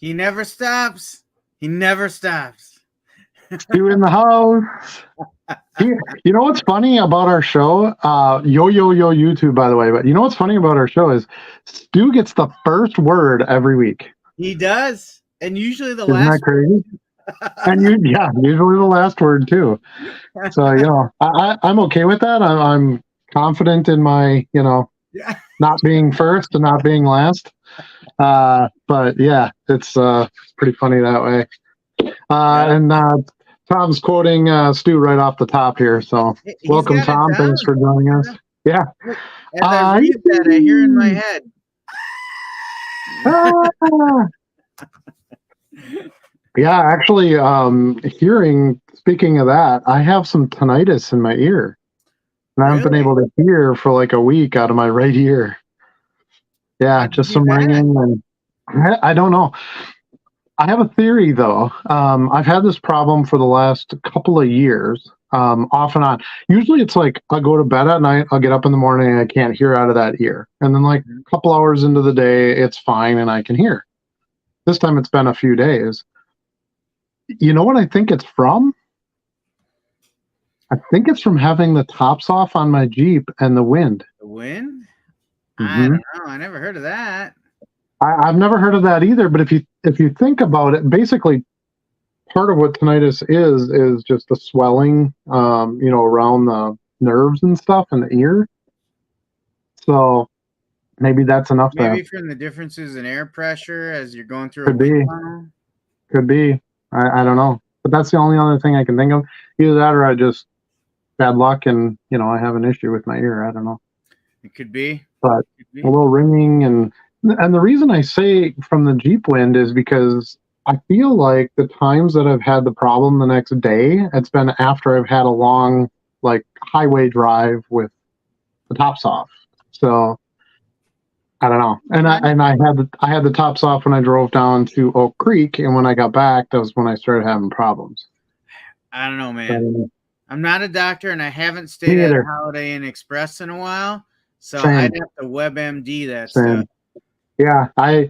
He never stops. He never stops. Stu in the house. You know what's funny about our show? Yo YouTube, by the way. But you know what's funny about our show is Stu gets the first word every week. He does, and usually the Isn't last. that crazy? And usually the last word too. So I'm okay with that. I'm confident in my Yeah. not being first and not being last. But yeah, it's pretty funny that way. And Tom's quoting Stu right off the top here. So He's welcome, got it Tom. down. Thanks for joining us. Yeah. As I read that, I hear in my head. Yeah, actually, speaking of that, I have some tinnitus in my ear. And I haven't been able to hear for like a week out of my right ear. Yeah, just some ringing. And I don't know. I have a theory, though. I've had this problem for the last couple of years, off and on. Usually it's like I go to bed at night, I'll get up in the morning, and I can't hear out of that ear. And then like a couple hours into the day, it's fine and I can hear. This time it's been a few days. You know what I think it's from? I think it's from having the tops off on my Jeep and the wind. The wind? Mm-hmm. I don't know. I never heard of that. I've never heard of that either. But if you think about it, basically, part of what tinnitus is just the swelling, around the nerves and stuff in the ear. So maybe that's enough. Maybe from the differences in air pressure as you're going through Could a be. wind tunnel. Could be. I don't know. But that's the only other thing I can think of. Either that or I just bad luck and I have an issue with my ear. I don't know. It could be. But a little ringing and the reason I say from the Jeep wind is because I feel like the times that I've had the problem the next day, it's been after I've had a long like highway drive with the tops off. So I don't know. And I had the tops off when I drove down to Oak Creek, and when I got back, that was when I started having problems. I don't know, man. I'm not a doctor, and I haven't stayed at a Holiday Inn Express in a while, so I'd have to WebMD that stuff. Yeah, I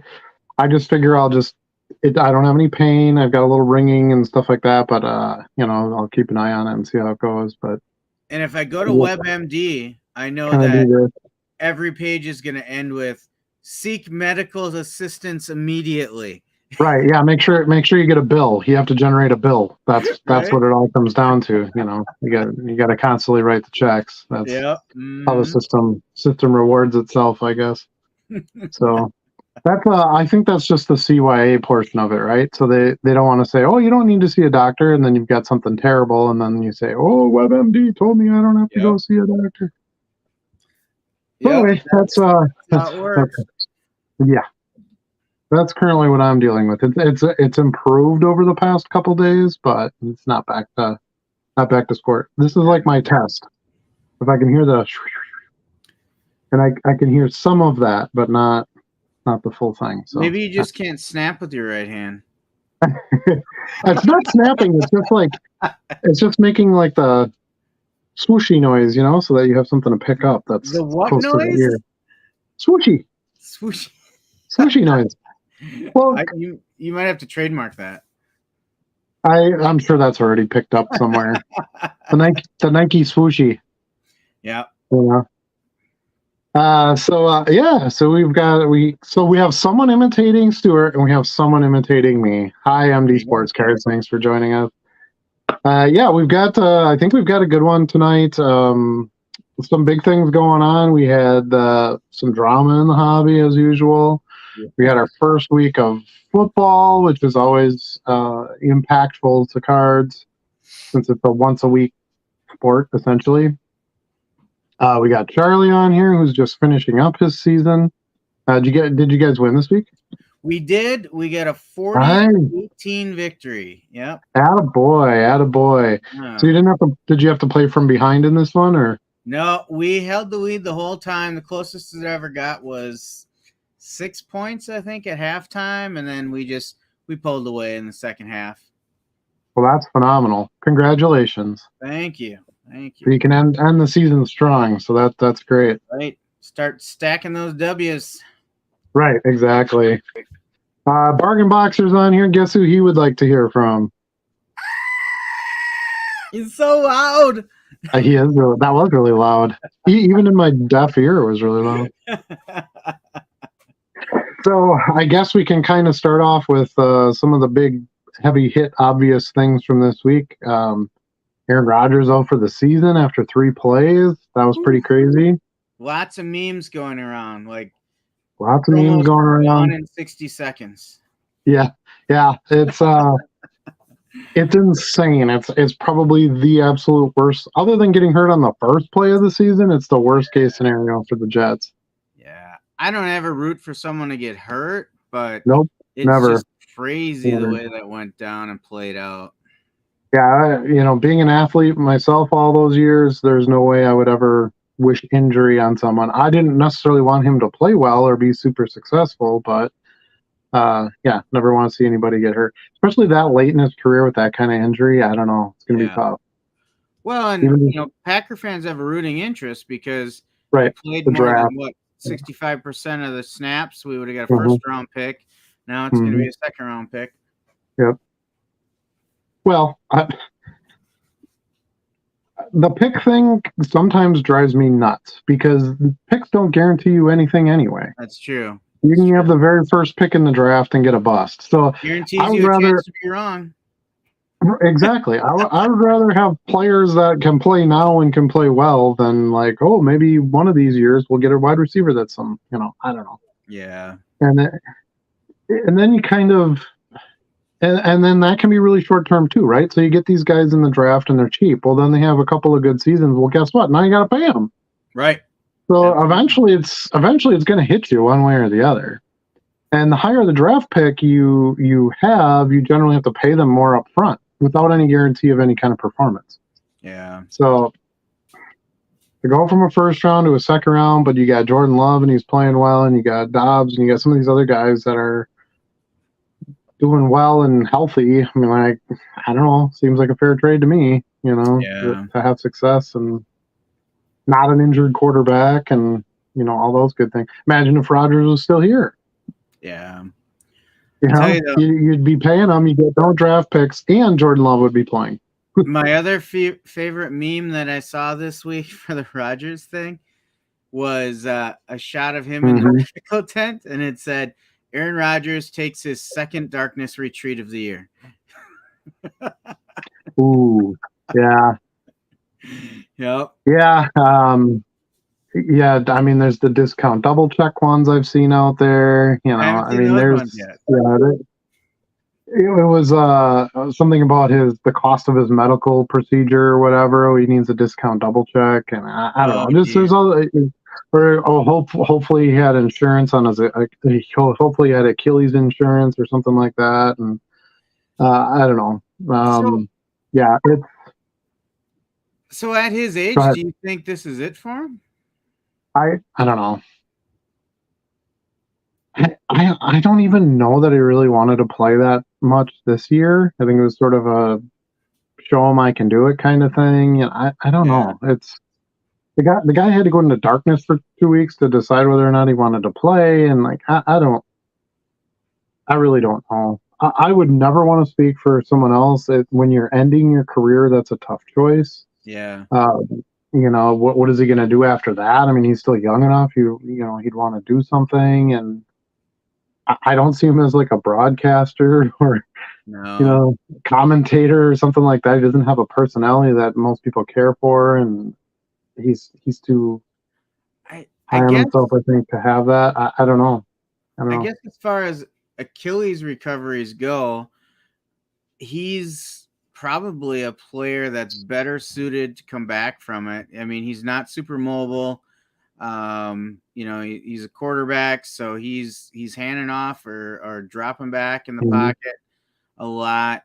just figure I don't have any pain. I've got a little ringing and stuff like that, but I'll keep an eye on it and see how it goes. But if I go to WebMD, I know that every page is going to end with "seek medical assistance immediately." Right. Yeah. Make sure you get a bill. You have to generate a bill. That's what it all comes down to. You got to constantly write the checks. That's how the system rewards itself, I guess. So that's I think that's just the CYA portion of it, right? So they don't want to say, oh, you don't need to see a doctor, and then you've got something terrible, and then you say, oh, WebMD told me I don't have to go see a doctor. Anyway, that's how it works. Yeah. That's currently what I'm dealing with. It's improved over the past couple days, but it's not back to score. This is like my test. If I can hear and I can hear some of that, but not the full thing. So maybe you just can't snap with your right hand. It's not snapping. It's just making like the swooshy noise, so that you have something to pick up. That's the what close noise? To the ear. Swooshy. Swooshy noise. Well, you might have to trademark that. I'm sure that's already picked up somewhere. the Nike swooshy. Yeah. So we have someone imitating Stuart and we have someone imitating me. Hi, MD Sports Cards. Thanks for joining us. We've got I think we've got a good one tonight. Some big things going on. We had some drama in the hobby as usual. Yeah. We had our first week of football, which is always impactful to cards since it's a once a week sport essentially. We got Charlie on here who's just finishing up his season. Did you guys win this week? We did. We got a 40-18 victory. Yep. Attaboy. Yeah. So did you have to play from behind in this one or? No, we held the lead the whole time. The closest it ever got was 6 points, I think, at halftime, and then we pulled away in the second half. Well, that's phenomenal. Congratulations. Thank you. You can end the season strong, so that's great. Right. Start stacking those W's. Right, exactly. Bargain Boxer's on here. Guess who he would like to hear from? He's so loud. He is. That was really loud. Even in my deaf ear, it was really loud. So I guess we can kind of start off with some of the big, heavy hit, obvious things from this week. Aaron Rodgers out for the season after 3 plays. That was pretty crazy. Lots of memes going around. Lots of memes going around. In 60 seconds. Yeah. It's it's insane. It's probably the absolute worst. Other than getting hurt on the first play of the season, it's the worst case scenario for the Jets. Yeah, I don't ever root for someone to get hurt, but nope, it's never. Just crazy the way that went down and played out. Yeah, being an athlete myself all those years, there's no way I would ever wish injury on someone. I didn't necessarily want him to play well or be super successful, but never want to see anybody get hurt, especially that late in his career with that kind of injury. I don't know. It's going to be tough. Well, and Packer fans have a rooting interest because he played more than 65% of the snaps. We would have got a first round pick. Now it's going to be a second round pick. Yep. Well, the pick thing sometimes drives me nuts because picks don't guarantee you anything anyway. That's true. You can have the very first pick in the draft and get a bust. So guarantees you a chance to be wrong. Exactly. I would rather have players that can play now and can play well than maybe one of these years we'll get a wide receiver that's I don't know. Yeah. And then you kind of and then that can be really short term too, right? So you get these guys in the draft and they're cheap. Well, then they have a couple of good seasons. Well, guess what? Now you got to pay them. Right. So eventually it's going to hit you one way or the other. And the higher the draft pick you generally have to pay them more up front without any guarantee of any kind of performance. Yeah. So to go from a first round to a second round, but you got Jordan Love and he's playing well, and you got Dobbs and you got some of these other guys that are doing well and healthy. I mean, I don't know. Seems like a fair trade to me, to have success and not an injured quarterback and, all those good things. Imagine if Rodgers was still here. Yeah. You'd be paying him. You get no draft picks, and Jordan Love would be playing. My other favorite meme that I saw this week for the Rodgers thing was a shot of him in the medical tent, and it said, Aaron Rodgers takes his second darkness retreat of the year. Ooh, yeah. Yep. Yeah. I mean, there's the discount double check ones I've seen out there. I mean, there's it was something about the cost of his medical procedure or whatever. He needs a discount double check, and I don't know. Just there's all. Hopefully he had insurance on his. Hopefully he had Achilles insurance or something like that, and I don't know. It's. So at his age, do you think this is it for him? I don't know. I don't even know that he really wanted to play that much this year. I think it was sort of a show him I can do it kind of thing. And I don't know. It's the guy had to go into darkness for 2 weeks to decide whether or not he wanted to play. And I really don't know. I would never want to speak for someone else. When you're ending your career, that's a tough choice. Yeah. What is he going to do after that? I mean, he's still young enough. He'd want to do something, and I don't see him as like a broadcaster or commentator or something like that. He doesn't have a personality that most people care for, and he's too high on himself, I think, to have that. I don't know. I guess as far as Achilles recoveries go, he's probably a player that's better suited to come back from it. I mean, he's not super mobile. He's a quarterback, so he's handing off or dropping back in the pocket a lot.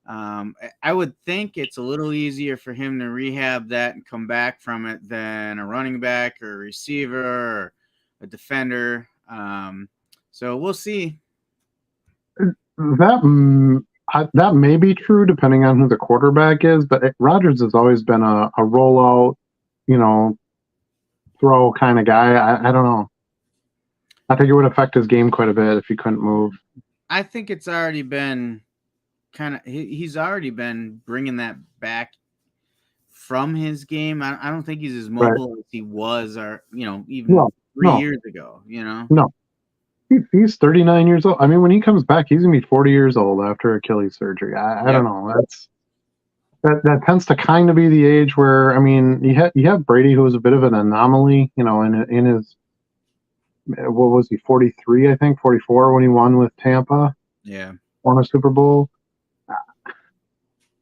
I would think it's a little easier for him to rehab that and come back from it than a running back or a receiver or a defender. So we'll see. That may be true depending on who the quarterback is, but Rodgers has always been a rollout, throw kind of guy. I don't know. I think it would affect his game quite a bit if he couldn't move. I think it's already been kind of he's already been bringing that back from his game. I don't think he's as Right. mobile as he was, or even No, 3 years ago. no. He's 39 years old. I mean, when he comes back, he's gonna be 40 years old after Achilles surgery. I Yep. don't know. That tends to kind of be the age where, I mean, you have Brady, who was a bit of an anomaly, in his, what was he, 43, I think, 44 when he won with Tampa, Yeah. won a Super Bowl.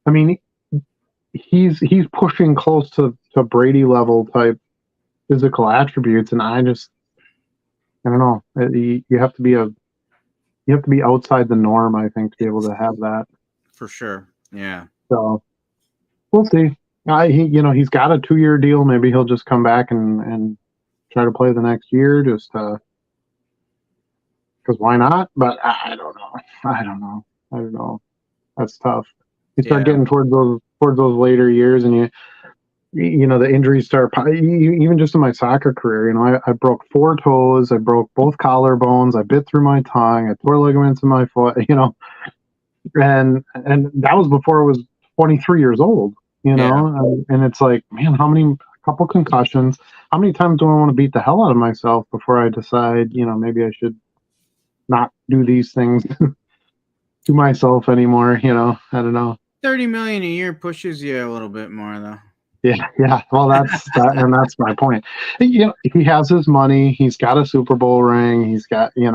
I mean, he's pushing close to Brady level type physical attributes, and I don't know. You have to be outside the norm, I think, to be able to have that. For sure. Yeah. So we'll see. He's got a 2-year deal. Maybe he'll just come back and try to play the next year, just because why not? But I don't know. I don't know. That's tough. You start getting towards those later years, and the injuries start. Even just in my soccer career, I broke 4 toes. I broke both collarbones. I bit through my tongue. I tore ligaments in my foot. And that was before I was 23 years old. And it's like, man, a couple concussions. How many times do I want to beat the hell out of myself before I decide, maybe I should not do these things to myself anymore? I don't know. 30 million a year pushes you a little bit more, though. Yeah. Well, that's that, and that's my point. He has his money. He's got a Super Bowl ring. He's got, he's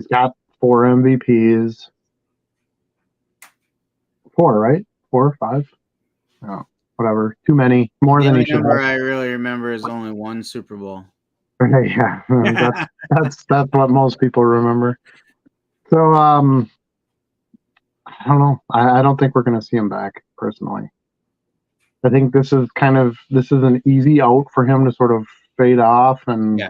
got 4 MVPs. 4, right? 4 or 5? Oh, whatever. Too many. More than he should have. I really remember is only 1 Super Bowl. Yeah, that's what most people remember. So, I don't know. I don't think we're going to see him back, personally. I think this is an easy out for him to sort of fade off, and yeah.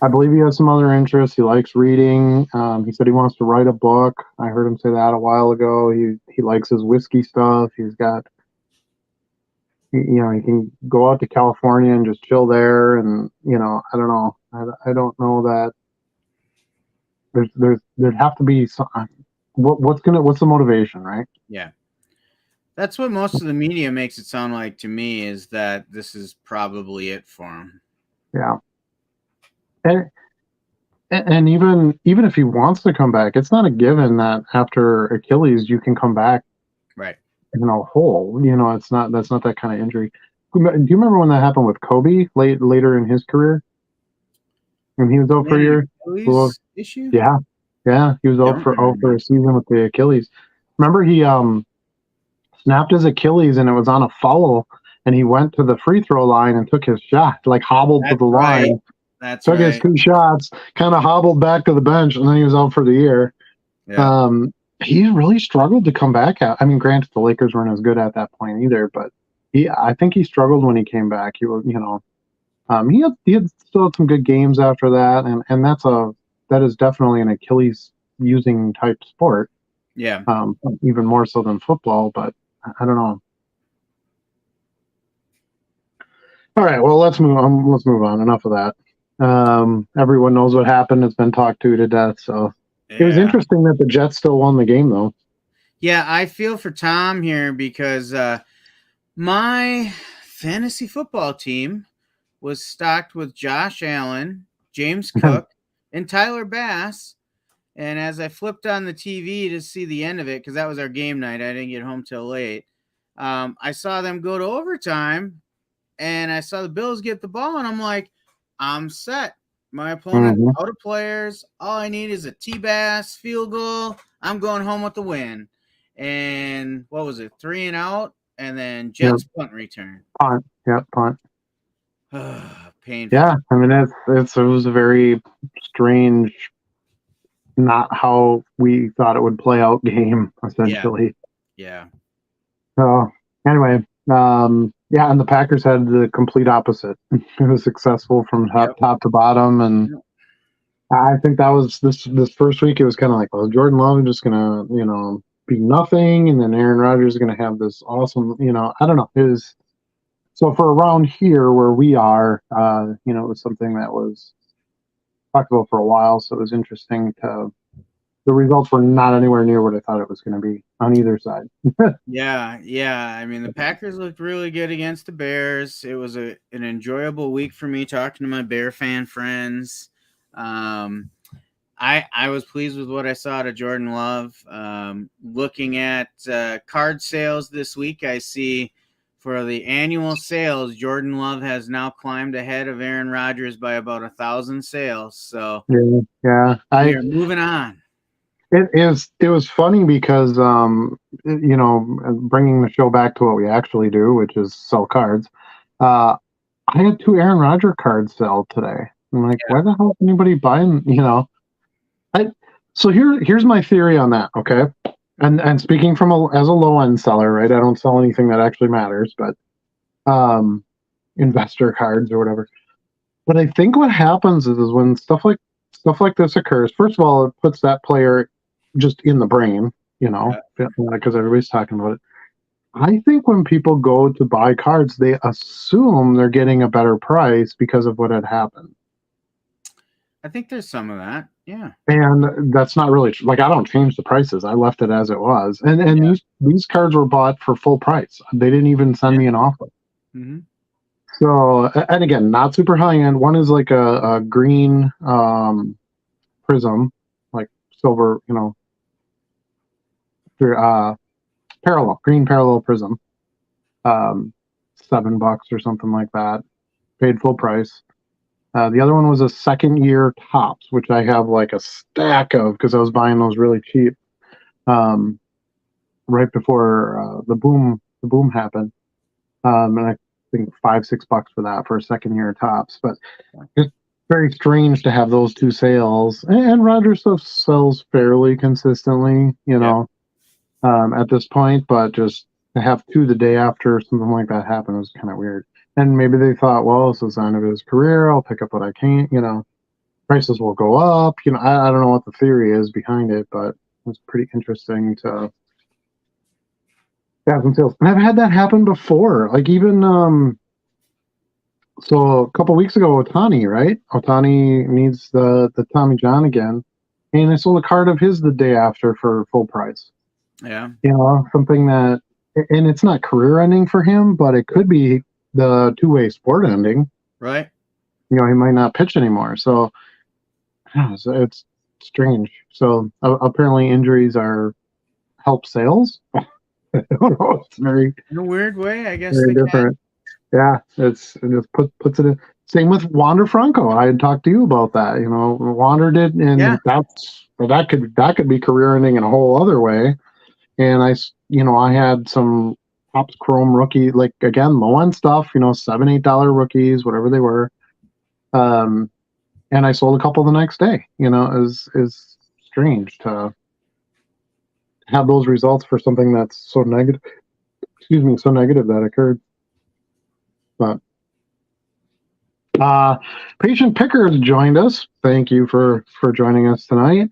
I believe he has some other interests. He likes reading. He said he wants to write a book. I heard him say that a while ago. He likes his whiskey stuff. He's got, he can go out to California and just chill there. And, I don't know. I don't know that there'd have to be some, what's the motivation, right? Yeah. That's what most of the media makes it sound like to me, is that this is probably it for him. Yeah. And even if he wants to come back, it's not a given that after Achilles you can come back right whole. That's not that kind of injury. Do you remember when that happened with Kobe later in his career? When he was out for a year? Achilles issue? Yeah. He was out for a season with the Achilles. Remember, he snapped his Achilles and it was on a foul, and he went to the free throw line and took his shot, like hobbled to the line. Took his 2 shots, kind of hobbled back to the bench, and then he was out for the year. Yeah. He really struggled to come back out. I mean, granted, the Lakers weren't as good at that point either, but I think he struggled when he came back. He was, he had still some good games after that, and that is definitely an Achilles using type sport. Yeah. Even more so than football, but I don't know. All right, well, let's move on. Enough of that. Everyone knows what happened. It's been talked to death. So It was interesting that the Jets still won the game, though. Yeah, I feel for Tom here because my fantasy football team was stocked with Josh Allen, James Cook, and Tyler Bass. And as I flipped on the TV to see the end of it, because that was our game night, I didn't get home till late. I saw them go to overtime, and I saw the Bills get the ball, and I'm like, I'm set. My opponent out of players. All I need is a T-Bass field goal. I'm going home with the win. And what was it? 3 and out, and then Jets punt return. Punt. Yep, punt. Painful. Yeah, I mean it was a very strange, not how we thought it would play out game, essentially. Yeah. So anyway, and the Packers had the complete opposite. It was successful from top to bottom, and I think that was this first week. It was kind of like, well, Jordan Love is just gonna, be nothing, and then Aaron Rodgers is gonna have this awesome, I don't know. It was so for around here where we are, it was something that was talked about for a while. So it was interesting to. The results were not anywhere near what I thought it was going to be on either side. Yeah. I mean, the Packers looked really good against the Bears. It was an enjoyable week for me talking to my Bear fan friends. I was pleased with what I saw to Jordan Love. Looking at card sales this week, I see for the annual sales, Jordan Love has now climbed ahead of Aaron Rodgers by about 1,000 sales. So yeah, we are moving on. It was funny because bringing the show back to what we actually do, which is sell cards. I had 2 Aaron Rodgers cards sell today. I'm like, why the hell is anybody buying? So here's my theory on that. Okay, and speaking from as a low end seller, right? I don't sell anything that actually matters, but investor cards or whatever. But I think what happens is when stuff like this occurs. First of all, it puts that player just in the brain, because everybody's talking about it. I think when people go to buy cards, they assume they're getting a better price because of what had happened. I think there's some of that, yeah. And that's not really like I don't change the prices. I left it as it was, and these cards were bought for full price. They didn't even send me an offer. Mm-hmm. So, and again, not super high end. One is like a green prism, like silver, green parallel prism, $7 or something like that. Paid full price. The other one was a second year Topps, which I have like a stack of because I was buying those really cheap, right before the boom happened, and I think $5-6 for that for a second year Topps. But it's very strange to have those 2 sales, and Rodgers stuff sells fairly consistently, at this point. But just to have 2 the day after something like that happened was kind of weird. And maybe they thought, well, it's the sign of his career. I'll pick up what I can. Prices will go up. I don't know what the theory is behind it, but it's pretty interesting to have some sales. And I've had that happen before. Like even so a couple weeks ago, Ohtani, right? Ohtani needs the Tommy John again, and I sold a card of his the day after for full price. Yeah, something that, and it's not career ending for him, but it could be the two-way sport ending. Right. He might not pitch anymore. So it's strange. So apparently injuries help sales. I don't know. It's very in a weird way, I guess. Very different. Yeah, it just puts it in. Same with Wander Franco. I had talked to you about that. Wander did, and that could be career ending in a whole other way. And I had some Topps Chrome rookie, like again, low end stuff, $7-8 rookies, whatever they were. And I sold a couple the next day. Is strange to have those results for something that's so negative. Excuse me, so negative that occurred. But Patient Picker has joined us. Thank you for joining us tonight.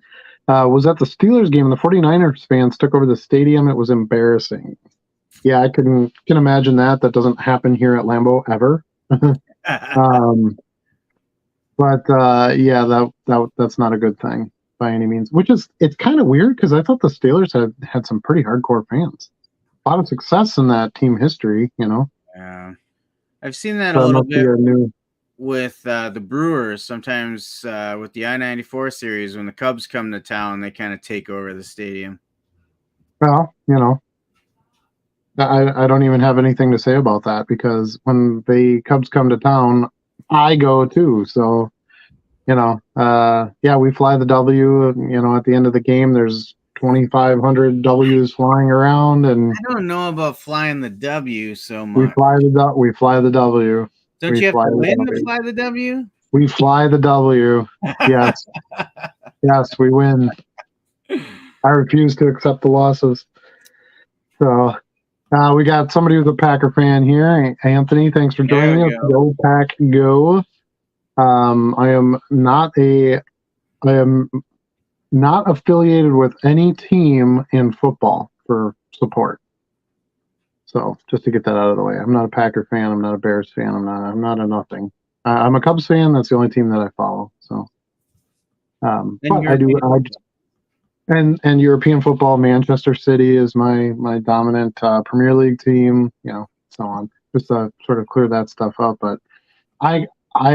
Was at the Steelers game. The 49ers fans took over the stadium. It was embarrassing. Yeah, I can imagine that. That doesn't happen here at Lambeau ever. That's not a good thing by any means. It's kind of weird because I thought the Steelers had some pretty hardcore fans. A lot of success in that team history, Yeah, I've seen that a little bit with the Brewers. Sometimes with the I-94 series, when the Cubs come to town, they kind of take over the stadium. Well, I don't even have anything to say about that because when the Cubs come to town, I go too. So, we fly the W. At the end of the game, there's 2,500 W's flying around, and I don't know about flying the W so much. We fly the W. Don't you have to win to fly the W? We fly the W. Yes, yes, we win. I refuse to accept the losses. So. We got somebody who's a Packer fan here. Anthony, thanks for joining us. Go Pack, go! I am not affiliated with any team in football for support. So just to get that out of the way, I'm not a Packer fan. I'm not a Bears fan. I'm not a nothing. I'm a Cubs fan. That's the only team that I follow. So But I do. And European football, Manchester City is my dominant Premier League team. So on. Just to sort of clear that stuff up. But I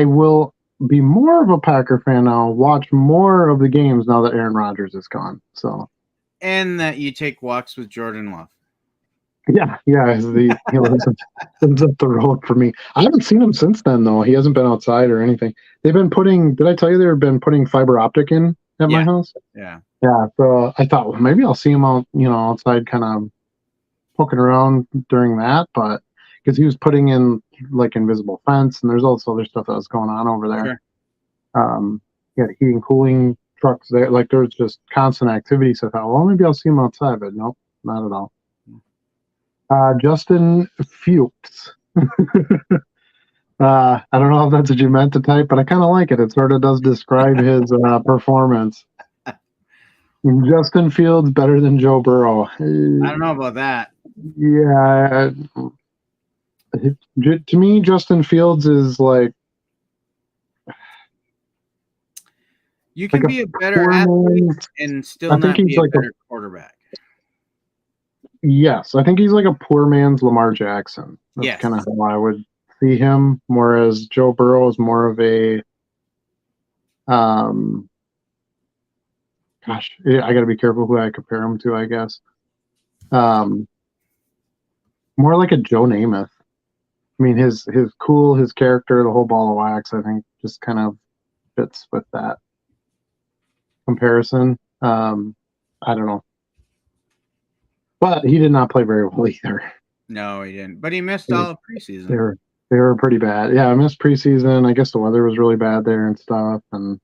will be more of a Packer fan now. Watch more of the games now that Aaron Rodgers is gone. So. And that you take walks with Jordan Love. Yeah, lives up the road for me. I haven't seen him since then, though. He hasn't been outside or anything. They've been putting. Did I tell you they've been putting fiber optic in at my house? Yeah. So I thought, well, maybe I'll see him out, outside, kind of poking around during that. But because he was putting in like invisible fence, and there's also other stuff that was going on over there. Sure. Yeah, heating, cooling trucks there. Like there's just constant activity. So I thought, well, maybe I'll see him outside, but nope, not at all. Justin Fuchs. I don't know if that's what you meant to type, but I kind of like it. It sort of does describe his performance. Justin Fields better than Joe Burrow. I don't know about that. Yeah. To me, Justin Fields is like. You can be a better athlete and still not be a better quarterback. Yes, I think he's like a poor man's Lamar Jackson. That's kind of how I would see him. Whereas Joe Burrow is more of a, gosh, I got to be careful who I compare him to, I guess. More like a Joe Namath. I mean, his character, the whole ball of wax, I think just kind of fits with that comparison. I don't know. But he did not play very well either. No, he didn't. But he missed all of preseason. They were pretty bad. Yeah, I missed preseason. I guess the weather was really bad there and stuff. And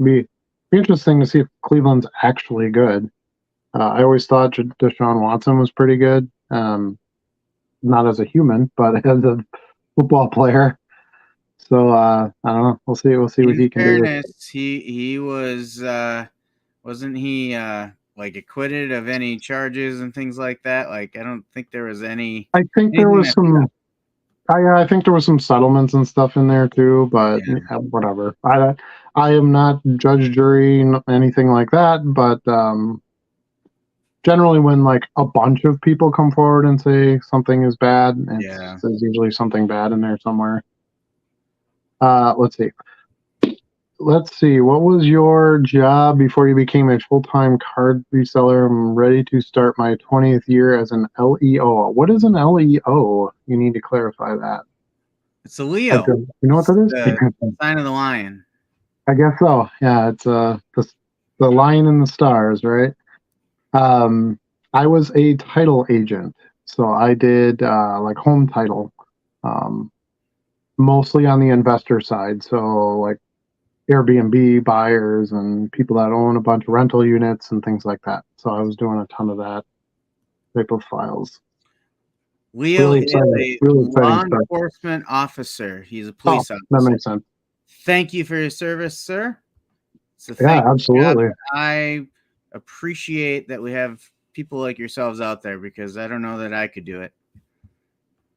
be interesting to see if Cleveland's actually good. I always thought Deshaun Watson was pretty good. Not as a human, but as a football player. So I don't know. We'll see what he can do. He was. Wasn't he like acquitted of any charges and things like that? Like, I don't think there was any. I think there was some. I think there was some settlements and stuff in there too, but whatever. I am not judge, jury, anything like that. But generally, when like a bunch of people come forward and say something is bad, there's usually something bad in there somewhere. Let's see. What was your job before you became a full-time card reseller? I'm ready to start my 20th year as an LEO. What is an LEO? You need to clarify that. It's a Leo. You know what that is? The sign of the lion. I guess so. Yeah, it's the lion and the stars, right? I was a title agent, so I did like home title, mostly on the investor side. So like Airbnb buyers and people that own a bunch of rental units and things like that. So I was doing a ton of that type of files. Leo is a law enforcement officer. He's a police officer. That makes sense. Thank you for your service, sir. Absolutely. I appreciate that we have people like yourselves out there because I don't know that I could do it.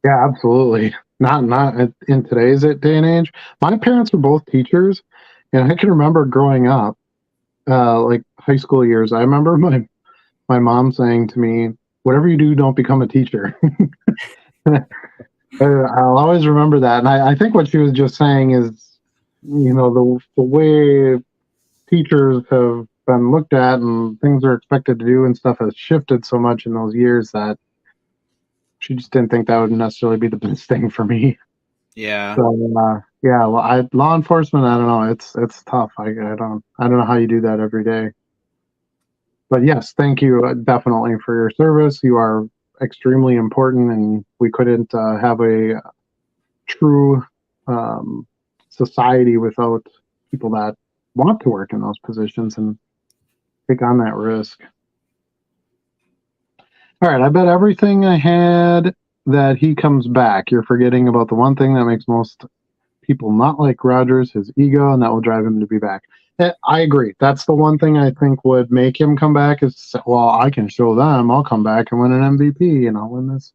Yeah, absolutely. Not in today's day and age. My parents were both teachers. And I can remember growing up, like high school years, I remember my mom saying to me, whatever you do, don't become a teacher. I'll always remember that. And I think what she was just saying is, the way teachers have been looked at and things are expected to do and stuff has shifted so much in those years that she just didn't think that would necessarily be the best thing for me. Yeah. So, law enforcement, I don't know. It's tough. I don't know how you do that every day. But yes, thank you definitely for your service. You are extremely important, and we couldn't have a true society without people that want to work in those positions and take on that risk. All right, I bet everything I had that he comes back. You're forgetting about the one thing that makes most people not like Rodgers, his ego, and that will drive him to be back. I agree. That's the one thing I think would make him come back is, well, I can show them. I'll come back and win an MVP, and I'll win this.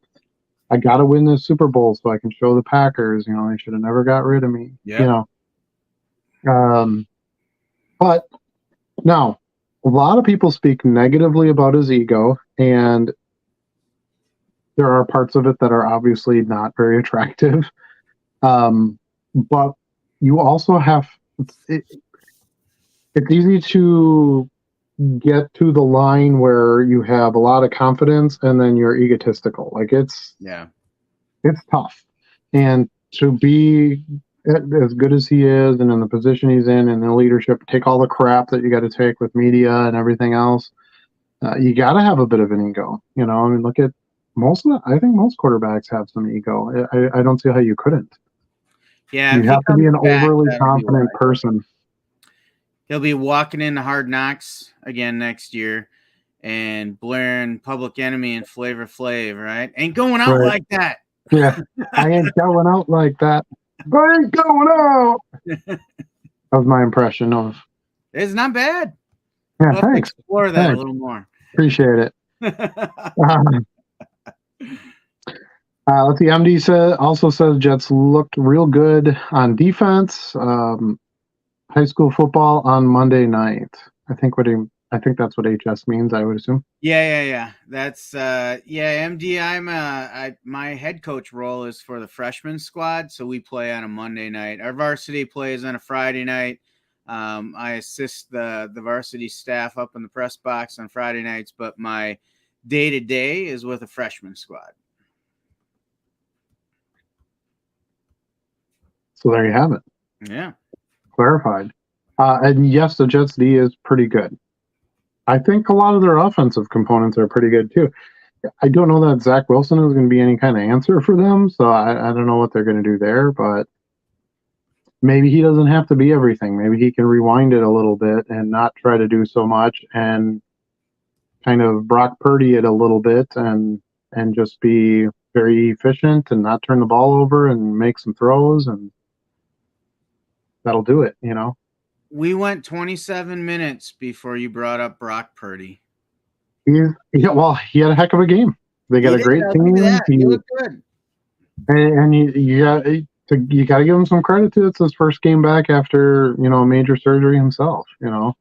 I got to win this Super Bowl so I can show the Packers, they should have never got rid of me. Yeah. But now, a lot of people speak negatively about his ego, and there are parts of it that are obviously not very attractive. But you also have it's easy to get to the line where you have a lot of confidence and then you're egotistical. Like it's tough, and to be as good as he is and in the position he's in and the leadership, take all the crap that you got to take with media and everything else. You got to have a bit of an ego, I mean, look at I think most quarterbacks have some ego. I don't see how you couldn't. Yeah, you have to be an overly confident person. He'll be walking into Hard Knocks again next year and blaring Public Enemy and Flavor Flav, right? Ain't going out like that. Yeah, I ain't going out like that. I ain't going out. That was my impression of. It's not bad. Yeah, we'll thanks. Explore that a little more. Appreciate it. Let's see. MD also says Jets looked real good on defense. High school football on Monday night. I think that's what HS means, I would assume. Yeah. That's MD. My head coach role is for the freshman squad, so we play on a Monday night. Our varsity plays on a Friday night. I assist the varsity staff up in the press box on Friday nights, but my day-to-day is with a freshman squad. So there you have it. Yeah. Clarified. And yes, the Jets D is pretty good. I think a lot of their offensive components are pretty good too. I don't know that Zach Wilson is going to be any kind of answer for them, so I don't know what they're going to do there, but maybe he doesn't have to be everything. Maybe he can rewind it a little bit and not try to do so much and kind of Brock Purdy it a little bit and just be very efficient and not turn the ball over and make some throws, and that'll do it, We went 27 minutes before you brought up Brock Purdy. He had a heck of a game. They got a great team. He looked good. And you got to give him some credit too. It's his first game back after major surgery himself. In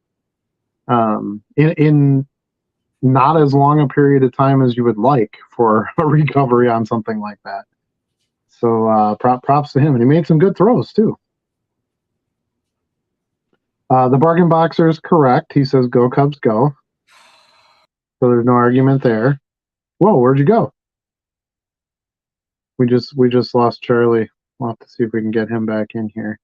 not as long a period of time as you would like for a recovery on something like that. So props to him, and he made some good throws too. The bargain boxer is correct. He says, "Go Cubs, go." So there's no argument there. Whoa, where'd you go? We just lost Charlie. We'll have to see if we can get him back in here.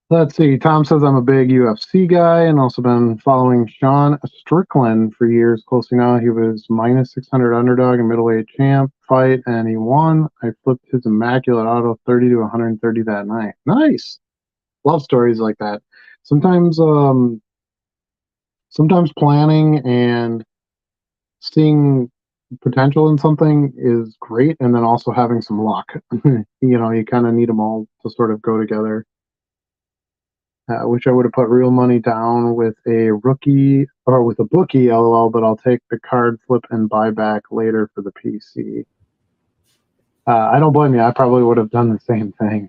Let's see. Tom says, I'm a big UFC guy and also been following Sean Strickland for years closely now. He was minus 600 underdog and middleweight champ fight, and he won. I flipped his immaculate auto 30 to 130 that night. Nice. Love stories like that. Sometimes planning and seeing potential in something is great, and then also having some luck. You kind of need them all to sort of go together. Wish I would have put real money down with a rookie or with a bookie, lol, but I'll take the card flip and buy back later for the PC. I don't blame you. I probably would have done the same thing.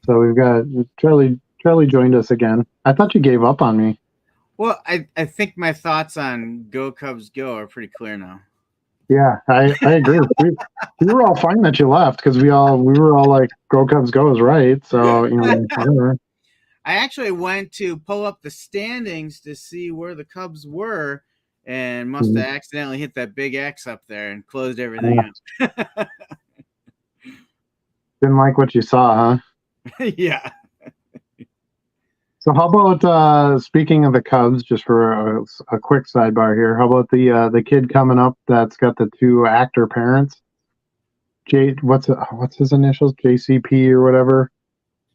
So we've got Charlie joined us again. I thought you gave up on me. Well, I think my thoughts on Go Cubs Go are pretty clear now. Yeah, I agree. we were all fine that you left because we were all like, Go Cubs Go is right. So whatever. I actually went to pull up the standings to see where the Cubs were and must have accidentally hit that big X up there and closed everything out. Didn't like what you saw, huh? Yeah. So how about speaking of the Cubs, just for a quick sidebar here, how about the kid coming up that's got the two actor parents? What's his initials? JCP or whatever.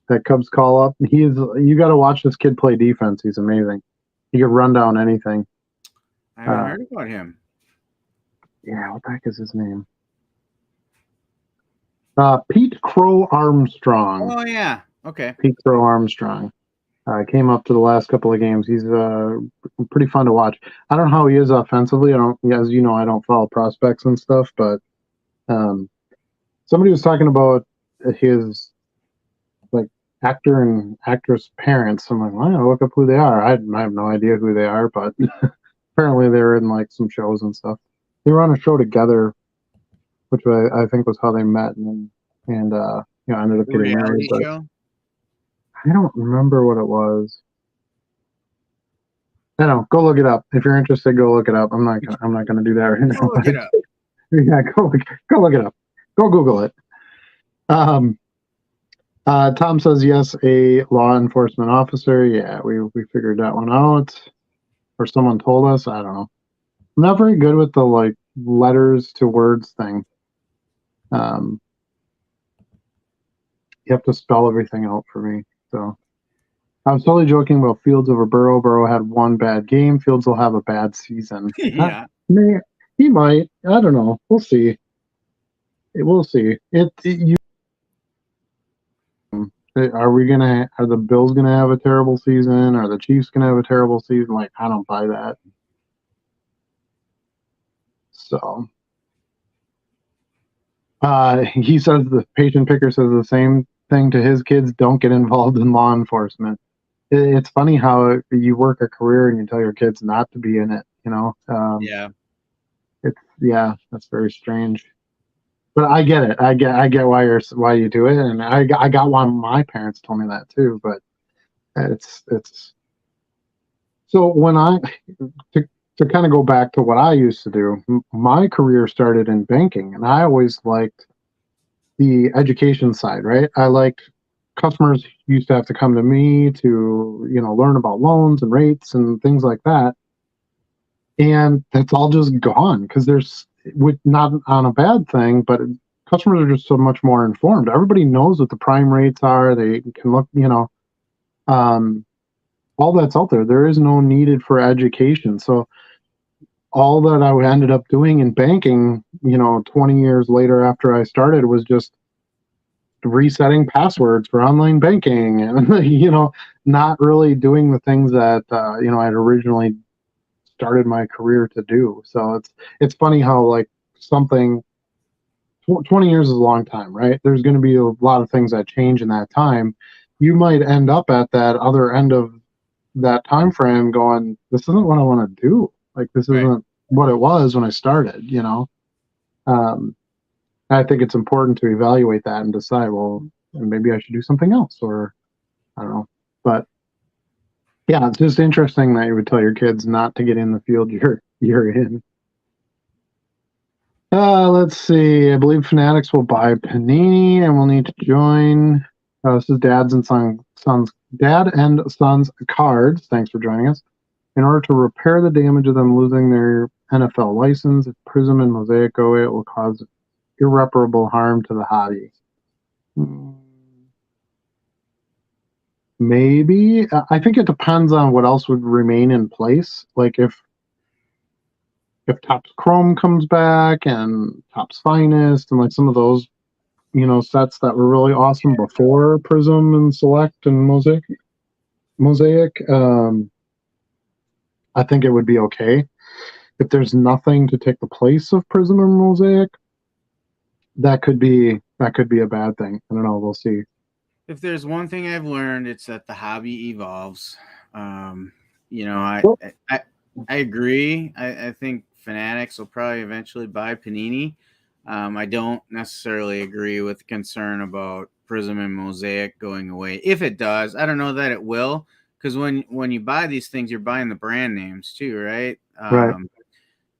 That Cubs call up. You got to watch this kid play defense. He's amazing. He could run down anything. I haven't heard about him. Yeah, what the heck is his name? Pete Crow Armstrong. Oh yeah, okay. Pete Crow Armstrong came up to the last couple of games. He's pretty fun to watch. I don't know how he is offensively. As you know, I don't follow prospects and stuff, but somebody was talking about his like actor and actress parents. I'm like, well, I'll look up who they are. I have no idea who they are, but apparently they're in like some shows and stuff. They were on a show together, which I think was how they met, and ended up getting married. But Show? I don't remember what it was. I don't know. Go look it up if you're interested. Go look it up. I'm not gonna do that right now. Look it up. Yeah, go look it up. Go Google it. Tom says yes, a law enforcement officer. Yeah, we figured that one out, or someone told us. I don't know. I'm not very good with the like letters to words thing. You have to spell everything out for me. So I was totally joking about Fields over Burrow. Burrow had one bad game. Fields will have a bad season. Yeah. He might. I don't know. We'll see. We'll see. Are the Bills gonna have a terrible season? Are the Chiefs gonna have a terrible season? Like, I don't buy that. So he says the patient picker says the same thing to his kids. Don't get involved in law enforcement. It's funny how you work a career and you tell your kids not to be in it, that's very strange. But I get it. I get why you do it, and I got one. My parents told me that too. But it's so when to kind of go back to what I used to do. My career started in banking, and I always liked the education side. Right, I liked customers used to have to come to me to learn about loans and rates and things like that, and that's all just gone because there's not on a bad thing, but customers are just so much more informed. Everybody knows what the prime rates are. They can look, all that's out there. There is no needed for education. So all that I ended up doing in banking, 20 years later after I started, was just resetting passwords for online banking and, not really doing the things that, I'd originally started my career to do. So it's funny how like something 20 years is a long time, right? There's going to be a lot of things that change in that time. You might end up at that other end of that time frame going, this isn't what I want to do. Like, this isn't what it was when I started, I think it's important to evaluate that and decide, well, maybe I should do something else, or I don't know. But yeah, it's just interesting that you would tell your kids not to get in the field you're in. Let's see. I believe Fanatics will buy Panini, and we'll need to join. This is Dad and Sons Cards. Thanks for joining us. In order to repair the damage of them losing their NFL license, if Prism and Mosaic go away, it will cause irreparable harm to the hobby. Maybe. I think it depends on what else would remain in place. Like if Topps Chrome comes back and Topps Finest and like some of those, sets that were really awesome before Prism and Select and Mosaic, I think it would be okay. If there's nothing to take the place of Prism or Mosaic, that could be a bad thing. I don't know. We'll see. If there's one thing I've learned, it's that the hobby evolves. I agree. I think Fanatics will probably eventually buy Panini. I don't necessarily agree with the concern about Prism and Mosaic going away. If it does, I don't know that it will, because when you buy these things, you're buying the brand names too, right? Right.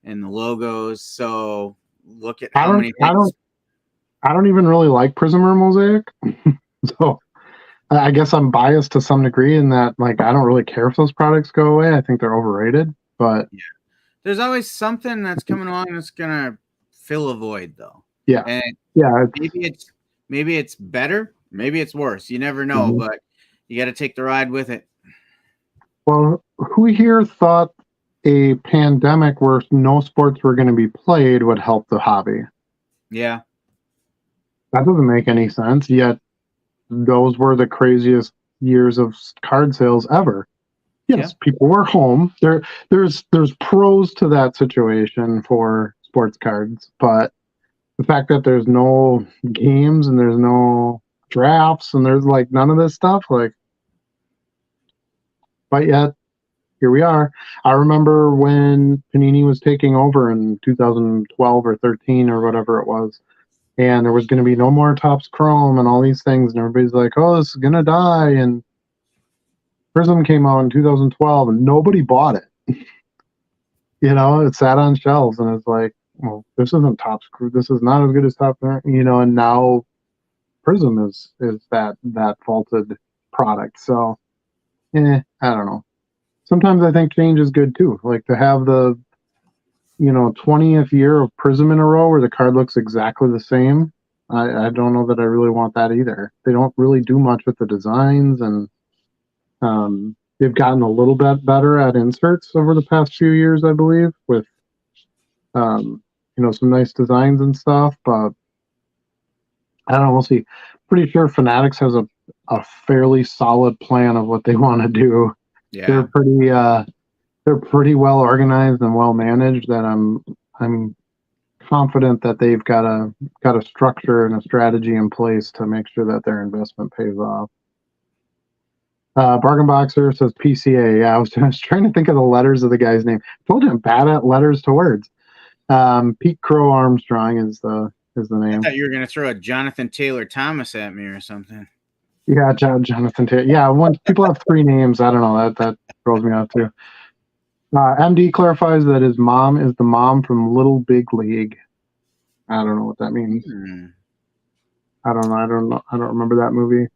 And the logos. So look at I don't even really like Prism or Mosaic. So I guess I'm biased to some degree in that, like, I don't really care if those products go away. I think they're overrated, but yeah, there's always something that's coming along that's gonna fill a void, though. Yeah, and yeah, maybe it's better, maybe it's worse. You never know, but you got to take the ride with it. Well, who here thought a pandemic where no sports were going to be played would help the hobby? Yeah, that doesn't make any sense. Yet those were the craziest years of card sales ever. Yes, people were home. There's pros to that situation for sports cards, but the fact that there's no games and there's no drafts and there's like none of this stuff, like, but yet here we are. I remember when Panini was taking over in 2012 or 13 or whatever it was, and there was going to be no more Topps Chrome and all these things, and everybody's like, "Oh, this is going to die." And Prism came out in 2012, and nobody bought it. You know, it sat on shelves, and it's like, well, this isn't Topps. This is not as good as Topps. You know, and now Prism is that vaulted product. So, I don't know. Sometimes I think change is good too. Like to have the, 20th year of Prism in a row where the card looks exactly the same. I don't know that I really want that either. They don't really do much with the designs, and they've gotten a little bit better at inserts over the past few years, I believe, with some nice designs and stuff. But I don't know. We'll see. Pretty sure Fanatics has a fairly solid plan of what they want to do. Yeah. They're pretty well organized and well managed. That I'm confident that they've got a structure and a strategy in place to make sure that their investment pays off. Bargain Boxer says PCA. Yeah, I was trying to think of the letters of the guy's name. I told you I'm bad at letters to words. Pete Crow Armstrong is the name. I thought you were going to throw a Jonathan Taylor Thomas at me or something. Yeah, Jonathan Taylor. Yeah, when people have three names, I don't know. That throws me off too. MD clarifies that his mom is the mom from Little Big League. I don't know what that means. I don't know. I don't remember that movie.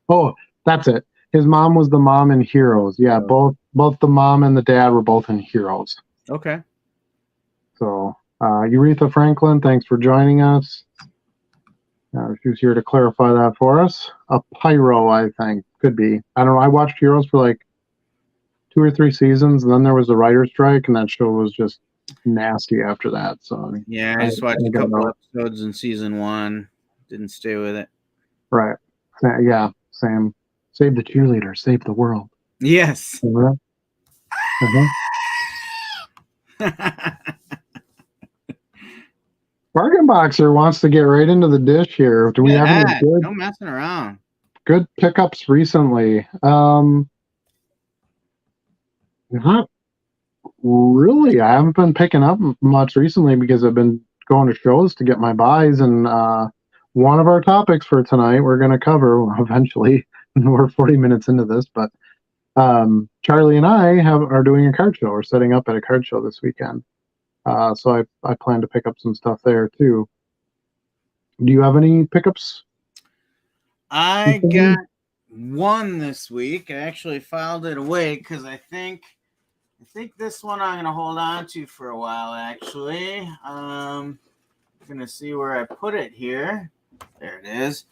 Oh, that's it. His mom was the mom in Heroes. Yeah, both the mom and the dad were both in Heroes. Okay. So, Aretha Franklin, thanks for joining us. She was here to clarify that for us. A pyro, I think, could be. I don't know. I watched Heroes for like 2 or 3 seasons, and then there was the writer's strike, and that show was just nasty after that. So yeah, I just watched a couple episodes in season 1. Didn't stay with it. Right. Yeah. Same. Save the cheerleader. Save the world. Yes. Bargain Boxer wants to get right into the dish here. Do we have any good? No messing around. Good pickups recently. Not really. I haven't been picking up much recently because I've been going to shows to get my buys. And one of our topics for tonight we're going to cover eventually. We're 40 minutes into this, but Charlie and I are doing a card show. We're setting up at a card show this weekend. So I plan to pick up some stuff there too. Do you have any pickups? I got one this week. I actually filed it away because I think this one I'm going to hold on to for a while, actually. I'm going to see where I put it here. There it is.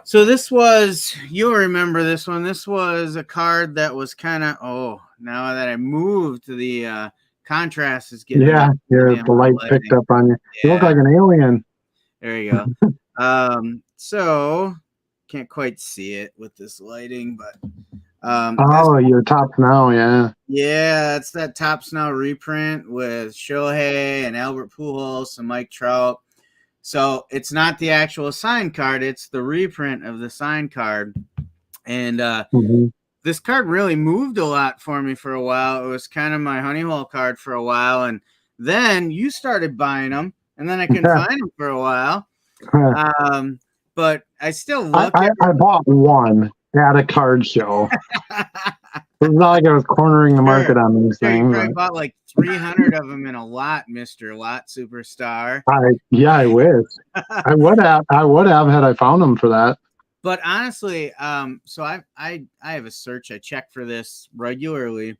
So this was, you'll remember this one. This was a card that was kind of, now that I moved to the contrast is getting the light picked up on you. You look like an alien. There you go. So can't quite see it with this lighting, but your Topps Now, yeah, it's that Topps Now reprint with Shohei and Albert Pujols and Mike Trout. So it's not the actual signed card; it's the reprint of the signed card, and this card really moved a lot for me for a while. It was kind of my honey hole card for a while. And then you started buying them, and then I couldn't find them for a while. But I still look I bought one at a card show. It's not like I was cornering the market on these things. I bought like 300 of them in a lot, Mr. Lot Superstar. I wish. I would have had I found them for that. But honestly, so I have a search. I check for this regularly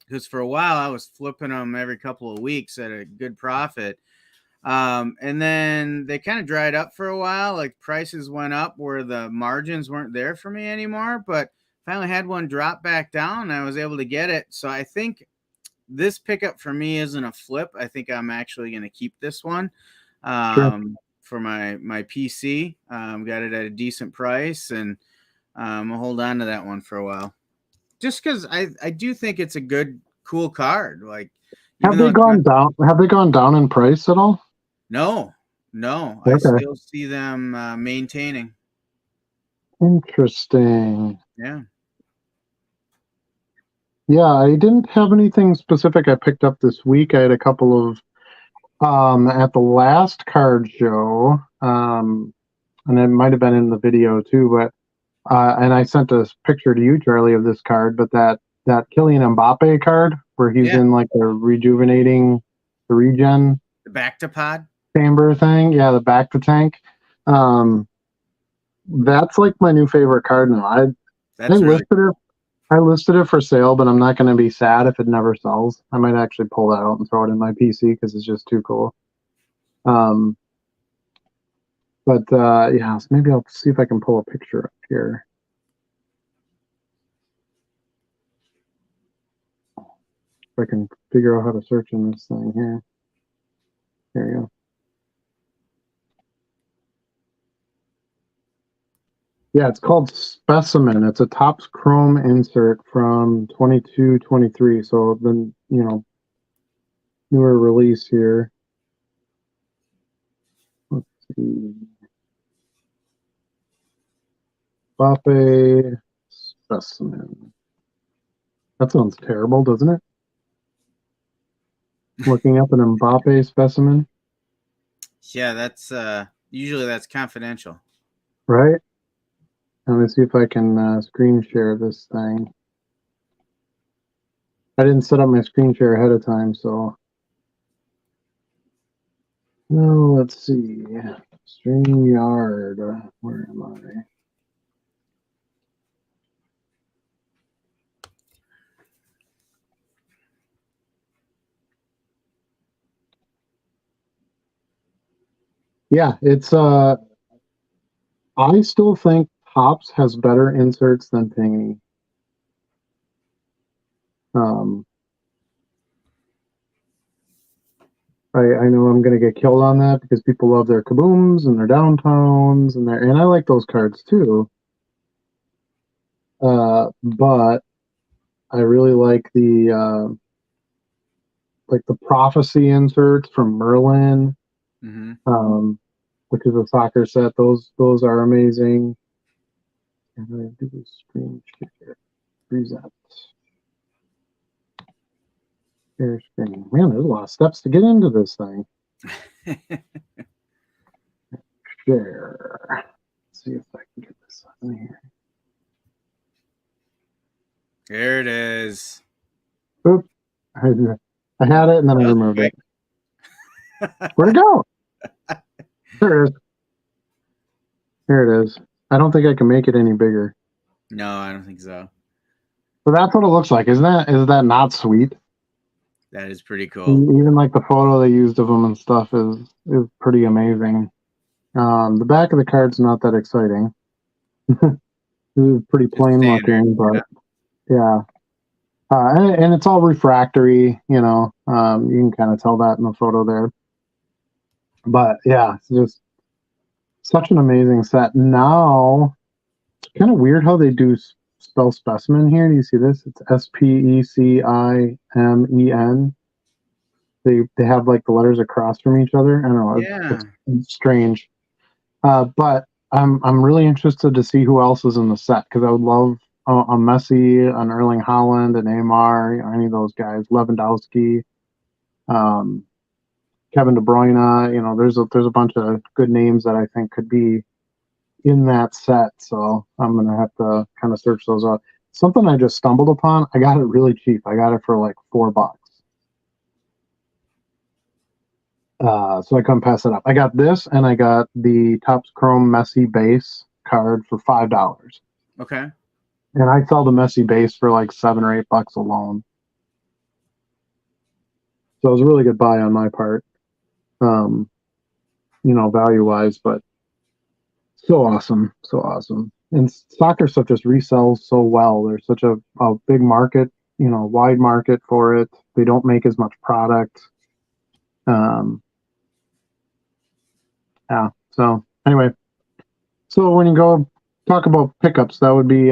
because for a while I was flipping them every couple of weeks at a good profit. And then they kind of dried up for a while. Like prices went up where the margins weren't there for me anymore. But finally had one drop back down and I was able to get it. So I think this pickup for me isn't a flip. I think I'm actually going to keep this one. For my PC. Got it at a decent price, and I'll hold on to that one for a while. Just because I do think it's a good, cool card. Like, have they gone down in price at all? No, no, I Okay. still see them maintaining. Interesting. Yeah. Yeah, I didn't have anything specific I picked up this week. I had a couple of at the last card show, and it might have been in the video too, but and I sent a picture to you, Charlie, of this card, but that Kylian Mbappe card where he's Yeah. in like the rejuvenating the regen The back to pod. chamber thing. Yeah, the back to tank. That's like my new favorite card now. I That's really listed it. I listed it for sale, but I'm not going to be sad if it never sells. I might actually pull that out and throw it in my PC because it's just too cool. But yeah, so maybe I'll see if I can pull a picture up here. If I can figure out how to search in this thing here. There you go. Yeah, it's called Specimen. It's a Topps Chrome insert from 22-23. So the newer release here. Let's see. Mbappe Specimen. That sounds terrible, doesn't it? Looking up an Mbappe specimen. Yeah, that's usually that's confidential. Right? Let me see if I can screen share this thing. I didn't set up my screen share ahead of time, so. No, let's see. StreamYard. Where am I? Yeah, it's I still think Topps has better inserts than Pingy. I know I'm gonna get killed on that because people love their kabooms and their downtowns and I like those cards too. But I really like the prophecy inserts from Merlin, which is a soccer set. Those are amazing. And I do a screen share. Reset. Share screen. Man, there's a lot of steps to get into this thing. Share. Let's see if I can get this on here. There it is. Oop. I had it and then I removed it. Where'd it go? There it is. Here it is. I don't think I can make it any bigger. No, I don't think so. So that's what it looks like. Is that not sweet? That is pretty cool. Even like the photo they used of them and stuff is pretty amazing. The back of the card's not that exciting. It's pretty plain looking, but yeah. And it's all refractory, you can kind of tell that in the photo there. But yeah, it's just such an amazing set. Now, it's kind of weird how they do spell specimen here. Do you see this? It's SPECIMEN. They have like the letters across from each other. I don't know. Yeah. It's strange. But I'm really interested to see who else is in the set because I would love a Messi, an Erling Haaland, an Neymar, any of those guys, Lewandowski, Kevin De Bruyne. There's a bunch of good names that I think could be in that set. So I'm gonna have to kind of search those out. Something I just stumbled upon. I got it really cheap. I got it for like $4. So I couldn't pass it up. I got this, and I got the Topps Chrome Messi base card for $5. Okay. And I sell the Messi base for like $7 or $8 alone. So it was a really good buy on my part, value wise, but so awesome. And soccer stuff just resells so well. There's such a big market, wide market for it. They don't make as much product. Yeah. So anyway, so when you go talk about pickups, that would be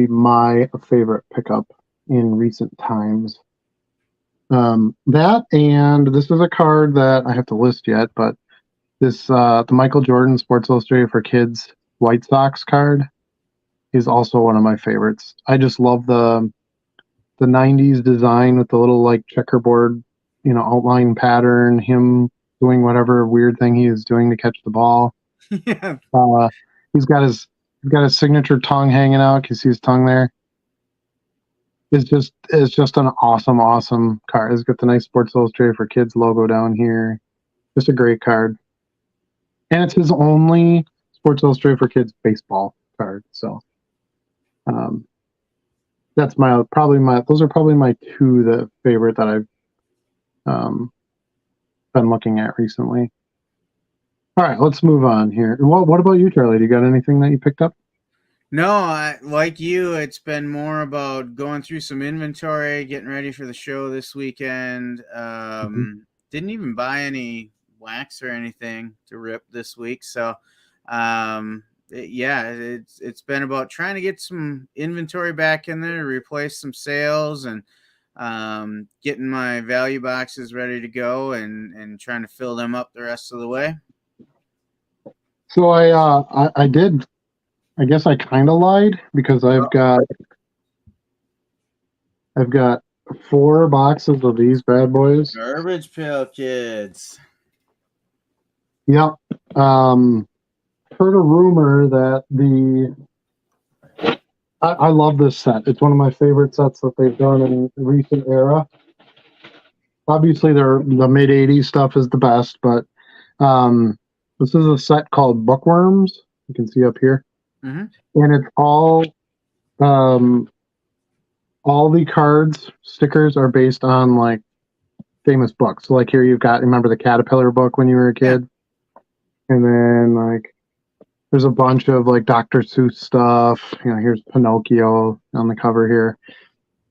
my favorite pickup in recent times. That, and this is a card that I have to list yet, but this the Michael Jordan Sports Illustrated for Kids White Sox card is also one of my favorites. I just love the 90s design with the little like checkerboard, outline pattern, him doing whatever weird thing he is doing to catch the ball. Yeah. He's got his signature tongue hanging out. Can you see his tongue there? It's just an awesome card. It's got the nice Sports Illustrated for Kids logo down here. Just a great card. And it's his only Sports Illustrated for Kids baseball card. So that's those are probably my two the favorite that I've been looking at recently. All right, let's move on here. What about you, Charlie? Do you got anything that you picked up? No, like you, it's been more about going through some inventory, getting ready for the show this weekend. Didn't even buy any wax or anything to rip this week. So, it's been about trying to get some inventory back in there to replace some sales and getting my value boxes ready to go and trying to fill them up the rest of the way. So I did. I guess I kind of lied because I've got 4 boxes of these bad boys. Garbage Pail Kids. Yep. Heard a rumor that I love this set. It's one of my favorite sets that they've done in recent era. Obviously, the mid '80s stuff is the best, but this is a set called Bookworms. You can see up here, and it's all the cards stickers are based on like famous books. So like here you've got, remember the Caterpillar book when you were a kid, and then like there's a bunch of like Dr. Seuss stuff. Here's Pinocchio on the cover here.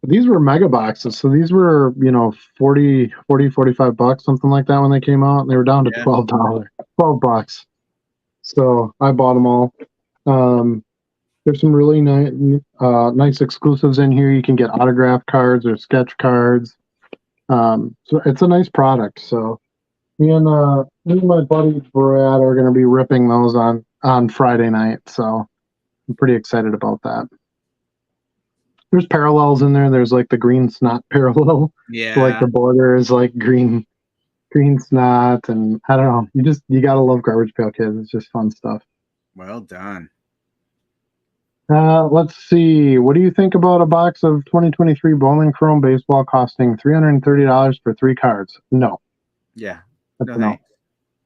But these were mega boxes, so these were 40, 45 bucks, something like that when they came out. They were down to $12. So I bought them all. There's some really nice exclusives in here. You can get autograph cards or sketch cards. So it's a nice product. So me and my buddy Brad are going to be ripping those on Friday night. So I'm pretty excited about that. There's parallels in there. There's like the green snot parallel. Yeah. So like the border is like green snot, and I don't know. You gotta love Garbage Pail Kids. It's just fun stuff. Well done. Let's see. What do you think about a box of 2023 Bowman Chrome baseball costing $330 for 3 cards? No. Yeah. No.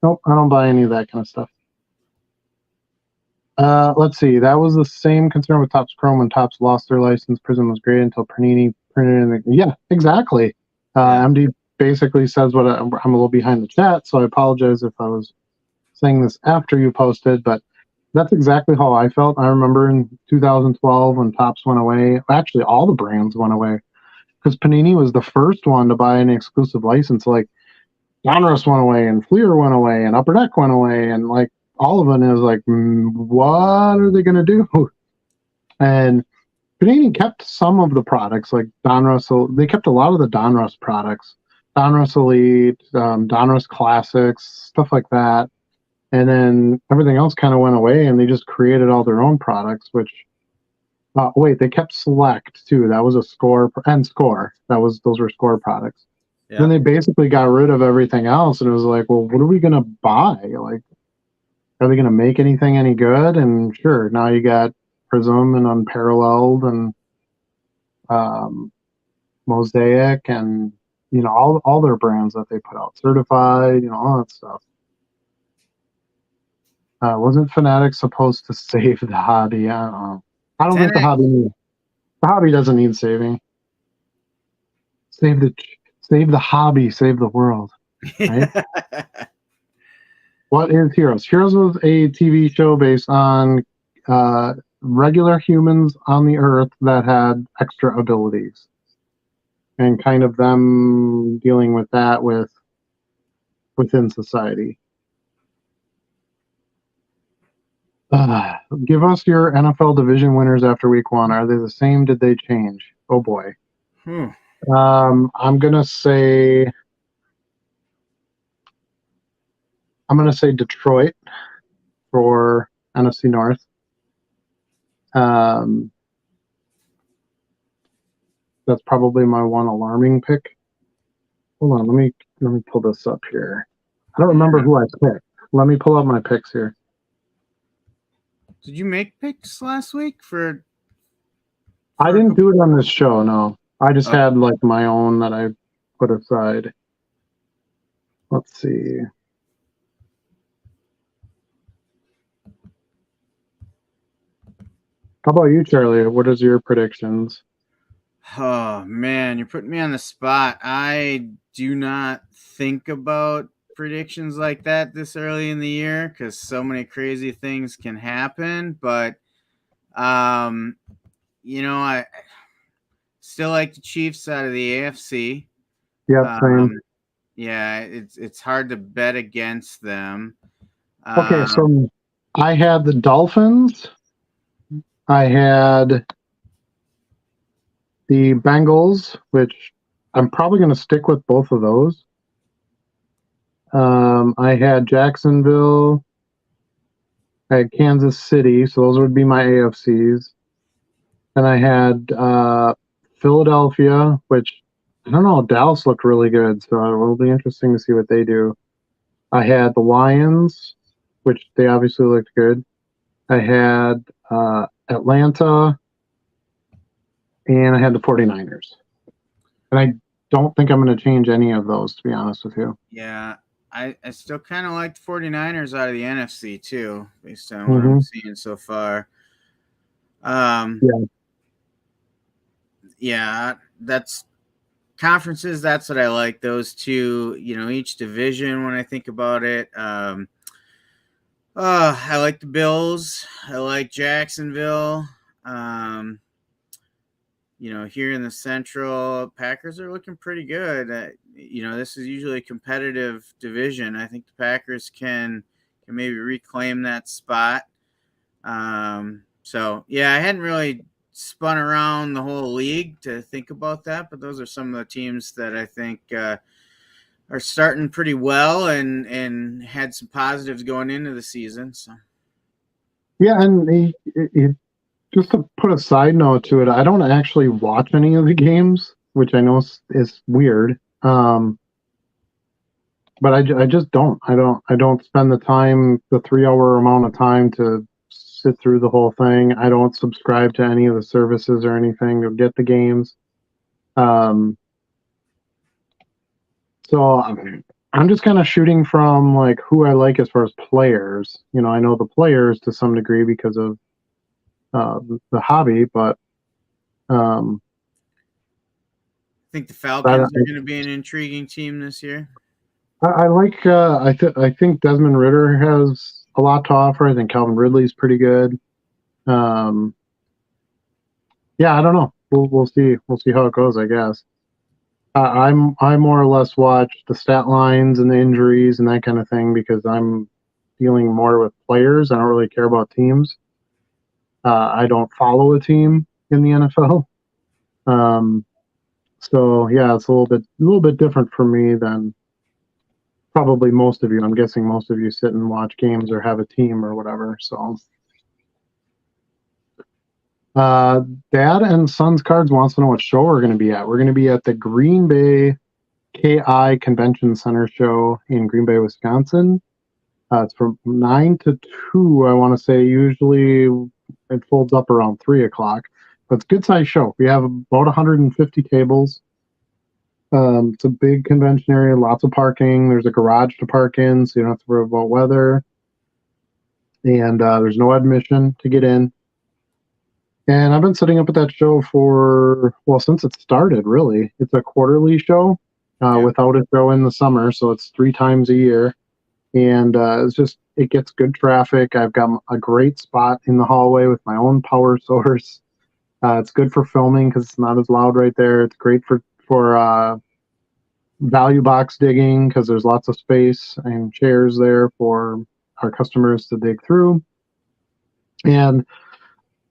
Nope. I don't buy any of that kind of stuff. Let's see. That was the same concern with Topps Chrome when Topps lost their license. Prism was great until Panini printed it. Yeah, exactly. MD basically says what I'm a little behind the chat, so I apologize if I was saying this after you posted, but that's exactly how I felt. I remember in 2012 when Topps went away. Actually, all the brands went away because Panini was the first one to buy an exclusive license. Like Donruss went away, and Fleer went away, and Upper Deck went away, and like all of it is like, what are they going to do? And Panini kept some of the products, like Donruss. They kept a lot of the Donruss products, Donruss Elite, Donruss Classics, stuff like that. And then everything else kind of went away, and they just created all their own products, which, they kept Select too. That was a Score, and Score. Those were Score products. Yeah. Then they basically got rid of everything else, and it was like, well, what are we going to buy? Like, are they going to make anything any good? And sure, now you got Prism and Unparalleled and Mosaic and, all their brands that they put out. Certified, all that stuff. Wasn't Fanatics supposed to save the hobby? I don't know. I don't think the hobby doesn't need saving. Save the hobby, save the world. Right? What is Heroes? Heroes was a TV show based on regular humans on the Earth that had extra abilities, and kind of them dealing with that within society. Give us your NFL division winners after week 1. Are they the same? Did they change? Oh boy. I'm gonna say Detroit for NFC North. That's probably my one alarming pick. Hold on, let me pull this up here. I don't remember who I picked. Let me pull up my picks here. Did you make picks last week for I didn't do it on this show, no. I just Oh. had like my own that I put aside. Let's see. How about you, Charlie? What is your predictions? Oh man, you're putting me on the spot. I do not think about predictions like that this early in the year because so many crazy things can happen. But I still like the Chiefs out of the AFC. Yeah, same. Yeah, it's hard to bet against them. Okay, so I had the Dolphins. I had the Bengals, which I'm probably going to stick with both of those. I had Jacksonville. I had Kansas City, so those would be my AFCs. And I had Philadelphia, which I don't know. Dallas looked really good, so it will be interesting to see what they do. I had the Lions, which they obviously looked good. I had Atlanta, and I had the 49ers. And I don't think I'm going to change any of those, to be honest with you. Yeah, I still kind of like the 49ers out of the NFC too, based on what I'm seeing so far. Yeah, that's conferences. That's what I like. Those two, each division. When I think about it, I like the Bills. I like Jacksonville. Here in the Central, Packers are looking pretty good. This is usually a competitive division. I think the Packers can maybe reclaim that spot. So yeah, I hadn't really spun around the whole league to think about that, but those are some of the teams that I think are starting pretty well and had some positives going into the season. So yeah, and just to put a side note to it, I don't actually watch any of the games, which I know is weird. But I just don't. I don't spend the time, the 3 hour amount of time to sit through the whole thing. I don't subscribe to any of the services or anything to get the games. So I'm just kind of shooting from like who I like as far as players. I know the players to some degree because of the hobby, but I think the Falcons are going to be an intriguing team this year. I like. I think Desmond Ridder has a lot to offer. I think Calvin Ridley's pretty good. Yeah, I don't know. We'll see. We'll see how it goes, I guess. I more or less watch the stat lines and the injuries and that kind of thing because I'm dealing more with players. I don't really care about teams. I don't follow a team in the NFL. So yeah, it's a little bit different for me than probably most of you. I'm guessing most of you sit and watch games or have a team or whatever. So Dad and Sons Cards wants to know what show we're going to be at. We're going to be at the Green Bay KI Convention Center show in Green Bay, Wisconsin. It's from 9 to 2, I want to say. Usually it folds up around 3 o'clock. But it's a good-sized show. We have about 150 tables. It's a big convention area, lots of parking. There's a garage to park in, so you don't have to worry about weather. And there's no admission to get in. And I've been setting up at that show since it started, really. It's a quarterly show without a show in the summer, so it's 3 times a year. And it gets good traffic. I've got a great spot in the hallway with my own power source. It's good for filming because it's not as loud right there. It's great for value box digging because there's lots of space and chairs there for our customers to dig through. And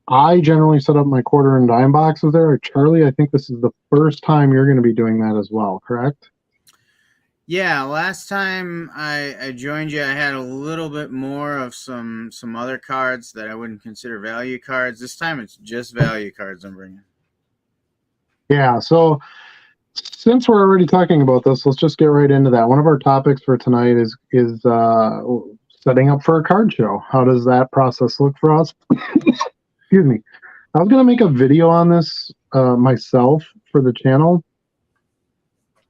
I generally set up my quarter and dime boxes there. Charlie, I think this is the first time you're going to be doing that as well, correct? Yeah, last time I joined you, I had a little bit more of some other cards that I wouldn't consider value cards. This time it's just value cards I'm bringing. Yeah, so since we're already talking about this, let's just get right into that. One of our topics for tonight is setting up for a card show. How does that process look for us? Excuse me. I was going to make a video on this myself for the channel,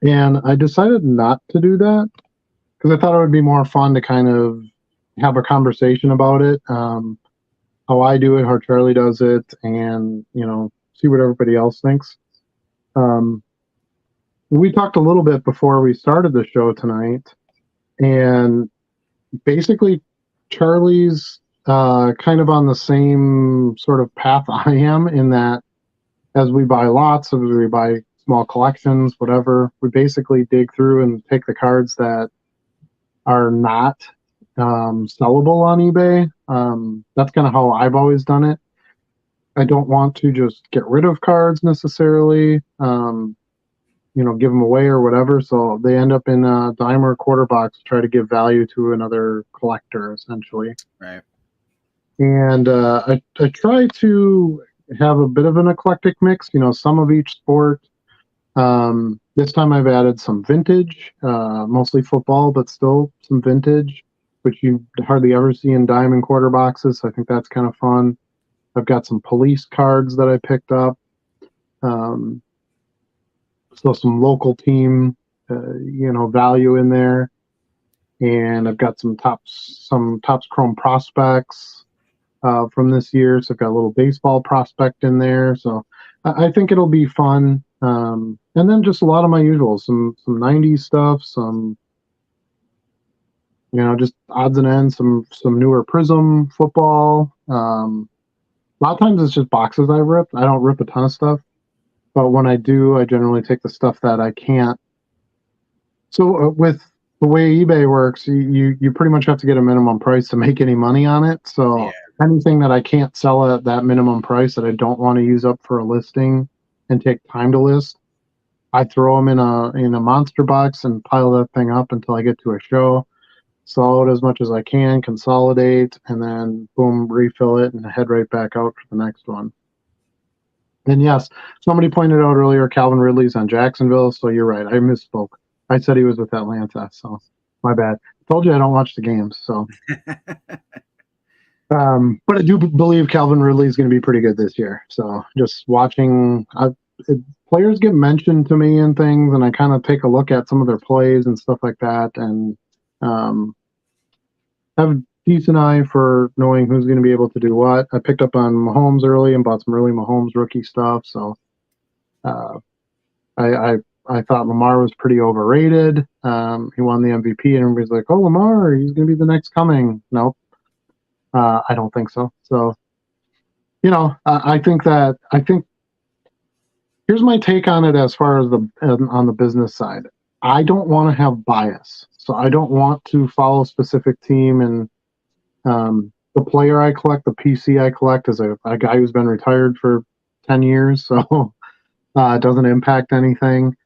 and I decided not to do that because I thought it would be more fun to kind of have a conversation about it, how I do it, how Charlie does it, and see what everybody else thinks. We talked a little bit before we started the show tonight, and basically Charlie's kind of on the same sort of path I am, in that as we buy lots, as we buy small collections, whatever, we basically dig through and pick the cards that are not sellable on eBay. That's kind of how I've always done it. I don't want to just get rid of cards necessarily, give them away or whatever. So they end up in a dime or a quarter box to try to give value to another collector, essentially. Right. And I try to have a bit of an eclectic mix, some of each sport. This time I've added some vintage, mostly football, but still some vintage, which you hardly ever see in dime and quarter boxes. So I think that's kind of fun. I've got some police cards that I picked up. So some local team, value in there. And I've got some Topps Chrome prospects from this year. So I've got a little baseball prospect in there. So I think it'll be fun. And then just a lot of my usual, some 90s stuff, some, just odds and ends, some newer Prism football. A lot of times it's just boxes I rip. I don't rip a ton of stuff, but when I do, I generally take the stuff that I can't. So with the way eBay works, you pretty much have to get a minimum price to make any money on it. So yeah. Anything that I can't sell at that minimum price that I don't want to use up for a listing and take time to list, I throw them in a monster box and pile that thing up until I get to a show, sell it as much as I can, consolidate, and then boom, refill it and head right back out for the next one. And yes, somebody pointed out earlier Calvin Ridley's on Jacksonville, so you're right. I misspoke. I said he was with Atlanta, so my bad. I told you I don't watch the games, so. But I do believe Calvin Ridley is going to be pretty good this year. So just watching, players get mentioned to me and things, and I kind of take a look at some of their plays and stuff like that, and have a decent eye for knowing who's going to be able to do what. I picked up on Mahomes early and bought some early Mahomes rookie stuff. So I thought Lamar was pretty overrated. He won the MVP, and everybody's like, "Oh, Lamar, he's going to be the next coming." Nope. I don't think so. So, I think here's my take on it as far as on the business side. I don't want to have bias. So I don't want to follow a specific team, and the player I collect, the PC I collect, is a guy who's been retired for 10 years. So it doesn't impact anything.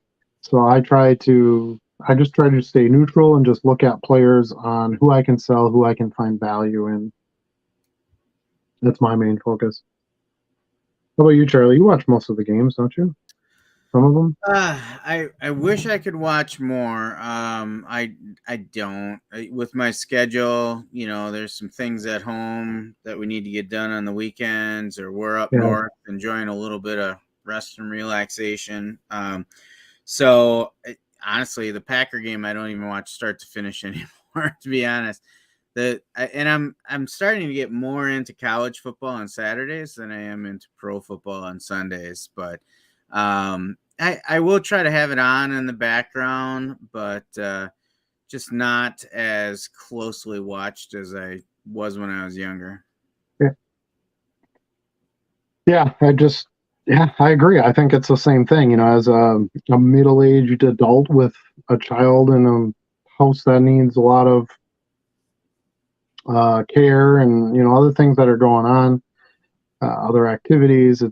So I just try to stay neutral and just look at players on who I can sell, who I can find value in. That's my main focus. How about you, Charlie? You watch most of the games, don't you? Some of them. I wish I could watch more. I don't. With my schedule, there's some things at home that we need to get done on the weekends, or we're up north enjoying a little bit of rest and relaxation. So honestly, the Packer game I don't even watch start to finish anymore, to be honest. And I'm starting to get more into college football on Saturdays than I am into pro football on Sundays. But I will try to have it on in the background, but just not as closely watched as I was when I was younger. Yeah, I agree. I think it's the same thing. As a middle-aged adult with a child in a house that needs a lot of care and other things that are going on, other activities.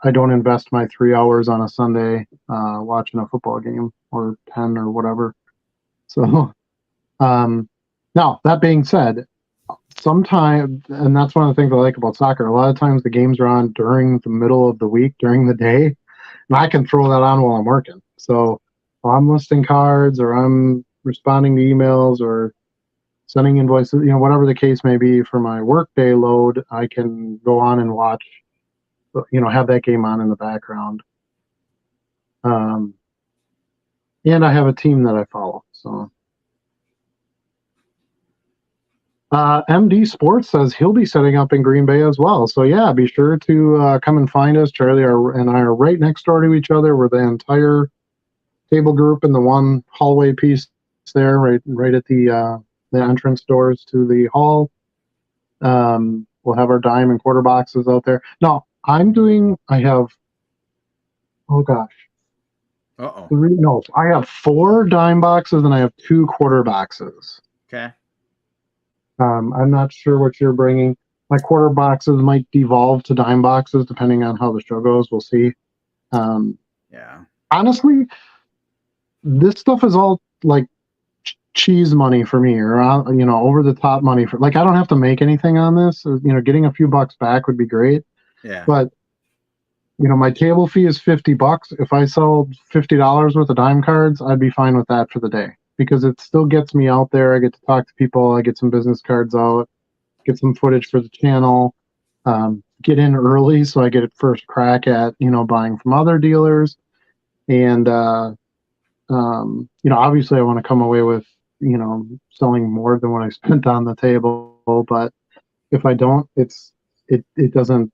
I don't invest my 3 hours on a Sunday watching a football game or 10 or whatever. So, now that being said, sometimes, and that's one of the things I like about soccer, a lot of times the games are on during the middle of the week, during the day, and I can throw that on while I'm working. So while I'm listing cards or I'm responding to emails or sending invoices, whatever the case may be for my workday load, I can go on and watch, have that game on in the background. And I have a team that I follow. So MD Sports says he'll be setting up in Green Bay as well. So yeah, be sure to come and find us. Charlie and I are right next door to each other. We're the entire table group in the one hallway piece there, right at the entrance doors to the hall. We'll have our dime and quarter boxes out there. No, I have, oh gosh. I have 4 dime boxes and I have 2 quarter boxes. Okay. I'm not sure what you're bringing. My quarter boxes might devolve to dime boxes depending on how the show goes. We'll see. Yeah. Honestly, this stuff is all like cheese money for me, or over the top money for, like, I don't have to make anything on this. Getting a few bucks back would be great. Yeah. But my table fee is $50. If I sold $50 worth of dime cards, I'd be fine with that for the day, because it still gets me out there. I get to talk to people. I get some business cards out, get some footage for the channel, get in early so I get it first crack at buying from other dealers. And obviously I want to come away with selling more than what I spent on the table. But if I don't, it doesn't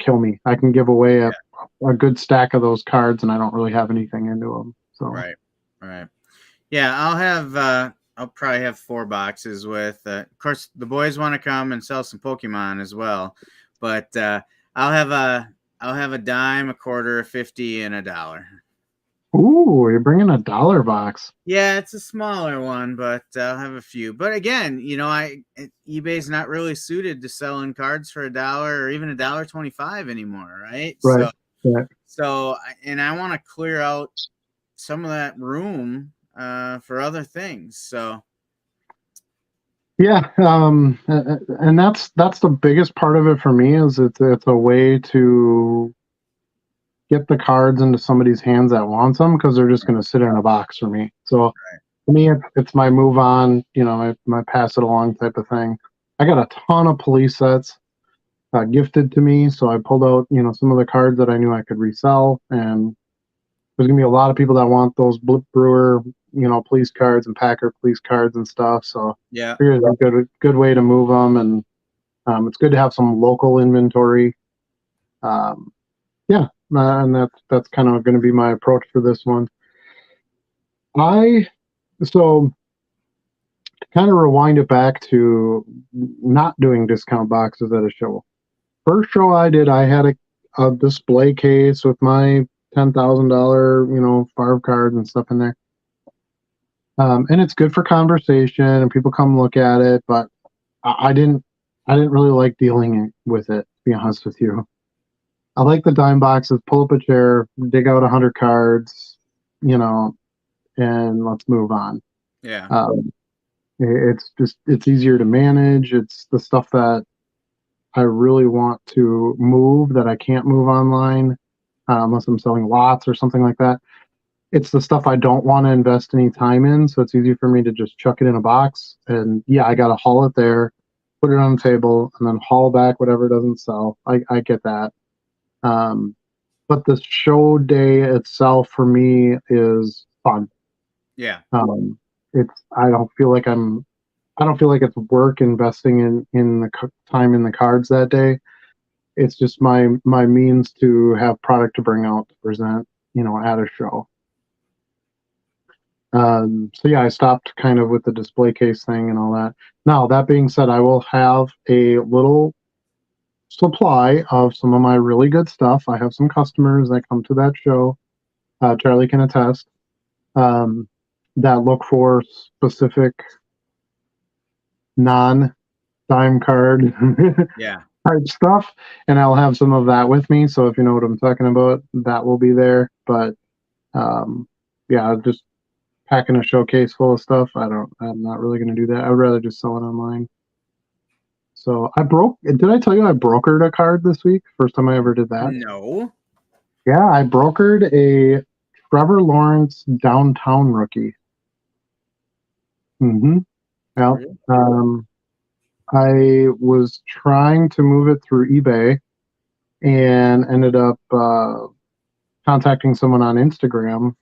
kill me. I can give away a good stack of those cards, and I don't really have anything into them. So right. Yeah, I'll probably have 4 boxes with. Of course, the boys want to come and sell some Pokemon as well, but I'll have a dime, a quarter, a 50, and a $1. Ooh, you're bringing a $1 box. Yeah, it's a smaller one, but I'll have a few. But again, eBay's not really suited to selling cards for $1 or even $1.25 anymore, right? Right. So, and I want to clear out some of that room for other things. So. Yeah, and that's the biggest part of it for me, is it's a way to get the cards into somebody's hands that wants them, because they're just going to sit in a box for me. So for me, it's my move on, my pass it along type of thing. I got a ton of police sets gifted to me, so I pulled out some of the cards that I knew I could resell, and there's gonna be a lot of people that want those Blip Brewer police cards and Packer police cards and stuff. So yeah, it's a good way to move them, and it's good to have some local inventory. And that's kind of going to be my approach for this one. So to kind of rewind it back to not doing discount boxes at a show. First show I did, I had a display case with my $10,000, Favre cards and stuff in there. And it's good for conversation and people come look at it, but I didn't really like dealing with it, to be honest with you. I like the dime boxes, pull up a chair, dig out 100 cards, and let's move on. Yeah. It's easier to manage. It's the stuff that I really want to move that I can't move online unless I'm selling lots or something like that. It's the stuff I don't want to invest any time in, so it's easy for me to just chuck it in a box. And yeah, I got to haul it there, put it on the table, and then haul back whatever doesn't sell. I get that. But the show day itself for me is fun. Yeah. I don't feel like it's work investing in the time in the cards that day. It's just my means to have product to bring out to present, at a show. So yeah, I stopped kind of with the display case thing and all that. Now, that being said, I will have a little supply of some of my really good stuff. I have some customers that come to that show. Charlie can attest, that look for specific non-dime card yeah type stuff, and I'll have some of that with me. So if you know what I'm talking about, that will be there. But yeah, just packing a showcase full of stuff. I'm not really going to do that. I'd rather just sell it online. So did I tell you I brokered a card this week? First time I ever did that. No. Yeah, I brokered a Trevor Lawrence downtown rookie. Mm-hmm. Yeah. I was trying to move it through eBay and ended up contacting someone on Instagram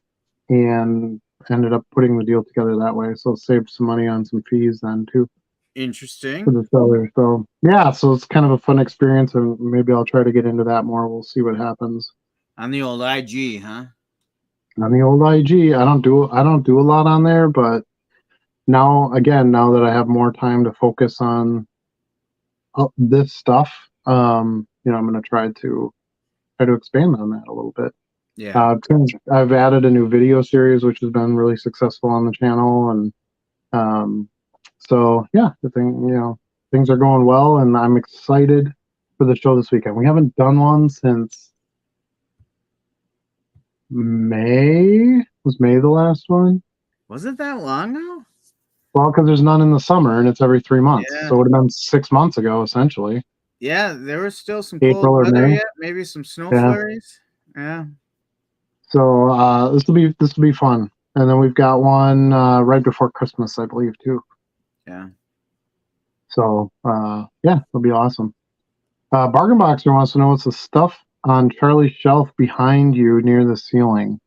and ended up putting the deal together that way. So saved some money on some fees then too. Interesting. For the seller. So yeah, so it's kind of a fun experience, and maybe I'll try to get into that more. We'll see what happens. On the old IG, huh? On the old IG, I don't do a lot on there, but now that I have more time to focus on this stuff, I'm going to try to expand on that a little bit. Yeah. I've added a new video series, which has been really successful on the channel, and so yeah, things are going well, and I'm excited for the show this weekend. We haven't done one since May. Was May the last one? Was it that long now? Well, because there's none in the summer, and it's every 3 months, so it would have been 6 months ago, essentially. Yeah, there was still some April cold weather May. yet, maybe some snow flurries. Yeah. So this will be fun, and then we've got one right before Christmas, I believe, too. Yeah. So yeah, it'll be awesome. Bargain Boxer wants to know what's the stuff on Charlie's shelf behind you near the ceiling.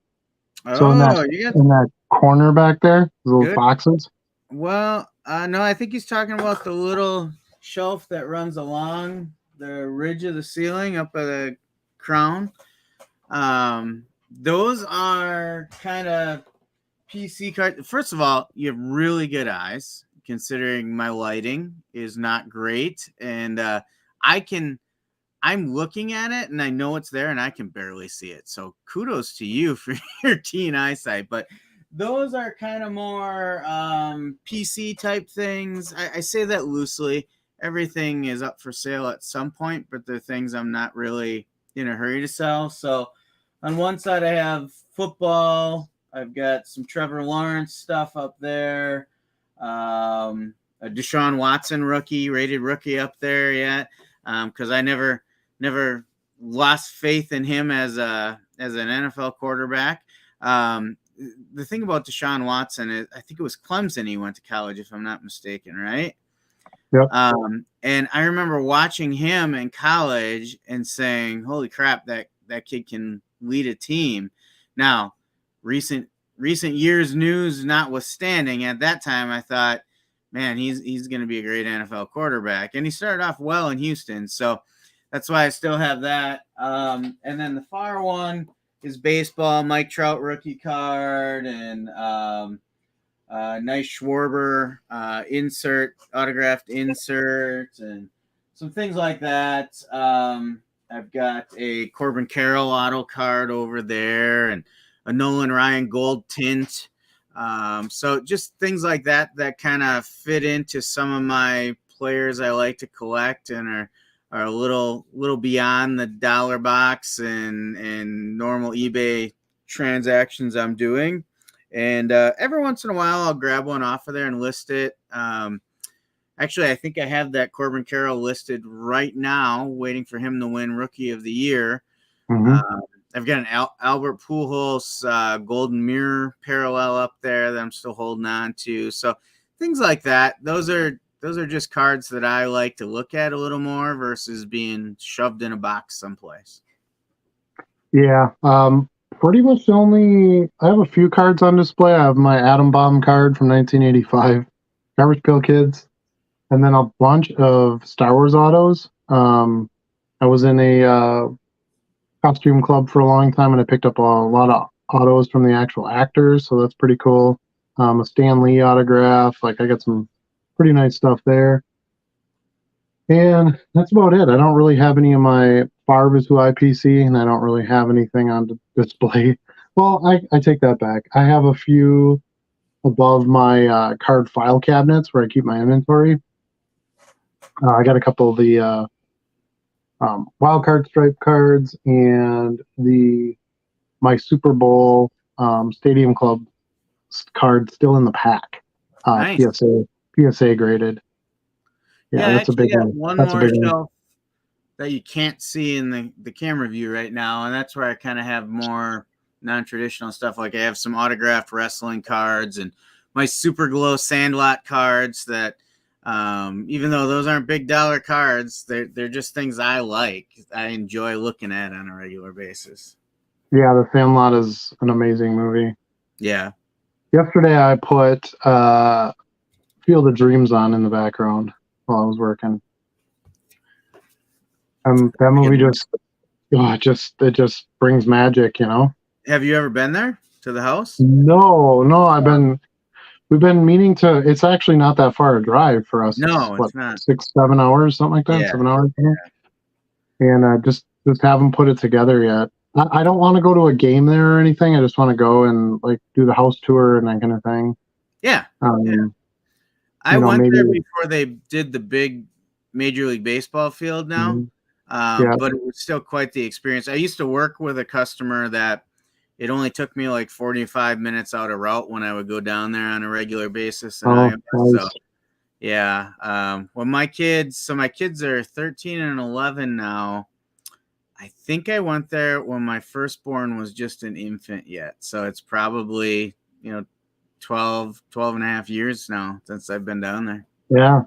So in that corner back there, those boxes. Well, no, I think he's talking about the little shelf that runs along the ridge of the ceiling up at the crown. Those are kind of PC cards. First of all, you have really good eyes, considering my lighting is not great, and I'm looking at it and I know it's there and I can barely see it. So kudos to you for your keen eyesight. But those are kind of more PC type things. I say that loosely. Everything is up for sale at some point, but they're things I'm not really in a hurry to sell. So on one side, I have football. I've got some Trevor Lawrence stuff up there. A Deshaun Watson rated rookie up there yet. Because I never lost faith in him as an NFL quarterback. The thing about Deshaun Watson is, I think it was Clemson he went to college, if I'm not mistaken, right? Yep. And I remember watching him in college and saying, "Holy crap, that kid can lead a team." Now, recent years news notwithstanding, at that time I thought, man, he's going to be a great NFL quarterback. And he started off well in Houston. So that's why I still have that. And then the far one is baseball, Mike Trout rookie card, and nice Schwarber autographed insert, and some things like that. I've got a Corbin Carroll auto card over there, and a Nolan Ryan gold tint. So just things like that kind of fit into some of my players I like to collect and are a little beyond the dollar box and normal eBay transactions I'm doing. And every once in a while I'll grab one off of there and list it. Actually, I think I have that Corbin Carroll listed right now, waiting for him to win Rookie of the Year. Mm-hmm. I've got an Albert Pujols Golden Mirror parallel up there that I'm still holding on to. So things like that. Those are just cards that I like to look at a little more versus being shoved in a box someplace. Yeah. Pretty much I have a few cards on display. I have my Atom Bomb card from 1985, Garbage Pail Kids, and then a bunch of Star Wars autos. I was in a costume club for a long time, and I picked up a lot of autos from the actual actors, so that's pretty cool. A Stan Lee autograph. Like, I got some pretty nice stuff there. And that's about it. I don't really have any of my Favre is who IPC, and I don't really have anything on display. Well, I take that back. I have a few above my card file cabinets where I keep my inventory. I got a couple of the wild card stripe cards and my Super Bowl Stadium Club card still in the pack. Nice. PSA graded. Yeah, I that's a actually big got one. one That's a more big one. shelf that you can't see in the camera view right now, and that's where I kind of have more non-traditional stuff. Like I have some autographed wrestling cards and my Super Glow Sandlot cards that even though those aren't big dollar cards, they're just things I like. I enjoy looking at on a regular basis. Yeah, The Sandlot is an amazing movie. Yeah. Yesterday I put Field of Dreams on in the background while I was working. That movie it just brings magic, you know. Have you ever been there to the house? No, we've been meaning to. It's actually not that far a drive for us. No, it's it's not. 6-7 hours, something like that. Yeah. 7 hours. And just haven't put it together yet. I don't want to go to a game there or anything. I just want to go and like do the house tour and that kind of thing. Yeah. I went there before they did the big Major League Baseball field now. But it was still quite the experience. I used to work with a customer that it only took me like 45 minutes out of route when I would go down there on a regular basis. Nice. So, yeah. Well, my kids are 13 and 11 now. I think I went there when my firstborn was just an infant yet. So it's probably, 12 and a half years now since I've been down there. Yeah,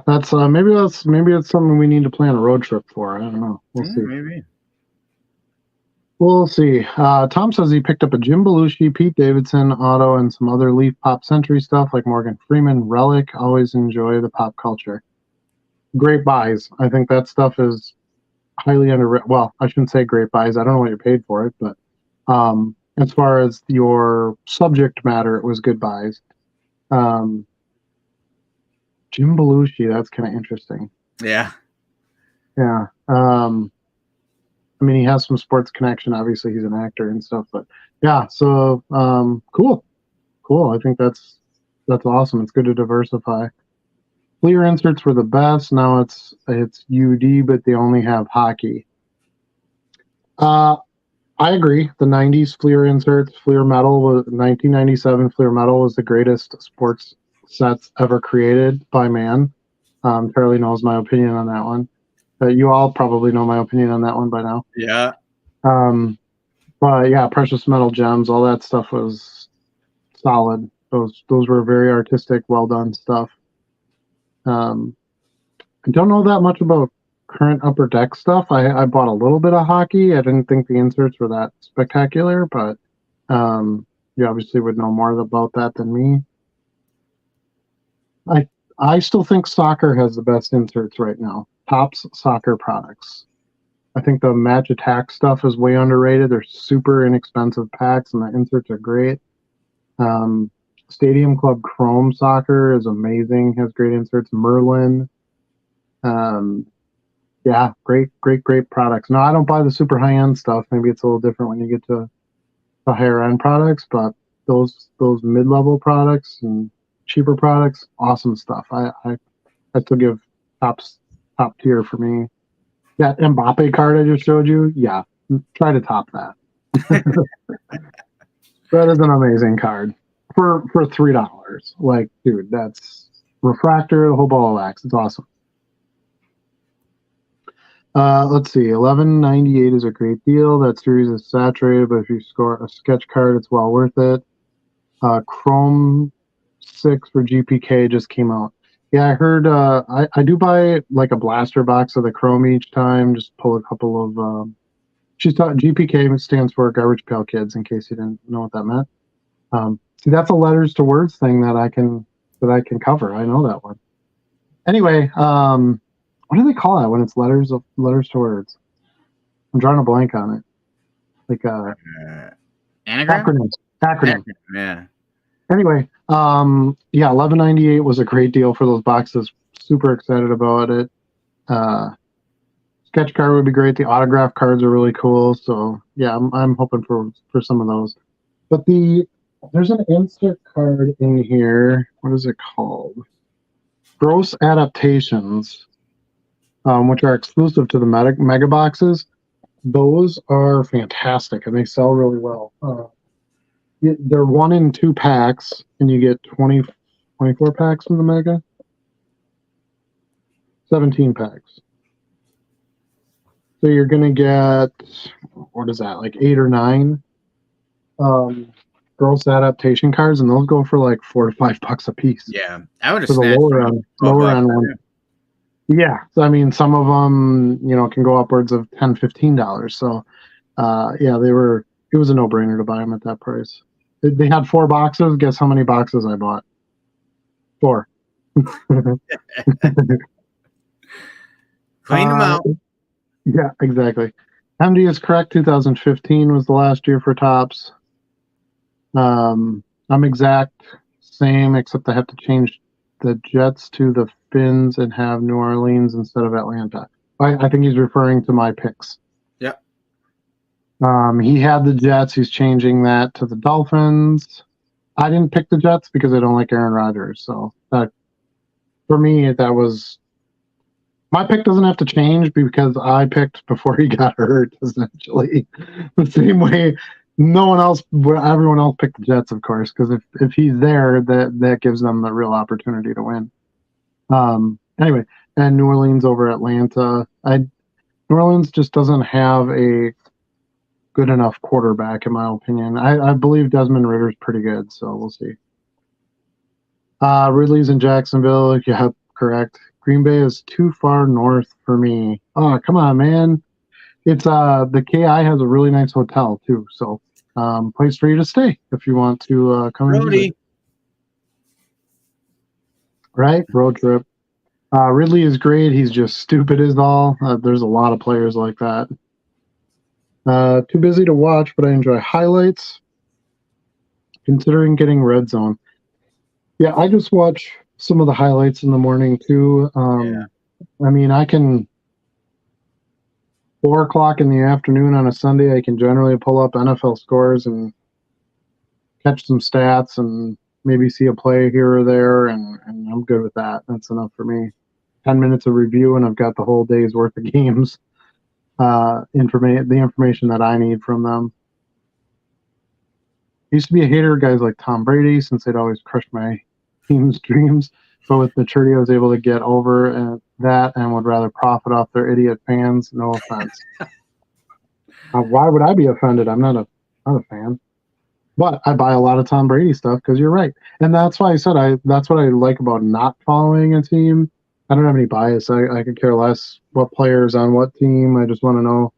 that's maybe it's something we need to plan a road trip for. I don't know. We'll see. Maybe. We'll see. Tom says he picked up a Jim Belushi, Pete Davidson auto, and some other Leaf Pop Century stuff like Morgan Freeman, Relic. Always enjoy the pop culture. Great buys. I think that stuff is highly underrated. Well, I shouldn't say great buys. I don't know what you paid for it, but as far as your subject matter, it was good buys. Jim Belushi, that's kind of interesting. Yeah. Yeah. I mean, he has some sports connection. Obviously, he's an actor and stuff, but yeah. So cool. I think that's awesome. It's good to diversify. Fleer inserts were the best. Now it's UD, but they only have hockey. I agree. The 90s Fleer inserts, Fleer Metal was 1997. Fleer Metal was the greatest sports sets ever created by man. Charlie knows my opinion on that one. You all probably know my opinion on that one by now. Yeah. But yeah, Precious Metal Gems, all that stuff was solid. Those were very artistic, well done stuff. I don't know that much about current Upper Deck stuff. I bought a little bit of hockey. I didn't think the inserts were that spectacular, but you obviously would know more about that than me. I still think soccer has the best inserts right now. Topps soccer products. I think the Match Attack stuff is way underrated. They're super inexpensive packs, and the inserts are great. Stadium Club Chrome Soccer is amazing. Has great inserts. Merlin. Yeah, great products. No, I don't buy the super high-end stuff. Maybe it's a little different when you get to the higher-end products, but those mid-level products and cheaper products, awesome stuff. I still give top tier for me. That Mbappe card I just showed you, yeah, try to top that. That is an amazing card for $3. Like, dude, that's refractor, the whole ball of wax. It's awesome. Let's see, $11.98 is a great deal. That series is saturated, but if you score a sketch card, it's well worth it. Chrome 6 for GPK just came out. Yeah, I heard. I do buy like a blaster box of the Chrome each time. Just pull a couple of. She's talking GPK stands for Garbage Pail Kids. In case you didn't know what that meant. See, that's a letters to words thing that I can cover. I know that one. Anyway, what do they call that when it's letters to words? I'm drawing a blank on it. Like anagram? Acronym. Yeah. Anyway, yeah, $11.98 was a great deal for those boxes. Super excited about it. Sketch card would be great. The autograph cards are really cool. So yeah, I'm hoping for some of those. But there's an insert card in here. What is it called? Gross Adaptations. which are exclusive to the mega boxes. Those are fantastic, and they sell really well. They're 1 in 2 packs, and you get 24 packs from the mega. 17 packs. So you're going to get, what is that, like 8 or 9 gross adaptation cards, and those go for like $4 to $5 a piece. Yeah, I would have for the lower end one. Yeah, so I mean, some of them, can go upwards of $10, $15. So, yeah, it was a no-brainer to buy them at that price. They had 4 boxes. Guess how many boxes I bought? 4. Clean them out. Yeah, exactly. MD is correct. 2015 was the last year for Topps. I'm exact same, except I have to change the Jets to the Fins and have New Orleans instead of Atlanta. I think he's referring to my picks. Yep. He had the Jets. He's changing that to the Dolphins. I didn't pick the Jets because I don't like Aaron Rodgers. So that, for me, that was my pick. Doesn't have to change because I picked before he got hurt. Essentially, the same way everyone else picked the Jets, of course, because if he's there, that gives them the real opportunity to win. Anyway, and New Orleans over Atlanta. New Orleans just doesn't have a good enough quarterback, in my opinion. I believe Desmond Ritter's pretty good, so we'll see. Ridley's in Jacksonville. Yeah, correct. Green Bay is too far north for me. Oh, come on, man. It's the KI has a really nice hotel too, so place for you to stay if you want to come and visit. Right, road trip. Ridley is great. He's just stupid as all. There's a lot of players like that. Too busy to watch, but I enjoy highlights. Considering getting Red Zone. Yeah, I just watch some of the highlights in the morning too. I mean, I can 4 o'clock in the afternoon on a Sunday. I can generally pull up NFL scores and catch some stats and maybe see a play here or there, and I'm good with that. That's enough for me. 10 minutes of review, and I've got the whole day's worth of games. The information that I need from them. I used to be a hater of guys like Tom Brady since they'd always crush my team's dreams, but with maturity I was able to get over that and would rather profit off their idiot fans. No offense. Why would I be offended? I'm not a fan, but I buy a lot of Tom Brady stuff because you're right, and that's why I said that's what I like about not following a team. I don't have any bias. I could care less what player's on what team. I just want to know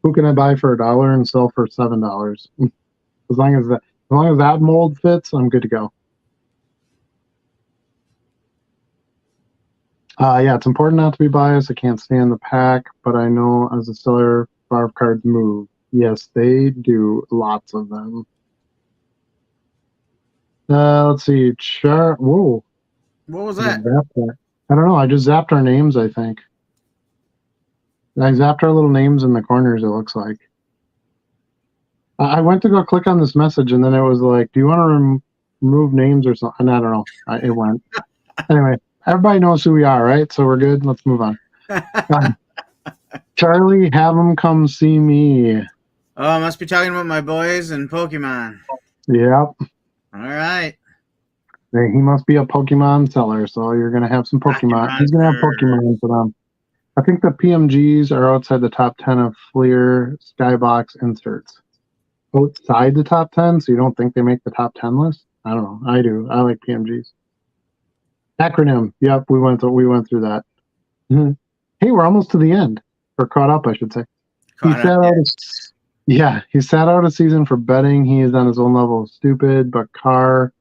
who can I buy for $1 and sell for $7. As long as that mold fits, I'm good to go. Yeah, it's important not to be biased. I can't stand the pack, but I know as a seller, barf cards move. Yes, they do. Lots of them. Let's see. Whoa. What was that? I don't know. I just zapped our names, I think. I zapped our little names in the corners, it looks like. I went to go click on this message, and then it was like, do you want to remove names or something? And I don't know. It went. Anyway, everybody knows who we are, right? So we're good. Let's move on. Charlie, have them come see me. Oh, I must be talking about my boys and Pokemon. Yep. All right. He must be a Pokemon seller, so you're going to have some Pokemon. He's going to have Pokemon for them. I think the PMGs are outside the top 10 of Fleer Skybox inserts. Outside the top 10, so you don't think they make the top 10 list? I don't know. I do. I like PMGs. Acronym. Yep, we went through that. Mm-hmm. Hey, we're almost to the end. Or caught up, I should say. He sat out a season for betting. He is on his own level of stupid, but Carr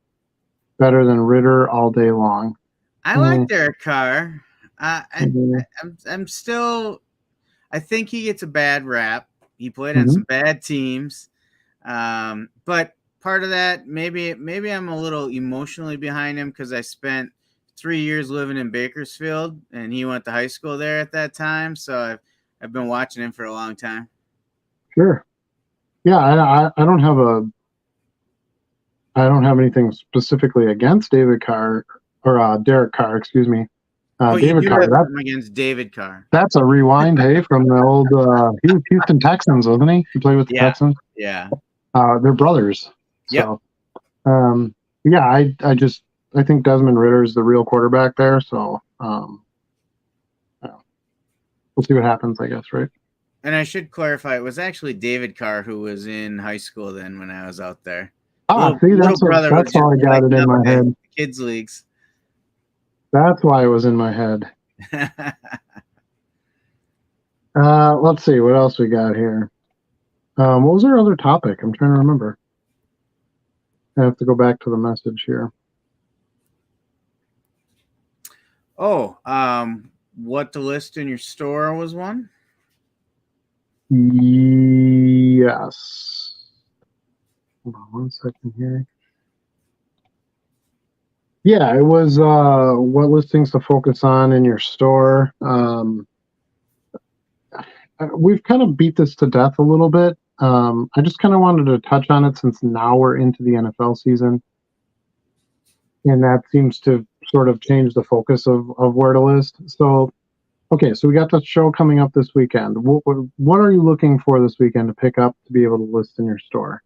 better than Ritter all day long. I like Derek Carr. I'm still. I think he gets a bad rap. He played on some bad teams, but part of that maybe I'm a little emotionally behind him because I spent 3 years living in Bakersfield and he went to high school there at that time. So I've been watching him for a long time. Sure. Yeah, I don't have anything specifically against David Carr or Derek Carr, excuse me. You David do Carr. have him against David Carr. That's a rewind, hey, from the old he was Houston Texans, wasn't he? He played with the Texans. Yeah. They're brothers. So yeah, I think Desmond Ritter is the real quarterback there. So we'll see what happens, I guess, right? And I should clarify, it was actually David Carr who was in high school then when I was out there. See, that's how I got it in my head. Kids leagues. That's why it was in my head. Let's see what else we got here. What was our other topic? I'm trying to remember. I have to go back to the message here. What to list in your store was one? Yes. Hold on 1 second here. Yeah, it was what listings to focus on in your store. We've kind of beat this to death a little bit. I just kind of wanted to touch on it since now we're into the NFL season. And that seems to sort of change the focus of where to list. So, okay, so we got the show coming up this weekend. What are you looking for this weekend to pick up to be able to list in your store?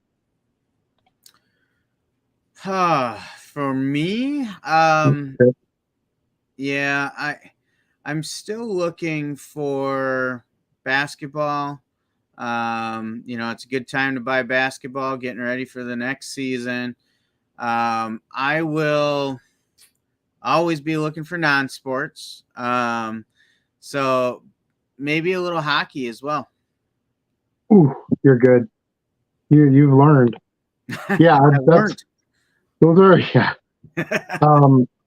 For me, yeah, I'm still looking for basketball. It's a good time to buy basketball, getting ready for the next season. I will always be looking for non-sports. So maybe a little hockey as well. Ooh, you're good. You've learned. Yeah,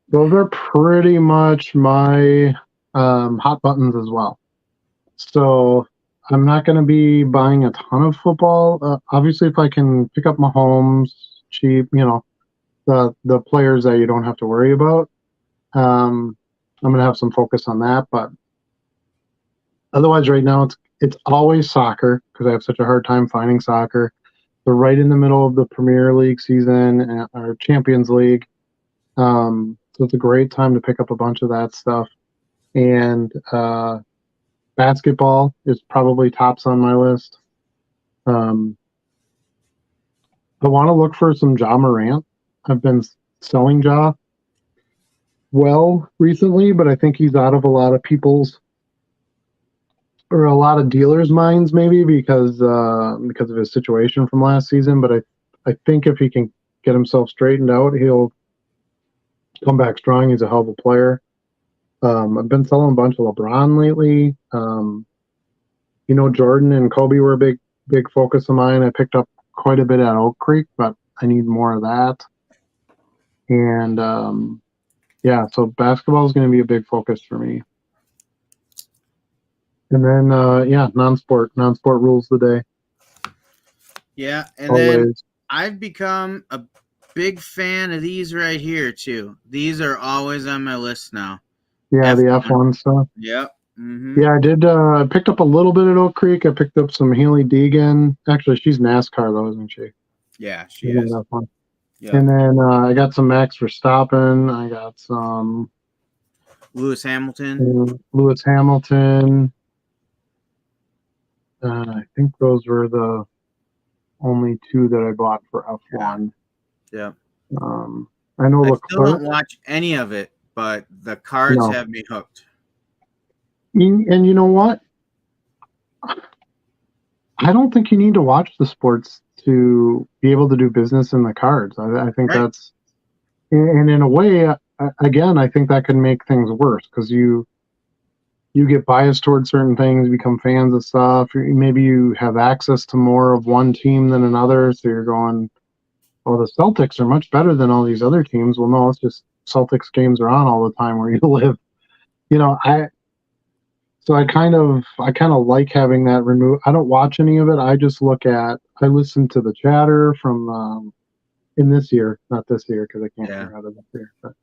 those are pretty much my hot buttons as well. So I'm not going to be buying a ton of football. Obviously, if I can pick up Mahomes cheap, the players that you don't have to worry about, I'm going to have some focus on that. But otherwise, right now it's always soccer because I have such a hard time finding soccer. They're right in the middle of the Premier League season or Champions League. So it's a great time to pick up a bunch of that stuff. And basketball is probably tops on my list. I want to look for some Ja Morant. I've been selling Ja well recently, but I think he's out of a lot of people's or a lot of dealers' minds maybe because of his situation from last season. But I think if he can get himself straightened out, he'll come back strong. He's a hell of a player. I've been selling a bunch of LeBron lately. Jordan and Kobe were a big focus of mine. I picked up quite a bit at Oak Creek, but I need more of that. And so basketball is going to be a big focus for me. And then non-sport rules the day. Yeah, and always. Then I've become a big fan of these right here too. These are always on my list now. Yeah, the F1 stuff. Yep. Mm-hmm. Yeah, I did. I picked up a little bit at Oak Creek. I picked up some Haley Deegan. Actually, she's NASCAR though, isn't she? Yeah, she is. F1. Yep. And then I got some Max Verstappen. I got some Lewis Hamilton. I think those were the only two that I bought for F1. Yeah. I know. I still don't watch any of it, but the cards have me hooked. And you know what? I don't think you need to watch the sports to be able to do business in the cards. I think that's, and in a way, again, I think that could make things worse because you get biased towards certain things, become fans of stuff. Maybe you have access to more of one team than another, so you're going, "Oh, the Celtics are much better than all these other teams." Well, no, it's just Celtics games are on all the time where you live. I kind of like having that removed. I don't watch any of it. I just I listen to the chatter from in this year, not this year because I can't figure out of this year. But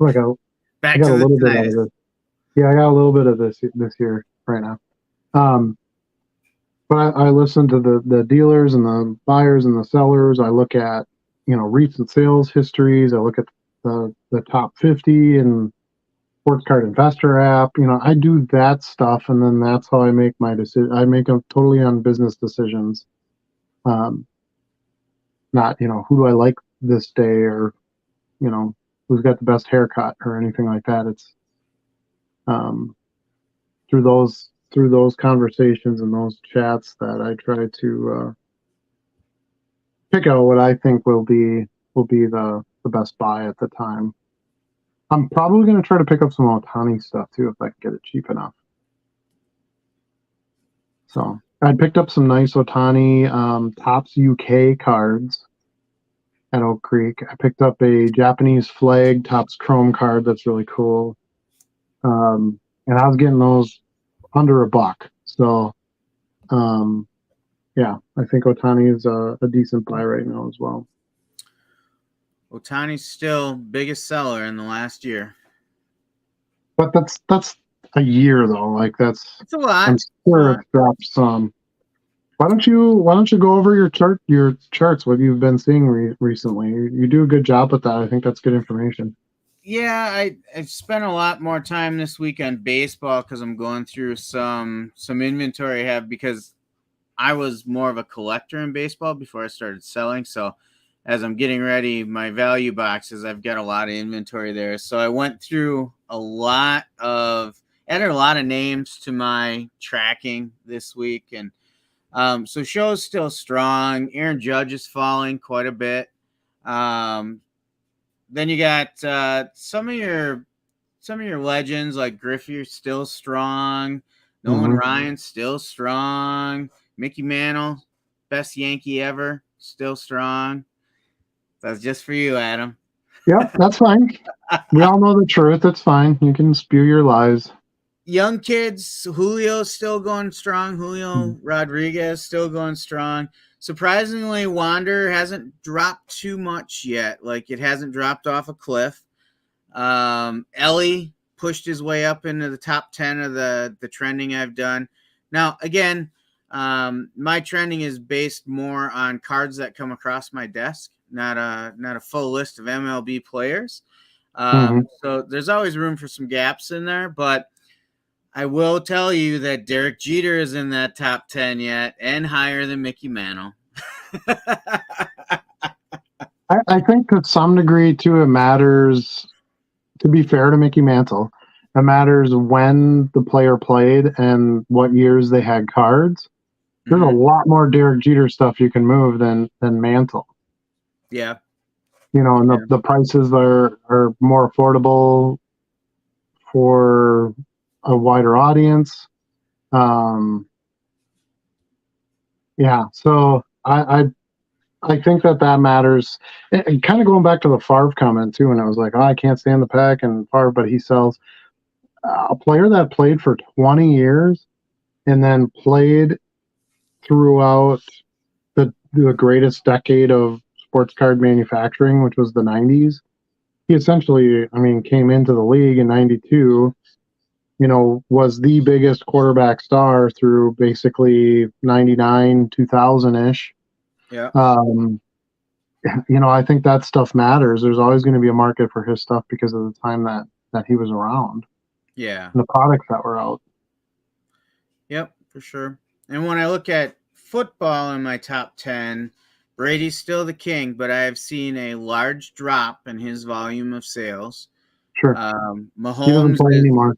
I got a little bit out of this. Yeah, I got a little bit of this year right now. But I listen to the dealers and the buyers and the sellers. I look at recent sales histories. I look at the top 50 and sports card investor app. I do that stuff, and then that's how I make my decision. I make them totally on business decisions. Not, who do I like this day, or, who's got the best haircut or anything like that. It's through those conversations and those chats that I try to pick out what I think will be the best buy at the time. I'm probably going to try to pick up some Ohtani stuff too if I can get it cheap enough. So I picked up some nice Ohtani Topps UK cards at Oak Creek. I picked up a Japanese flag Topps Chrome card that's really cool. And I was getting those under $1. So, yeah, I think Ohtani is a decent buy right now as well. Ohtani's still biggest seller in the last year. But that's a year though. Like it's a lot. I'm sure it drops some. Why don't you go over your charts? What you've been seeing recently? You do a good job with that. I think that's good information. Yeah, I spent a lot more time this week on baseball because I'm going through some inventory I have, because I was more of a collector in baseball before I started selling. So as I'm getting ready, my value boxes, I've got a lot of inventory there. So I went through added a lot of names to my tracking this week. And so Show's still strong. Aaron Judge is falling quite a bit. Then you got some of your legends like Griffey still strong. Nolan Ryan still strong. Mickey Mantle, best Yankee ever, still strong. That's just for you, Adam. Yep, that's fine. We all know the truth. It's fine. You can spew your lies. Young kids, Julio's still going strong. Julio Rodriguez still going strong. Surprisingly, Wander hasn't dropped too much yet. Like, it hasn't dropped off a cliff. Ellie pushed his way up into the top 10 of the trending I've done. Now, again, my trending is based more on cards that come across my desk, not a full list of MLB players. So there's always room for some gaps in there, but I will tell you that Derek Jeter is in that top 10 yet, and higher than Mickey Mantle. I think to some degree too, it matters. To be fair to Mickey Mantle, it matters when the player played and what years they had cards. There's a lot more Derek Jeter stuff you can move than Mantle. Yeah. And the prices are more affordable for a wider audience. Yeah, so I think that matters. And kind of going back to the Favre comment too, and I was like, oh, I can't stand the Pack and Favre, but he sells. A player that played for 20 years and then played throughout the greatest decade of sports card manufacturing, which was the 90s. He essentially, came into the league in 92, was the biggest quarterback star through basically 99, 2000-ish. Yeah. I think that stuff matters. There's always going to be a market for his stuff because of the time that he was around. Yeah. And the products that were out. Yep, for sure. And when I look at football in my top 10, Brady's still the king, but I have seen a large drop in his volume of sales. Sure. Mahomes he doesn't play anymore.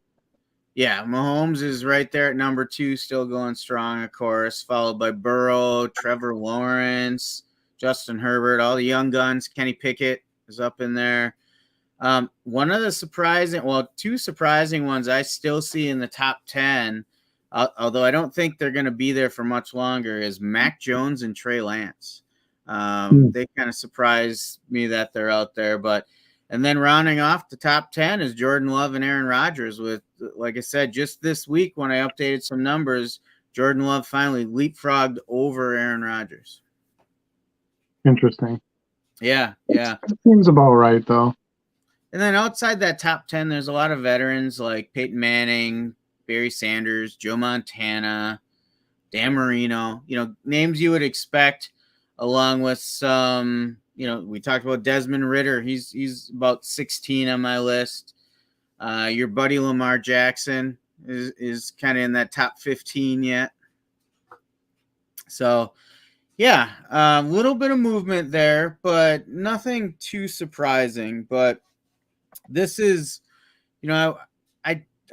Yeah, Mahomes is right there at number 2, still going strong, of course, followed by Burrow, Trevor Lawrence, Justin Herbert, all the young guns. Kenny Pickett is up in there. One of the two surprising ones I still see in the top 10, although I don't think they're going to be there for much longer, is Mac Jones and Trey Lance. They kind of surprised me that they're out there, and then rounding off the top 10 is Jordan Love and Aaron Rodgers with, like I said, just this week when I updated some numbers, Jordan Love finally leapfrogged over Aaron Rodgers. Interesting. Yeah. It seems about right, though. And then outside that top 10, there's a lot of veterans like Peyton Manning, Barry Sanders, Joe Montana, Dan Marino, names you would expect, along with some, we talked about Desmond Ridder. He's about 16 on my list. Your buddy Lamar Jackson is kind of in that top 15 yet. So, yeah, a little bit of movement there, but nothing too surprising. But this is,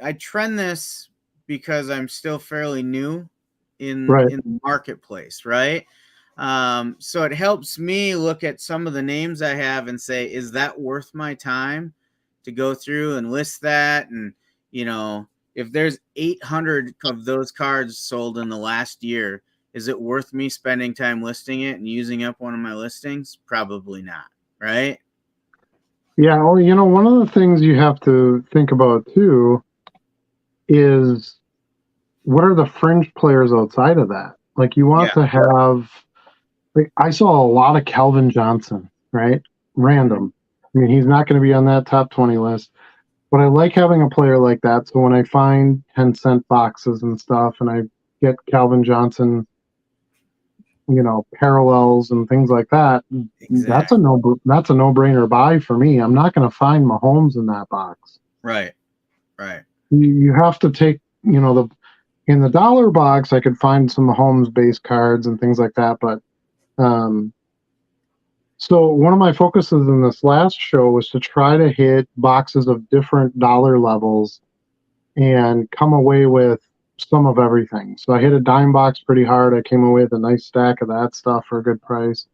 I trend this because I'm still fairly new in the marketplace, right? So it helps me look at some of the names I have and say, is that worth my time to go through and list that? And, if there's 800 of those cards sold in the last year, is it worth me spending time listing it and using up one of my listings? Probably not, right? Yeah, well, one of the things you have to think about too is what are the fringe players outside of that? Like you want to have, like I saw a lot of Calvin Johnson, right? Random. I mean, he's not going to be on that top 20 list, but I like having a player like that. So when I find 10-cent boxes and stuff and I get Calvin Johnson, parallels and things like that, that's a no-brainer buy for me. I'm not going to find Mahomes in that box. Right. You have to take, in the dollar box, I could find some Mahomes base cards and things like that. But so one of my focuses in this last show was to try to hit boxes of different dollar levels and come away with some of everything. So I hit a dime box pretty hard. I came away with a nice stack of that stuff for a good price.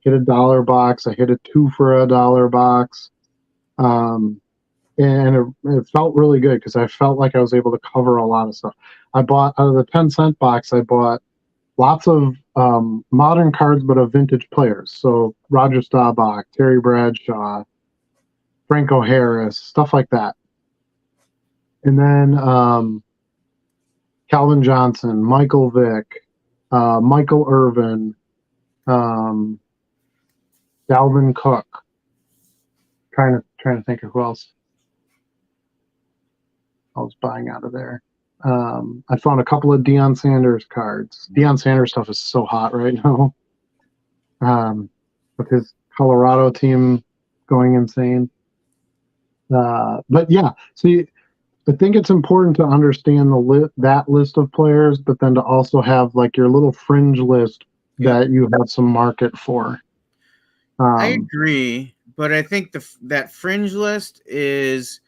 Hit a dollar box. I hit a 2 for $1 box. And it felt really good because I felt like I was able to cover a lot of stuff. I bought, out of the 10-cent box, I bought lots of modern cards, but of vintage players. So Roger Staubach, Terry Bradshaw, Franco Harris, stuff like that. And then Calvin Johnson, Michael Vick, Michael Irvin, Dalvin Cook. Trying to think of who else I was buying out of there. I found a couple of Deion Sanders cards. Deion Sanders stuff is so hot right now. With his Colorado team going insane. But yeah, see, I think it's important to understand that list of players, but then to also have like your little fringe list that you have some market for. I agree, but I think that fringe list is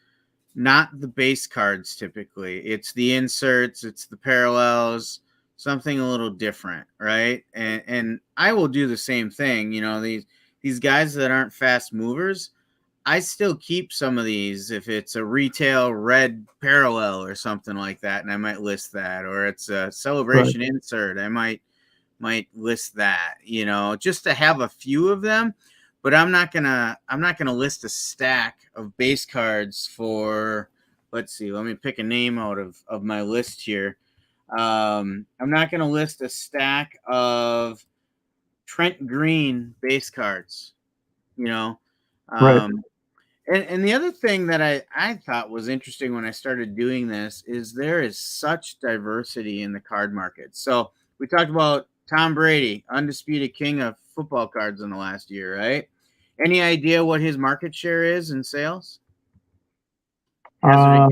not the base cards typically. It's the inserts, it's the parallels, something a little different, right? And I will do the same thing. These guys that aren't fast movers, I still keep some of these if it's a retail red parallel or something like that, and I might list that, or it's a celebration insert, I might list that, just to have a few of them. But I'm not gonna list a stack of base cards for, let's see, let me pick a name out of my list here. I'm not gonna list a stack of Trent Green base cards, And the other thing that I thought was interesting when I started doing this is there is such diversity in the card market. So we talked about Tom Brady, undisputed king of football cards in the last year, right? Any idea what his market share is in sales? I'd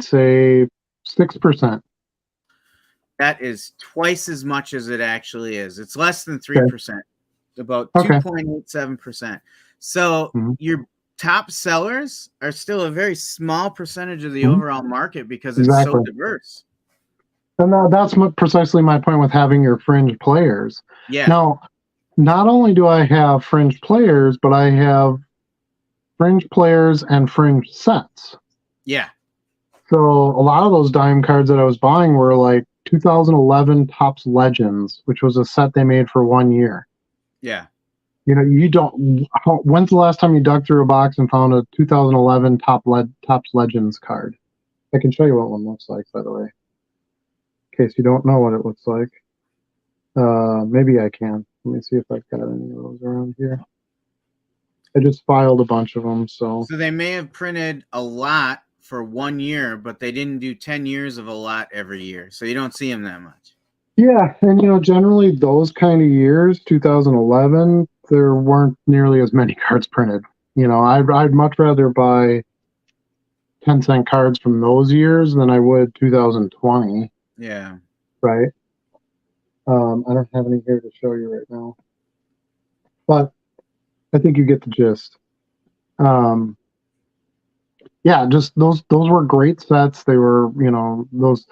say 6%. That is twice as much as it actually is. It's less than 3%, about 2.87%. So your top sellers are still a very small percentage of the overall market because it's so diverse. And that's precisely my point with having your fringe players. Yeah. Now, not only do I have fringe players, but I have fringe players and fringe sets. Yeah. So a lot of those dime cards that I was buying were like 2011 Topps Legends, which was a set they made for 1 year. Yeah. When's the last time you dug through a box and found a 2011 Topps Legends card? I can show you what one looks like, by the way, in case you don't know what it looks like. Maybe I can. Let me see if I've got any of those around here. I just filed a bunch of them. So they may have printed a lot for 1 year, but they didn't do 10 years of a lot every year. So you don't see them that much. Yeah. And, generally those kind of years, 2011, there weren't nearly as many cards printed. I'd much rather buy 10-cent cards from those years than I would 2020. Yeah. Right. I don't have any here to show you right now, but I think you get the gist. Yeah, just those were great sets. They were, those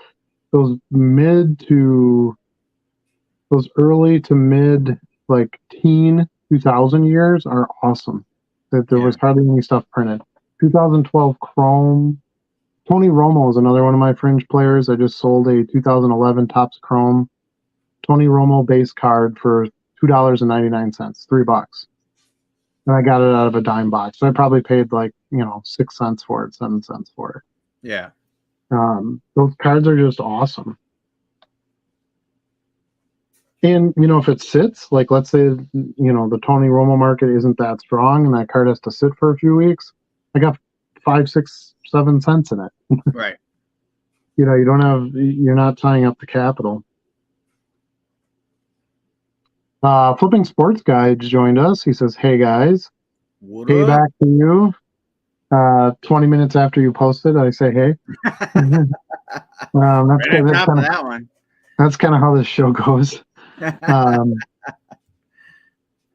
early to mid, like teen 2000 years are awesome. That there was hardly any stuff printed. 2012 Chrome. Tony Romo is another one of my fringe players. I just sold a 2011 Topps Chrome Tony Romo base card for $2.99, $3, and I got it out of a dime box. So I probably paid like 6 cents for it, 7 cents for it. Yeah. Those cards are just awesome. And if it sits, like let's say the Tony Romo market isn't that strong, and that card has to sit for a few weeks, I got 5, 6, 7 cents in it. Right. You're not tying up the capital. Flipping Sports Guy joined us. He says, "Hey guys, payback to you." 20 minutes after you posted, I say, "Hey." That's kind of that one. That's kind of how this show goes.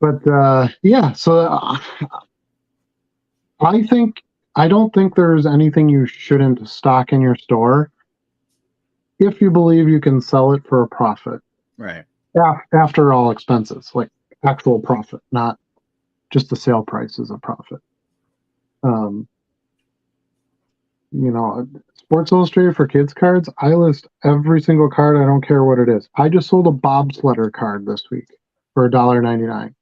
But yeah, so I don't think there's anything you shouldn't stock in your store if you believe you can sell it for a profit. Right. After all expenses, like actual profit, not just the sale price is a profit. Sports Illustrated for kids cards, I list every single card. I don't care what it is. I just sold a bobsledder card this week for $1.99.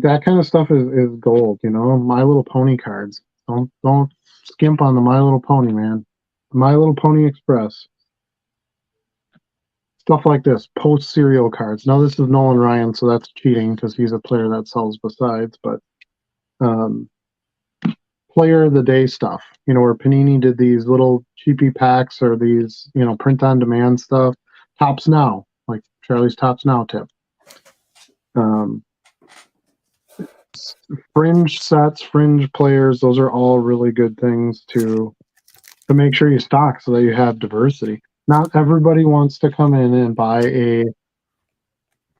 That kind of stuff is gold. My Little Pony cards. Don't skimp on the My Little Pony, man. My Little Pony Express. Stuff like this, post serial cards. Now this is Nolan Ryan, so that's cheating because he's a player that sells besides. But player of the day stuff, where Panini did these little cheapy packs or these, print on demand stuff. Tops Now, like Charlie's Tops Now tip. Fringe sets, fringe players, those are all really good things to make sure you stock so that you have diversity. Not everybody wants to come in and buy a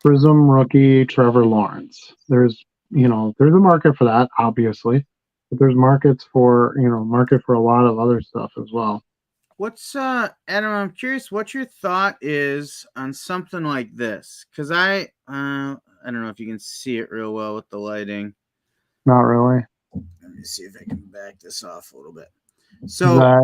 Prism rookie Trevor Lawrence. There's a market for that, obviously, but there's market for a lot of other stuff as well. What's Adam, I'm curious what your thought is on something like this, because I don't know if you can see it real well with the lighting. Not really. Let me see if I can back this off a little bit. So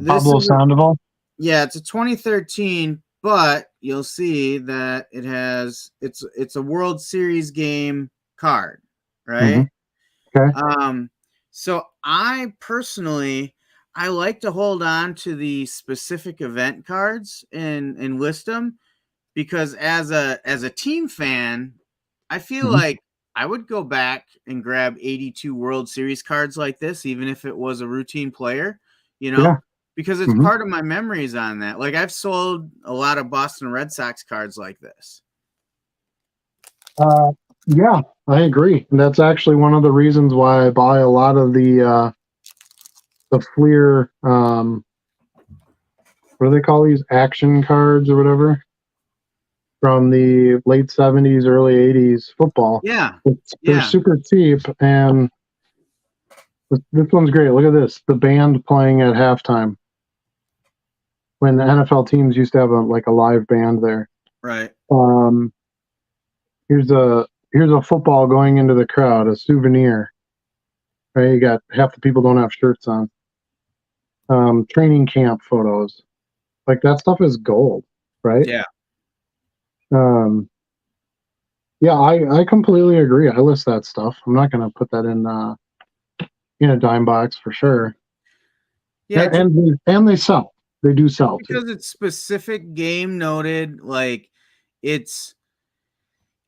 Pablo Sandoval? Yeah, it's a 2013, but you'll see that it's a World Series game card, right? Mm-hmm. Okay. So I personally, I like to hold on to the specific event cards and list them, because as a team fan, I feel like I would go back and grab 82 World Series cards like this, even if it was a routine player, Yeah. because it's part of my memories on that. Like I've sold a lot of Boston Red Sox cards like this. Yeah, I agree. And that's actually one of the reasons why I buy a lot of the Fleer, what do they call these, action cards or whatever, from the late 70s, early 80s football. Yeah. They're super cheap, and this one's great. Look at this, the band playing at halftime. When the NFL teams used to have a live band there. Right. Here's a football going into the crowd, a souvenir. Right, you got half the people don't have shirts on. Training camp photos, like that stuff is gold, right? Yeah. Yeah, I completely agree. I list that stuff. I'm not going to put that in a dime box for sure. Yeah, and they sell. They do sell because it's specific game noted. Like it's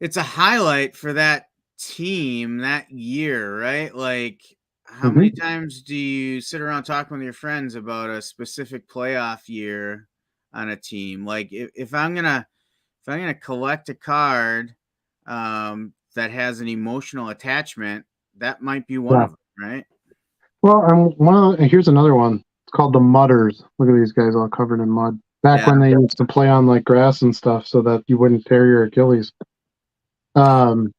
a highlight for that team that year, right? Like how many times do you sit around talking with your friends about a specific playoff year on a team? Like if I'm gonna collect a card, that has an emotional attachment, that might be one Yeah. of them, right? Well, here's another one. It's called the Mudders. Look at these guys all covered in mud. Back Yeah. when they used to play on like grass and stuff, so that you wouldn't tear your Achilles. Oops.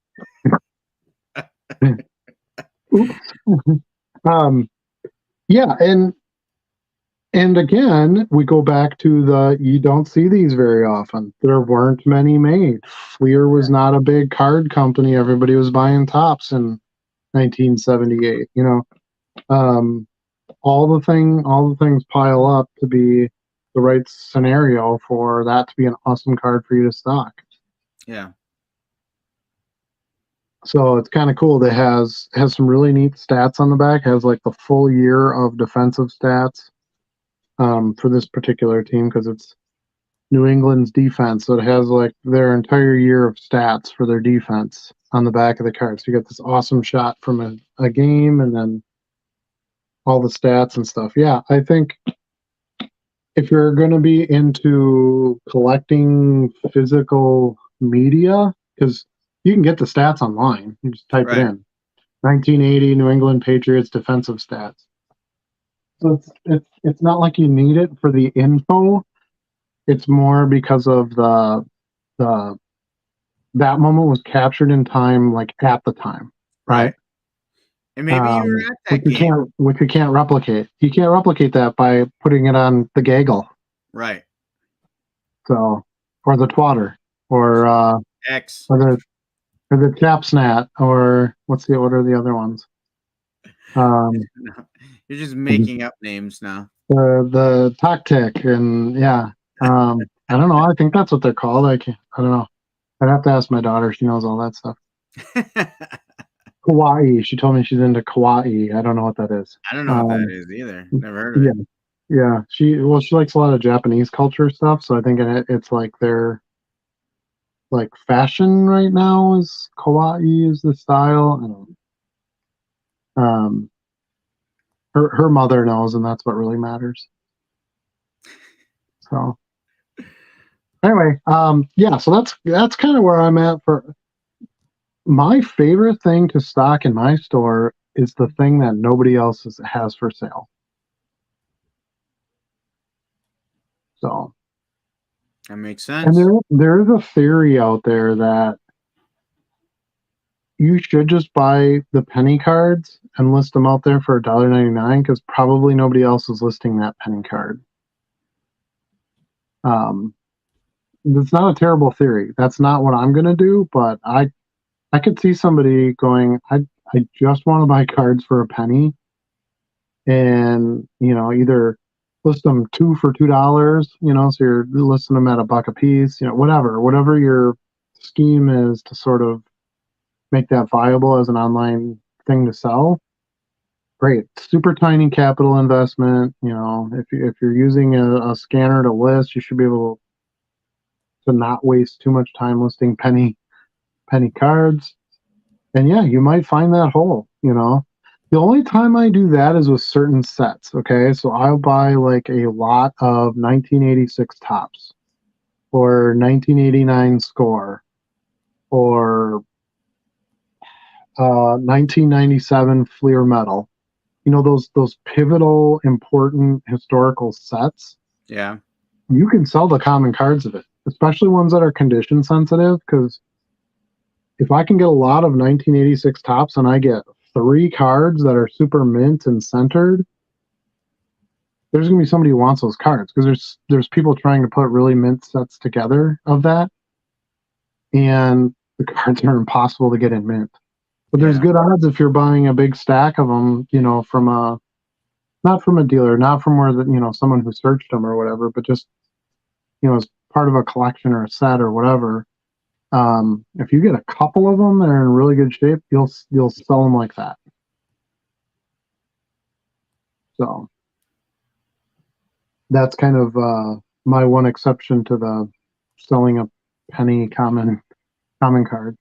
Yeah, and again, we go back to you don't see these very often. There weren't many made. Fleer was not a big card company. Everybody was buying tops in 1978. All the things pile up to be the right scenario for that to be an awesome card for you to stock. Yeah. So it's kind of cool. It has some really neat stats on the back. It has like the full year of defensive stats for this particular team because it's New England's defense. So it has like their entire year of stats for their defense on the back of the card. So you get this awesome shot from a game and then all the stats and stuff. Yeah, I think if you're going to be into collecting physical media, because you can get the stats online, you just type it in. 1980 New England Patriots defensive stats. So it's not like you need it for the info. It's more because of the that moment was captured in time, like at the time, right? And maybe you were at that game. Which you can't replicate. You can't replicate that by putting it on the gaggle. Right. So, or the twatter, or X, or the chapsnat, or what are the other ones? You're just making up names now. The tactic, and yeah, I don't know. I think that's what they're called. I don't know. I'd have to ask my daughter. She knows all that stuff. Kawaii. She told me she's into kawaii. I don't know what that is. I don't know what that is either. Never heard of it. Yeah. She likes a lot of Japanese culture stuff. So I think it's like their like fashion right now is kawaii is the style. I don't know. Her mother knows, and that's what really matters. So anyway, yeah. So that's kind of where I'm at for. My favorite thing to stock in my store is the thing that nobody else has for sale. So that makes sense. And there is a theory out there that you should just buy the penny cards and list them out there for $1.99 because probably nobody else is listing that penny card. That's not a terrible theory. That's not what I'm going to do, but I could see somebody going, I just want to buy cards for a penny and, either list them 2 for $2, so you're listing them at $1 a piece, whatever your scheme is to sort of make that viable as an online thing to sell. Great. Super tiny capital investment. If you're using a scanner to list, you should be able to not waste too much time listing penny cards. And yeah, you might find that hole, The only time I do that is with certain sets, okay? So I'll buy like a lot of 1986 tops or 1989 score or 1997 Fleer metal. Those pivotal, important historical sets. Yeah. You can sell the common cards of it, especially ones that are condition sensitive, because if I can get a lot of 1986 tops and I get 3 cards that are super mint and centered, there's going to be somebody who wants those cards because there's people trying to put really mint sets together of that, and the cards are impossible to get in mint. But there's good odds if you're buying a big stack of them, from not from a dealer, not from where someone who searched them or whatever, but just as part of a collection or a set or whatever. If you get a couple of them that are in really good shape, you'll sell them like that. So that's kind of my one exception to the selling a penny common card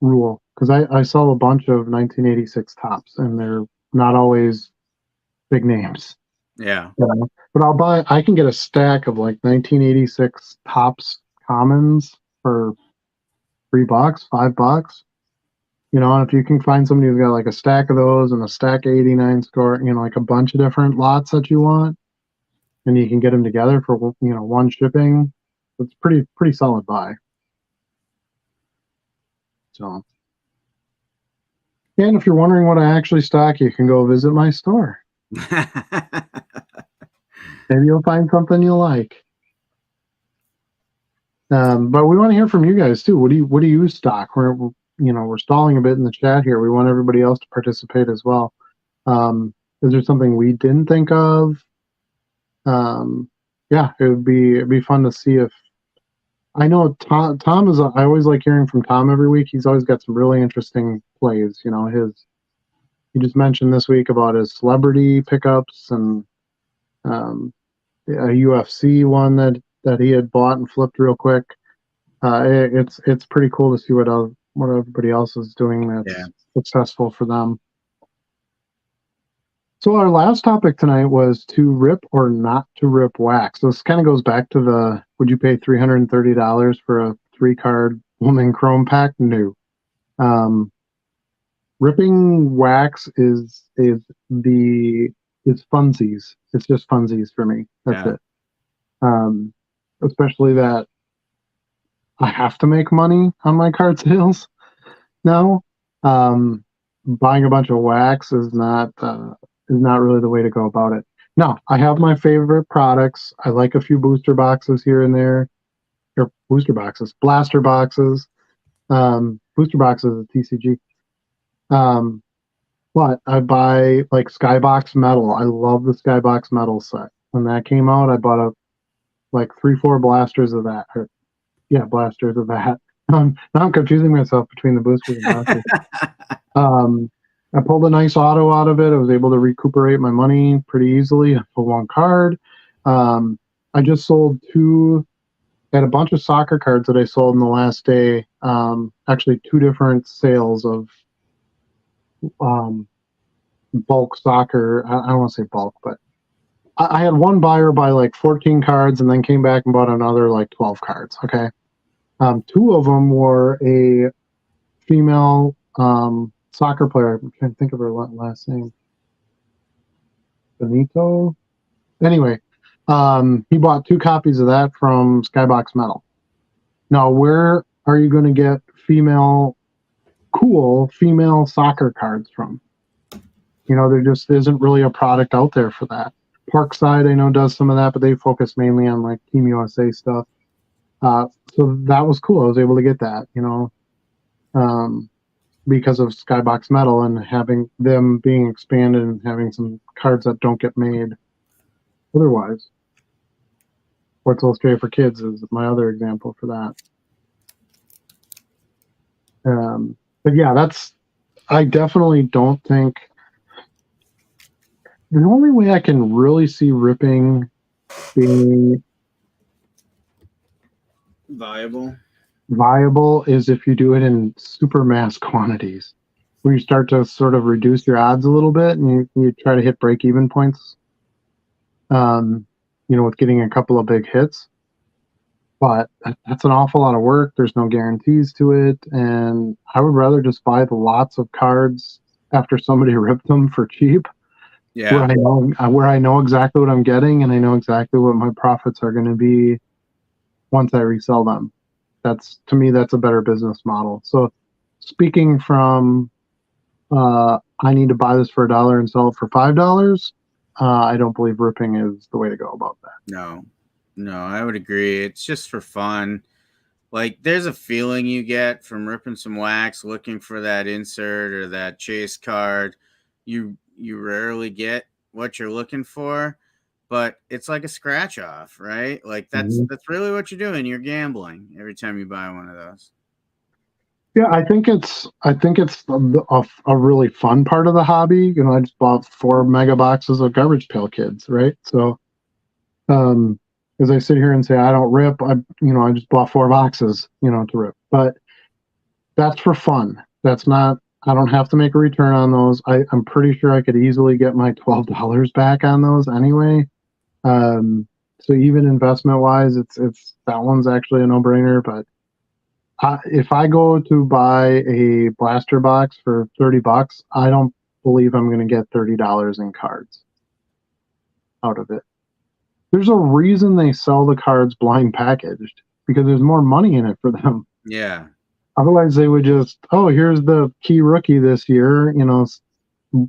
rule, because I sell a bunch of 1986 tops and they're not always big names. Yeah. But I can get a stack of like 1986 tops commons for $3, $5. You know, and if you can find somebody who's got like a stack of those and a stack of 89 score, you know, like a bunch of different lots that you want, and you can get them together for, you know, one shipping, it's pretty solid buy. So, and if you're wondering what I actually stock, you can go visit my store. Maybe you'll find something you like. But we want to hear from you guys too. What do you stock? We're stalling a bit in the chat here. We want everybody else to participate as well. Is there something we didn't think of? Yeah, it'd be fun to see if. I know Tom is. I always like hearing from Tom every week. He's always got some really interesting plays. You know, he just mentioned this week about his celebrity pickups and a UFC one that he had bought and flipped real quick. It's pretty cool to see what everybody else is doing that's successful for them. So our last topic tonight was to rip or not to rip wax. So this kind of goes back to the, would you pay $330 for a 3-card woman chrome pack? No. Ripping wax is funsies. It's just funsies for me. That's it. Especially that I have to make money on my card sales now. Buying a bunch of wax is not really the way to go about it. No, I have my favorite products. I like a few booster boxes here and there. Or blaster boxes. Booster boxes at TCG. But I buy like Skybox Metal. I love the Skybox Metal set. When that came out, I bought like 3-4 blasters of that. Blasters of that. Now I'm confusing myself between the boosters and blasters. I pulled a nice auto out of it. I was able to recuperate my money pretty easily for one card. I just sold I had a bunch of soccer cards that I sold in the last day. Actually, 2 different sales of bulk soccer. I don't want to say bulk, but I had one buyer buy like 14 cards and then came back and bought another like 12 cards. Okay. 2 of them were a female soccer player. I'm trying to think of her last name. Benito. Anyway, he bought 2 copies of that from Skybox Metal. Now, where are you going to get cool female soccer cards from? You know, there just isn't really a product out there for that. Parkside, I know, does some of that, but they focus mainly on like Team USA stuff. So that was cool. I was able to get that, you know, because of Skybox Metal and having them being expanded and having some cards that don't get made otherwise. Sports Illustrated for Kids is my other example for that. But yeah, I definitely don't think the only way I can really see ripping being viable is if you do it in super mass quantities, where you start to sort of reduce your odds a little bit and you try to hit break-even points, you know, with getting a couple of big hits. But that's an awful lot of work. There's no guarantees to it. And I would rather just buy the lots of cards after somebody ripped them for cheap. Yeah. Where I know exactly what I'm getting and I know exactly what my profits are going to be once I resell them. To me, that's a better business model. So speaking from, I need to buy this for $1 and sell it for $5. I don't believe ripping is the way to go about that. No, I would agree. It's just for fun. Like, there's a feeling you get from ripping some wax, looking for that insert or that chase card. You rarely get what you're looking for, but it's like a scratch off, right? Like that's really what you're doing. You're gambling every time you buy one of those. Yeah, I think it's a really fun part of the hobby. You know, I just bought 4 mega boxes of Garbage Pail Kids, right? So, as I sit here and say I don't rip, I just bought 4 boxes, you know, to rip. But that's for fun. That's not. I don't have to make a return on those. I'm pretty sure I could easily get my $12 back on those anyway. So even investment wise, it's that one's actually a no-brainer. But if I go to buy a blaster box for $30, I don't believe I'm going to get $30 in cards out of it. There's a reason they sell the cards blind packaged, because there's more money in it for them. Yeah. Otherwise, they would just, oh, here's the key rookie this year. You know,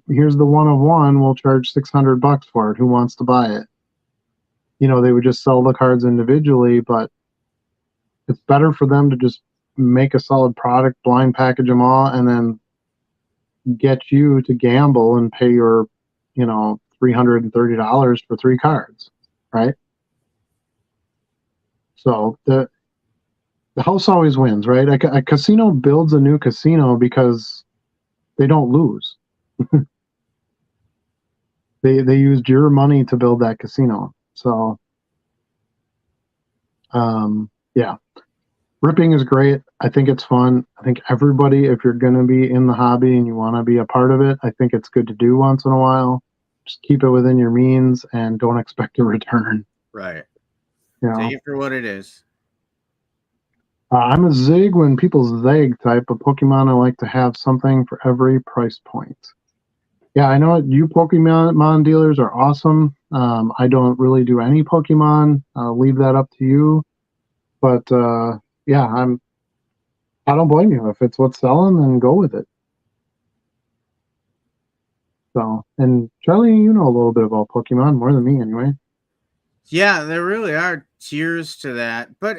here's the 1 of 1. We'll charge $600 for it. Who wants to buy it? You know, they would just sell the cards individually, but it's better for them to just make a solid product, blind package them all, and then get you to gamble and pay your, you know, $330 for 3 cards, right? So the house always wins, right? A casino builds a new casino because they don't lose. They used your money to build that casino. So, yeah, ripping is great. I think it's fun. I think everybody, if you're going to be in the hobby and you want to be a part of it, I think it's good to do once in a while. Just keep it within your means and don't expect a return. Right. You know? Take it for what it is. I'm a zig when people zag type of Pokemon. I like to have something for every price point. Yeah, I know you Pokemon dealers are awesome. I don't really do any Pokemon. I'll leave that up to you. But yeah, I don't blame you. If it's what's selling, then go with it. So, and Charlie, you know a little bit about Pokemon, more than me anyway. Yeah, there really are tiers to that, but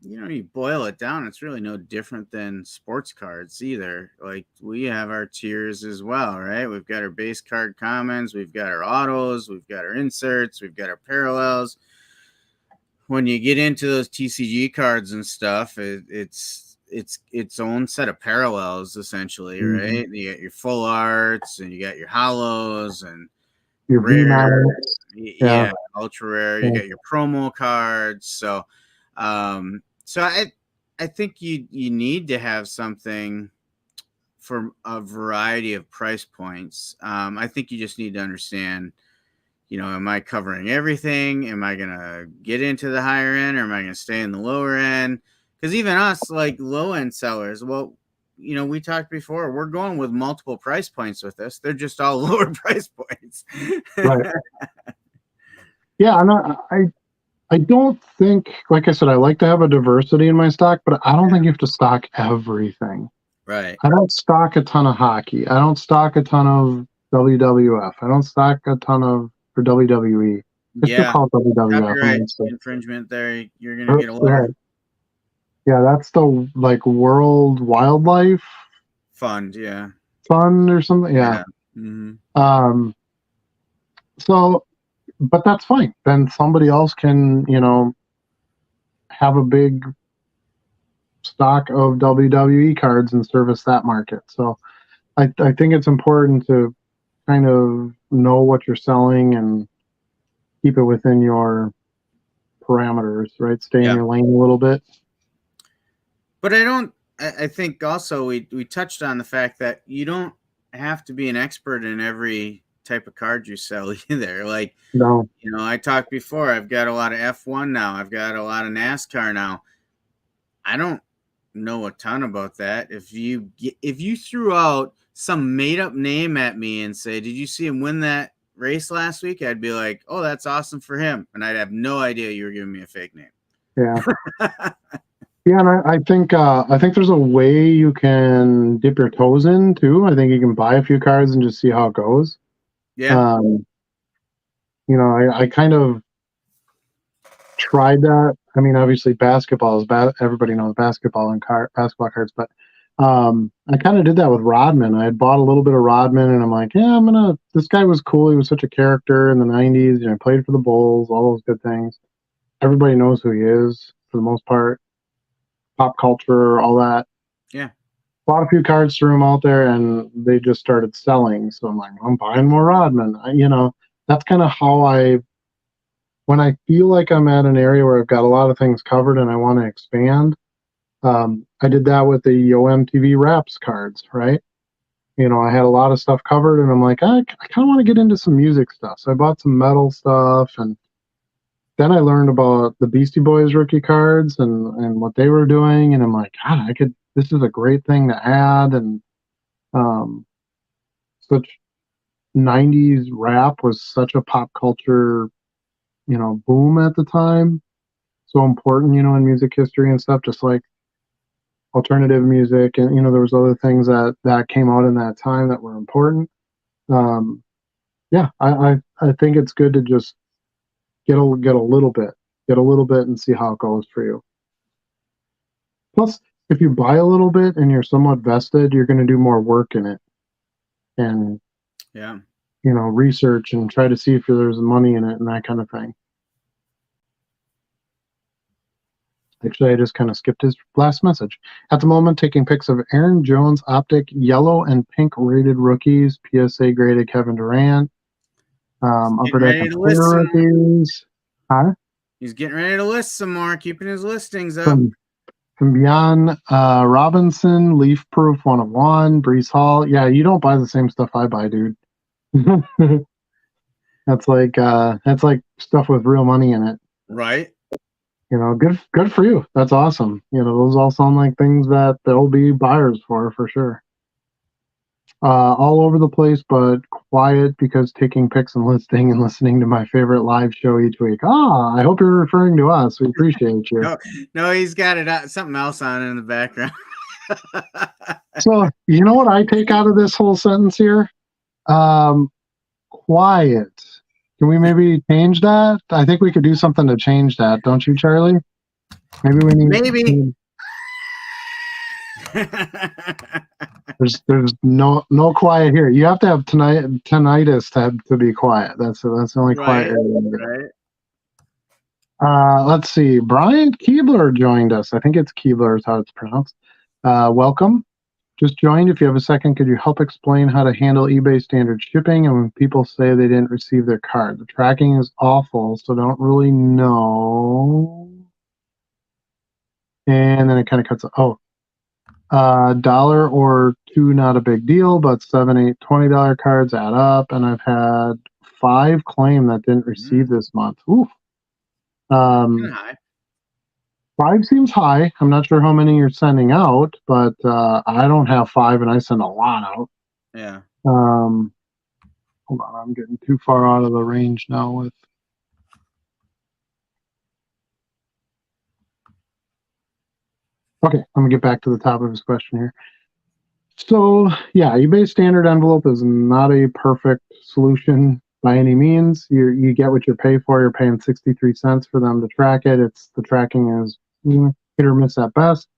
you know, you boil it down, it's really no different than sports cards either. Like, we have our tiers as well, right? We've got our base card commons, we've got our autos, we've got our inserts, we've got our parallels. When you get into those TCG cards and stuff, it's its own set of parallels essentially, right? You got your full arts and you got your hollows and your rare, yeah, ultra rare. You got your promo cards. So I think you need to have something for a variety of price points. I think you just need to understand, you know, am I covering everything? Am I going to get into the higher end, or am I going to stay in the lower end? Because even us, like low end sellers, well, you know, we talked before, we're going with multiple price points with this. They're just all lower price points. Right. Yeah, I don't think, like I said, I like to have a diversity in my stock, but I don't think you have to stock everything. Right. I don't stock a ton of hockey. I don't stock a ton of WWF. I don't stock a ton of for WWE. Yeah. Call it WWF. Copyright infringement there. You're going to get a letter. Yeah, that's the like World Wildlife Fund, yeah. Fund or something. Yeah. Mm-hmm. So, but that's fine. Then somebody else can, you know, have a big stock of WWE cards and service that market. So I think it's important to kind of know what you're selling and keep it within your parameters, right? Stay in your lane a little bit. But I think also we touched on the fact that you don't have to be an expert in every type of card you sell either. Like, no, you know, I talked before, I've got a lot of F1 now. I've got a lot of NASCAR now. I don't know a ton about that. If you threw out some made up name at me and say, did you see him win that race last week? I'd be like, oh, that's awesome for him. And I'd have no idea you were giving me a fake name. Yeah. Yeah, and I think there's a way you can dip your toes in too. I think you can buy a few cards and just see how it goes. Yeah. You know, I kind of tried that. I mean, obviously basketball is bad. Everybody knows basketball and basketball cards, but I kind of did that with Rodman. I had bought a little bit of Rodman, and I'm like, yeah, this guy was cool. He was such a character in the 90s. You know, played for the Bulls, all those good things. Everybody knows who he is for the most part. Pop culture, all that. Yeah. Bought a few cards, threw them out there, and they just started selling. So I'm like, I'm buying more Rodman. You know, that's kind of how when I feel like I'm at an area where I've got a lot of things covered and I want to expand. I did that with the Yo MTV Raps cards, right? You know, I had a lot of stuff covered, and I'm like, I kind of want to get into some music stuff. So I bought some metal stuff, and then I learned about the Beastie Boys rookie cards and what they were doing, and I'm like, God, this is a great thing to add, and um, such 90s rap was such a pop culture, boom at the time, so important, in music history and stuff, just like alternative music, and there was other things that came out in that time that were important. Um, yeah, I think it's good to just get a little bit and see how it goes for you. Plus, if you buy a little bit and you're somewhat vested, you're going to do more work in it, and yeah, research and try to see if there's money in it and that kind of thing. Actually, I just kind of skipped his last message. At the moment, taking pics of Aaron Jones Optic yellow and pink rated rookies, PSA graded Kevin Durant, upper deck and clear rookies. Huh? He's getting ready to list some more, keeping his listings up. From Beyond Robinson, Leaf Proof 101, Brees Hall. Yeah, you don't buy the same stuff I buy, dude. That's like stuff with real money in it. Right. Good for you. That's awesome. Those all sound like things that there'll be buyers for sure. All over the place, but quiet because taking pics and listing and listening to my favorite live show each week. I hope you're referring to us. We appreciate you. No, he's got it something else on in the background. So, you know what I take out of this whole sentence here? Quiet. Can we maybe change that? I think we could do something to change that, don't you, Charlie? Maybe we need. There's no quiet here. You have to have tinnitus to be quiet. That's the only quiet area. Right. Let's see. Brian Keebler joined us. I think it's Keebler is how it's pronounced. Welcome. Just joined. If you have a second, could you help explain how to handle eBay standard shipping and when people say they didn't receive their card? The tracking is awful, so don't really know. And then it kind of cuts. $1 or $2, not a big deal, but $7, $8, $20 cards add up, and I've had 5 claim that didn't receive this month. Ooh. 5 seems high. I'm not sure how many you're sending out, but I don't have 5, and I send a lot out. Yeah. Hold on, I'm getting too far out of the range now with. Okay, I'm gonna get back to the top of his question here. So yeah, eBay standard envelope is not a perfect solution by any means. You get what you pay for. You're paying 63 cents for them to track it. The tracking is hit or miss at best.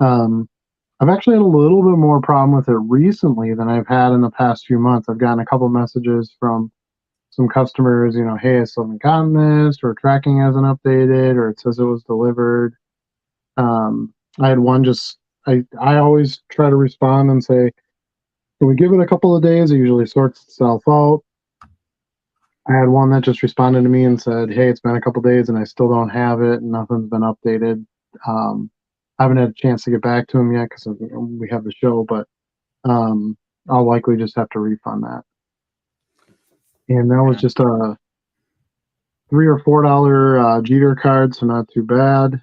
I've actually had a little bit more problem with it recently than I've had in the past few months. I've gotten a couple messages from some customers, hey, I still haven't gotten this, or tracking hasn't updated, or it says it was delivered. I had one I always try to respond and say, can we give it a couple of days? It usually sorts itself out. I had one that just responded to me and said, hey, it's been a couple of days and I still don't have it. And nothing's been updated. I haven't had a chance to get back to him yet because we have the show, but I'll likely just have to refund that. And that was just a $3 or $4 Jeter card, so not too bad.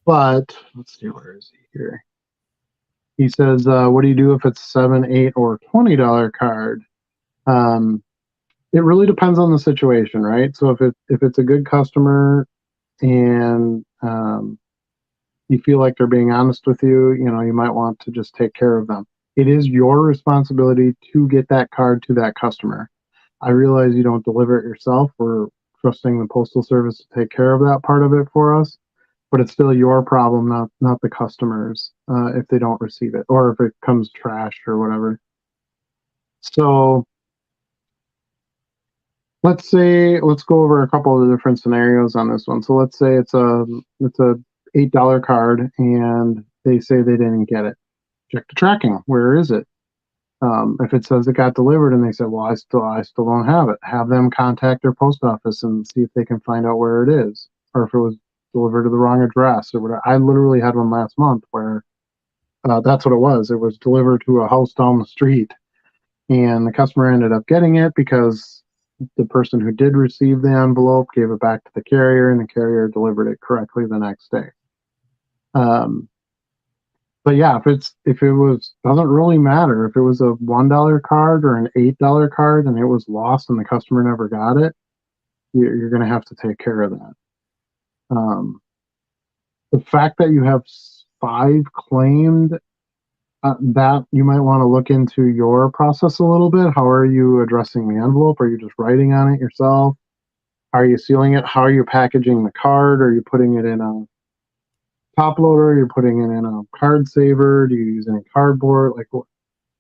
But let's see, where is he here? He says, what do you do if it's $7, $8, or $20 card? It really depends on the situation, right? So if it's a good customer and you feel like they're being honest with you, you might want to just take care of them. It is your responsibility to get that card to that customer. I realize you don't deliver it yourself. We're trusting the Postal Service to take care of that part of it for us. But it's still your problem, not the customers, if they don't receive it or if it comes trashed or whatever. So let's go over a couple of the different scenarios on this one. So let's say it's a $8 card and they say they didn't get it. Check the tracking. Where is it? If it says it got delivered and they said, well, I still don't have it, have them contact their post office and see if they can find out where it is, or if it was delivered to the wrong address or whatever. I literally had one last month where that's what it was. It was delivered to a house down the street, and the customer ended up getting it because the person who did receive the envelope gave it back to the carrier, and the carrier delivered it correctly the next day. But yeah, if it was, doesn't really matter if it was a $1 card or an $8 card and it was lost and the customer never got it, you're going to have to take care of that. The fact that you have 5 claimed, that you might want to look into your process a little bit. How are you addressing the envelope? Are you just writing on it yourself? Are you sealing it? How are you packaging the card? Are you putting it in a top loader? Are you putting it in a card saver? Do you use any cardboard? Like,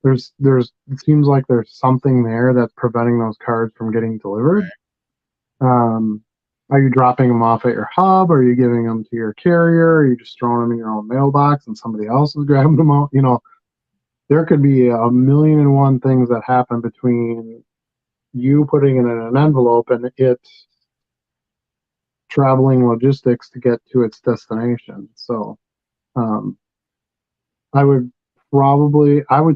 there's it seems like there's something there that's preventing those cards from getting delivered. Are you dropping them off at your hub? Are you giving them to your carrier? Are you just throwing them in your own mailbox and somebody else is grabbing them out? There could be a million and one things that happen between you putting it in an envelope and it's traveling logistics to get to its destination. So I would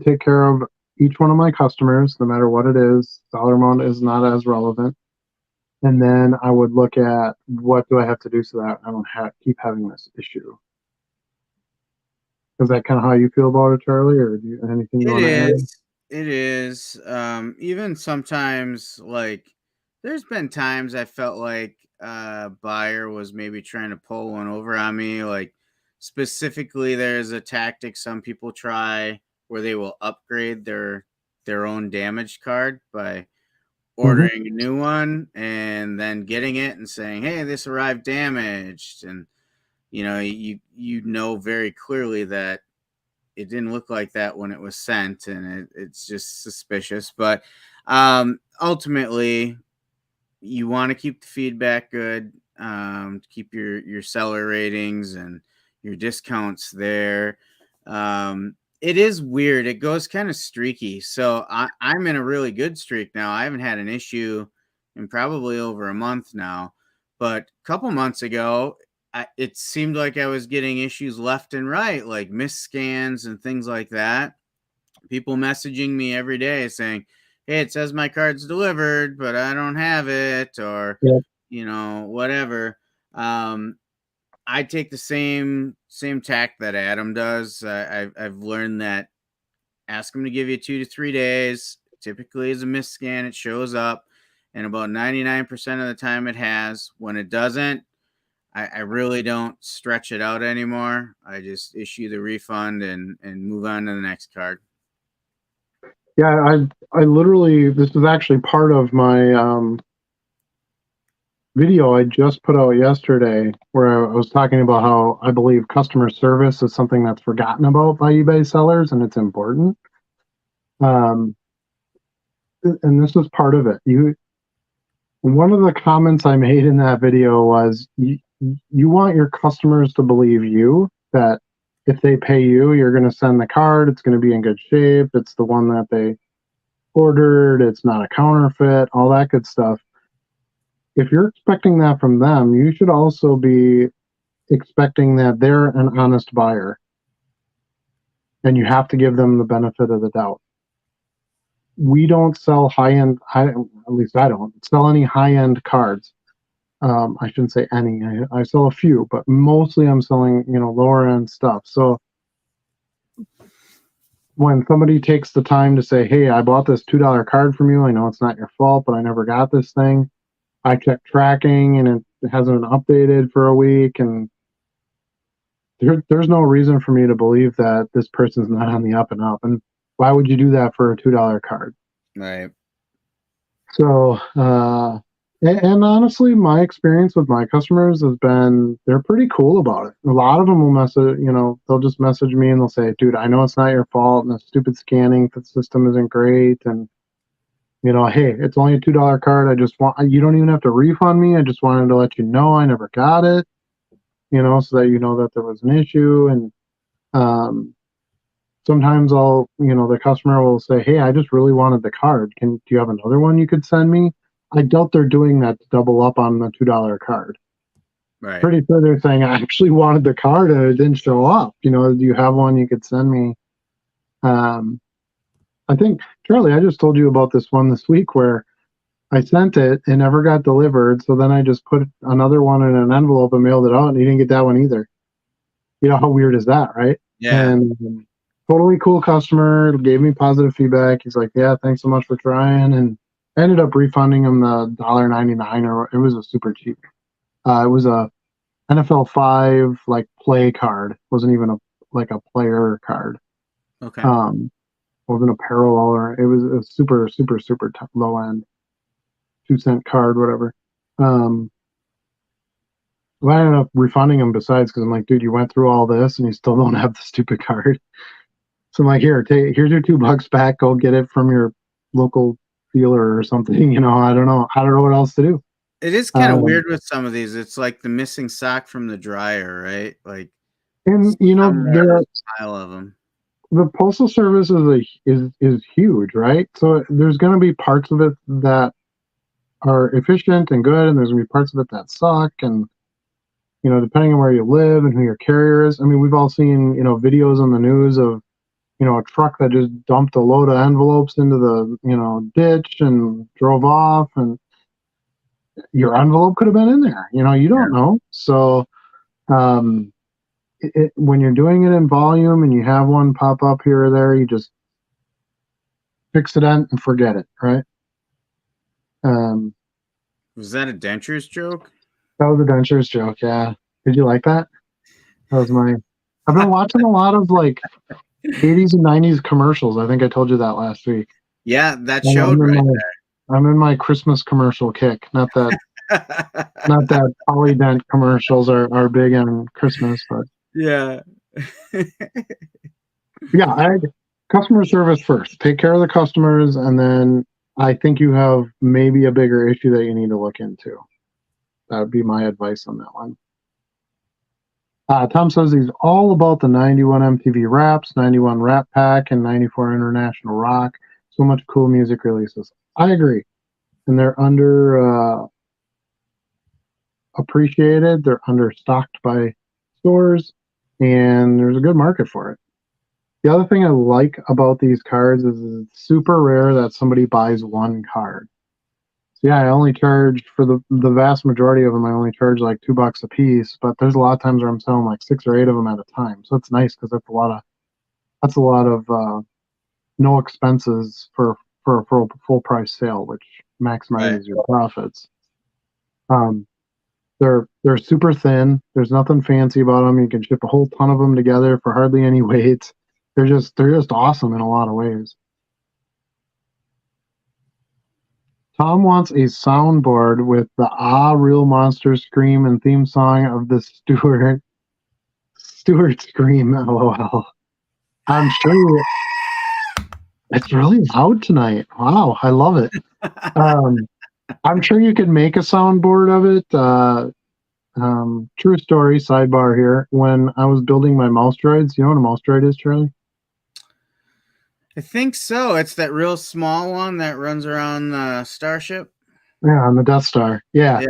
take care of each one of my customers, no matter what it is. Dollar amount is not as relevant. And then I would look at, what do I have to do so that I don't keep having this issue? Is that kind of how you feel about it, Charlie, or do you anything you want to add? It is. Even sometimes, like, there's been times I felt like a buyer was maybe trying to pull one over on me. Like, specifically, there's a tactic some people try where they will upgrade their own damaged card by ordering a new one and then getting it and saying, "Hey, this arrived damaged," and you know very clearly that it didn't look like that when it was sent, and it's just suspicious. But ultimately, you want to keep the feedback good, keep your seller ratings and your discounts there. It is weird. It goes kind of streaky. So I'm in a really good streak now. I haven't had an issue in probably over a month now. But a couple months ago, it seemed like I was getting issues left and right, like missed scans and things like that. People messaging me every day saying, "Hey, it says my card's delivered, but I don't have it," or, whatever. I take the same tack that Adam does. I've learned that ask them to give you 2 to 3 days. Typically, as a missed scan, it shows up, and about 99% of the time it has. When it doesn't, I really don't stretch it out anymore. I just issue the refund and move on to the next card. Yeah, I literally, this is actually part of my video I just put out yesterday, where I was talking about how I believe customer service is something that's forgotten about by eBay sellers, and it's important. And this is part of it. One of the comments I made in that video was, you want your customers to believe you, that if they pay you, you're going to send the card, it's going to be in good shape, it's the one that they ordered, it's not a counterfeit, all that good stuff. If you're expecting that from them, you should also be expecting that they're an honest buyer, and you have to give them the benefit of the doubt. We don't sell high-end, at least I don't sell any high-end cards. I shouldn't say any. I sell a few, but mostly I'm selling, lower end stuff. So when somebody takes the time to say, "Hey, I bought this $2 card from you. I know it's not your fault, but I never got this thing. I checked tracking and it hasn't been updated for a week, and there's no reason for me to believe that this person's not on the up and up." And why would you do that for a $2 card? Right. So, and honestly, my experience with my customers has been, they're pretty cool about it. A lot of them will message, they'll just message me and they'll say, "Dude, I know it's not your fault, and the stupid scanning system isn't great. And, hey, it's only a $2 card. You don't even have to refund me. I just wanted to let you know I never got it, so that you know that there was an issue." And sometimes the customer will say, "Hey, I just really wanted the card. Do you have another one you could send me?" I doubt they're doing that to double up on the $2 card. Right. Pretty sure they're saying, "I actually wanted the card and it didn't show up. Do you have one you could send me?" I think, Charlie, I just told you about this one this week where I sent it. It never got delivered. So then I just put another one in an envelope and mailed it out, and he didn't get that one either. You know how weird is that, right? Yeah. And totally cool customer, gave me positive feedback. He's like, "Yeah, thanks so much for trying," and I ended up refunding him the $1.99, or it was a super cheap. It was a NFL 5 like play card. It wasn't even a player card. Okay. Wasn't a parallel, or it was a super super super low end 2-cent card, whatever. I ended up refunding him besides, because I'm like, dude, you went through all this and you still don't have the stupid card. So I'm like, here's your $2 back. Go get it from your local dealer or something. You know, I don't know what else to do. It is kind of weird with some of these. It's like the missing sock from the dryer, right? Like, and you know, there's a pile of them. The postal service is huge, right? So there's going to be parts of it that are efficient and good, and there's going to be parts of it that suck, and you know, depending on where you live and who your carrier is. I mean, we've all seen, you know, videos on the news of, you know, a truck that just dumped a load of envelopes into the, you know, ditch and drove off, and your envelope could have been in there. You know, you don't know. So, when you're doing it in volume and you have one pop up here or there, you just fix it and forget it, right? Was that a dentures joke? That was a dentures joke, yeah. Did you like that? That was my. I've been watching a lot of like 80s and 90s commercials. I think I told you that last week. Yeah, that showed right there. I'm in my Christmas commercial kick. Not that not that Polydent commercials are big on Christmas, but yeah. yeah, customer service first. Take care of the customers, and then I think you have maybe a bigger issue that you need to look into. That would be my advice on that one. Tom says he's all about the 91 MTV Raps, 91 Rap Pack, and 94 International Rock. So much cool music releases. I agree. And they're under appreciated. They're understocked by stores, and there's a good market for it. The other thing I like about these cards is it's super rare that somebody buys one card. So yeah, I only charge for the vast majority of them. I only charge like $2 a piece, but there's a lot of times where I'm selling like 6 or 8 of them at a time. So it's nice because that's a lot of no expenses for a full price sale, which maximizes your profits. They're super thin. There's nothing fancy about them. You can ship a whole ton of them together for hardly any weight. They're just awesome in a lot of ways. Tom wants a soundboard with the Real Monster scream and theme song of the Stewart scream. LOL. I'm sure it's really loud tonight. Wow, I love it. I'm sure you could make a soundboard of it. True story, sidebar here. When I was building my mouse droids, you know what a mouse droid is, Charlie? I think so. It's that real small one that runs around the Starship. Yeah, on the Death Star. Yeah.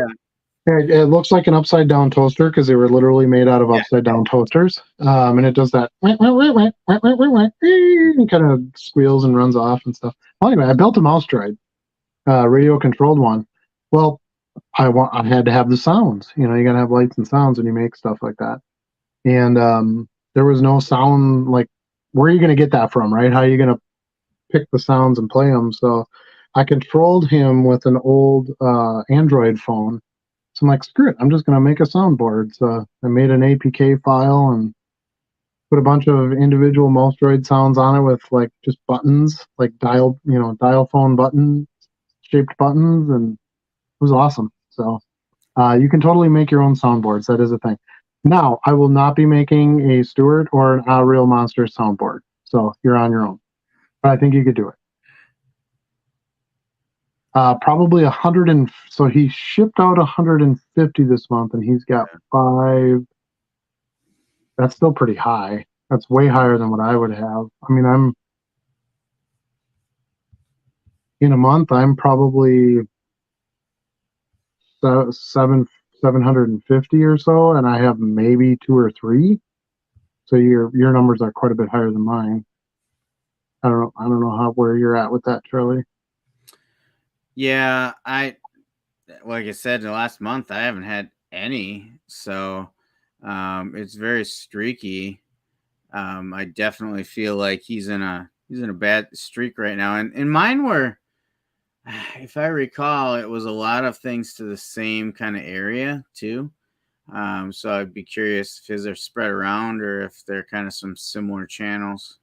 It looks like an upside down toaster because they were literally made out of upside down toasters. And it does that kind of squeals and runs off and stuff. Well, anyway, I built a mouse droid, radio controlled one. Well, I had to have the sounds. You know, you gotta have lights and sounds when you make stuff like that. And there was no sound. Like, where are you gonna get that from, right? How are you gonna pick the sounds and play them? So I controlled him with an old Android phone. So I'm like, screw it, I'm just going to make a soundboard. So I made an APK file and put a bunch of individual mouse droid sounds on it with like just buttons, like dial phone button shaped buttons, and it was awesome. So you can totally make your own soundboards. That is a thing. Now, I will not be making a Stewart or an Real Monster soundboard. So you're on your own. But I think you could do it. Probably 100 and so he shipped out 150 this month, and he's got 5. That's still pretty high. That's way higher than what I would have. I mean, I'm in a month. I'm probably 750 or so, and I have maybe 2 or 3. So your numbers are quite a bit higher than mine. I don't know where you're at with that, Charlie. Yeah, like I said, in the last month, I haven't had any, so it's very streaky. I definitely feel like he's in a bad streak right now, and mine were, if I recall, it was a lot of things to the same kind of area too. So I'd be curious if his are spread around or if they're kind of some similar channels,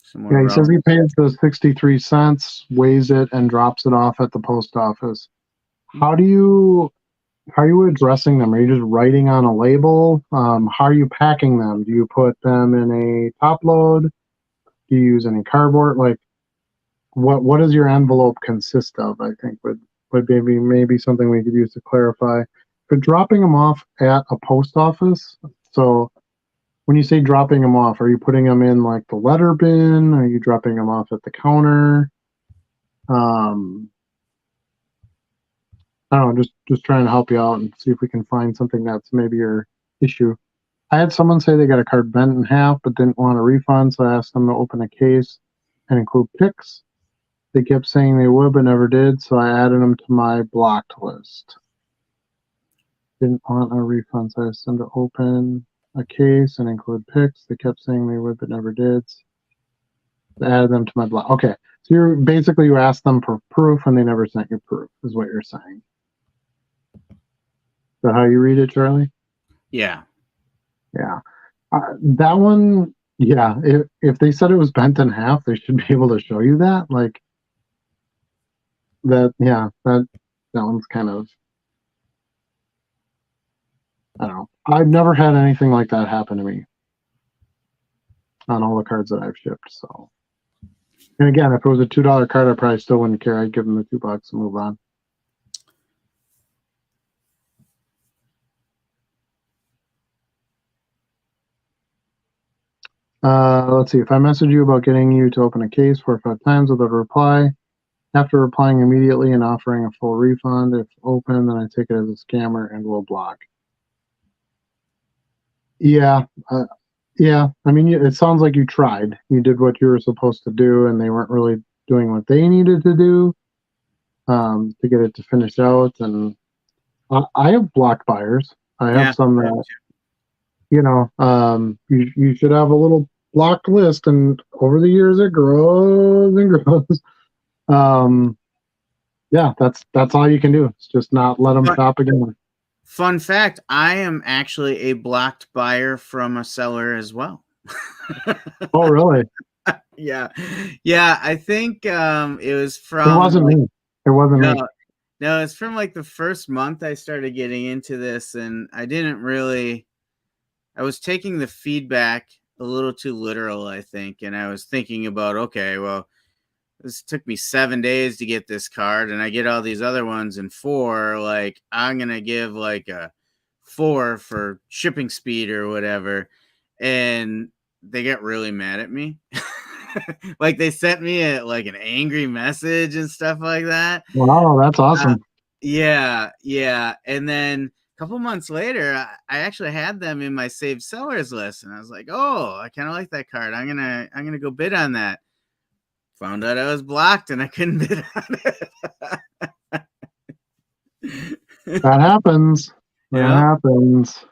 similar Yeah, he says routes. he pays the 63 cents, weighs it, and drops it off at the post office. How do you how are you addressing them? Are you just writing on a label? How are you packing them? Do you put them in a top load? Do you use any cardboard? Like, what does your envelope consist of? I think would maybe something we could use to clarify. For dropping them off at a post office, so when you say dropping them off, are you putting them in like the letter bin? Are you dropping them off at the counter? Um, I don't know, just trying to help you out and see if we can find something that's maybe your issue. I had someone say they got a card bent in half but didn't want a refund, so I asked them to open a case and include pics. They kept saying they would but never did, so I added them to my blocked list. Didn't want a refund, so I asked them to open a case and include pics. They kept saying they would but never did. So I added them to my block. Okay, so you asked them for proof and they never sent you proof, is what you're saying. Is that how you read it, Charlie? Yeah. Yeah. That one, yeah. If they said it was bent in half, they should be able to show you that. Like that, yeah. That one's kind of, I don't know. I've never had anything like that happen to me on all the cards that I've shipped. So, and again, if it was a $2 card, I probably still wouldn't care. I'd give them the $2 and move on. Let's see. If I message you about getting you to open a case 4 or 5 times without a reply, after replying immediately and offering a full refund, if open, then I take it as a scammer and will block. Yeah, yeah. I mean, it sounds like you tried. You did what you were supposed to do, and they weren't really doing what they needed to do to get it to finish out. And I have blocked buyers. I have Yeah. some that you should have a little blocked list, and over the years it grows and grows. Yeah, that's all you can do. It's just not let them shop again. Fun fact, I am actually a blocked buyer from a seller as well. Oh, really? Yeah. Yeah, I think it was from It wasn't me. It wasn't me. No, it's from like the first month I started getting into this, and I was taking the feedback a little too literal, I think, and I was thinking about, okay, well, this took me 7 days to get this card, and I get all these other ones in 4. Like, I'm gonna give like a 4 for shipping speed or whatever, and they got really mad at me. Like, they sent me like an angry message and stuff like that. Wow, that's awesome. Yeah, and then a couple months later, I actually had them in my saved sellers list, and I was like, oh, I kind of like that card. I'm gonna go bid on that. Found out I was blocked and I couldn't bid on it. That happens. That happens.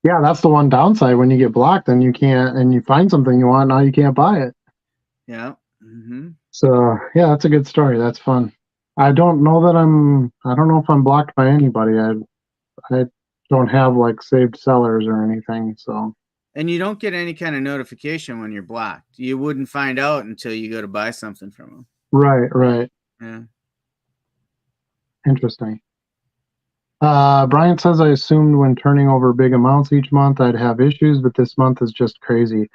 Yeah, that's the one downside. When you get blocked, then you can't, and you find something you want, now you can't buy it. Yeah. Mm-hmm. So yeah, that's a good story. That's fun. I don't know if I'm blocked by anybody. I don't have like saved sellers or anything. So. And you don't get any kind of notification when you're blocked. You wouldn't find out until you go to buy something from them. Right. Yeah. Interesting. Brian says, I assumed when turning over big amounts each month, I'd have issues, but this month is just crazy.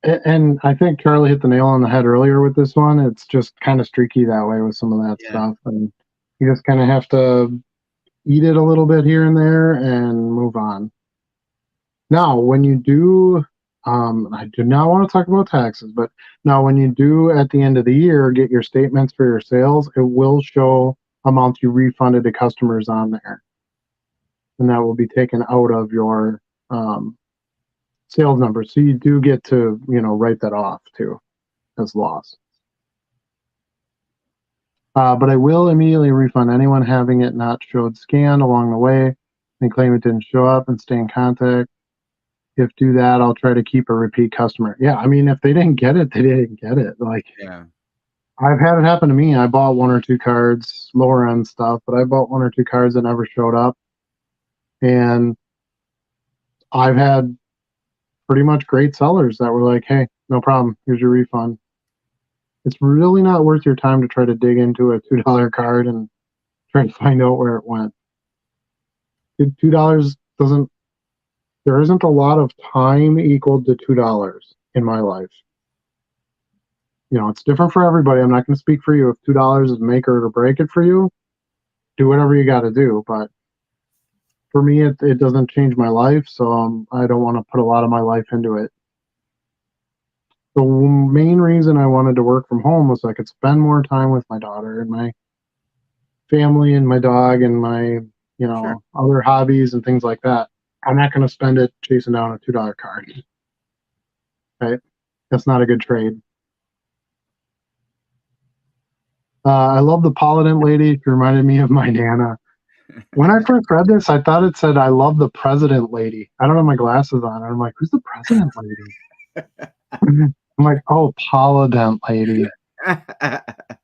And I think Charlie hit the nail on the head earlier with this one. It's just kind of streaky that way with some of that stuff. And you just kind of have to eat it a little bit here and there and move on. Now, when you do, I do not want to talk about taxes, but now when you do at the end of the year get your statements for your sales, it will show amounts you refunded to customers on there. And that will be taken out of your sales numbers. So you do get to, write that off too as loss. But I will immediately refund anyone having it not showed scanned along the way and claim it didn't show up and stay in contact. If do that, I'll try to keep a repeat customer. Yeah, I mean, if they didn't get it, they didn't get it. Like, Yeah. I've had it happen to me. I bought 1 or 2 cards, lower end stuff, but I bought 1 or 2 cards that never showed up. And I've had pretty much great sellers that were like, hey, no problem. Here's your refund. It's really not worth your time to try to dig into a $2 card and try to find out where it went. $2 doesn't, there isn't a lot of time equal to $2 in my life. You know, it's different for everybody. I'm not going to speak for you. If $2 is make or break it for you, do whatever you got to do. But for me, it doesn't change my life. So I don't want to put a lot of my life into it. The main reason I wanted to work from home was so I could spend more time with my daughter and my family and my dog and my, Sure. other hobbies and things like that. I'm not going to spend it chasing down a $2 card. Right? That's not a good trade. I love the Paladin lady. She reminded me of my Nana. When I first read this, I thought it said, I love the president lady. I don't have my glasses on. I'm like, who's the president lady? I'm like, oh, Paladin lady.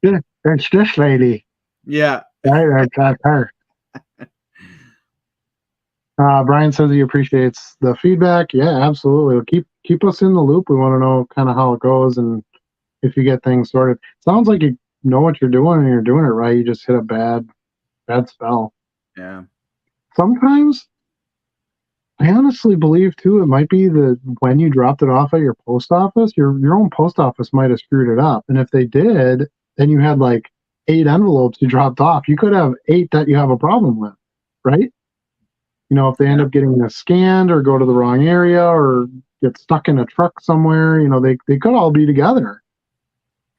It's this lady. Yeah. Right, that's her. Brian says he appreciates the feedback. Yeah, absolutely. Keep us in the loop. We want to know kind of how it goes and if you get things sorted. Sounds like you know what you're doing and you're doing it right. You just hit a bad spell. Yeah. Sometimes I honestly believe too it might be that when you dropped it off at your post office, your own post office might have screwed it up. And if they did, then you had like 8 envelopes you dropped off. You could have 8 that you have a problem with, right? You know, if they end up getting scanned or go to the wrong area or get stuck in a truck somewhere, they could all be together.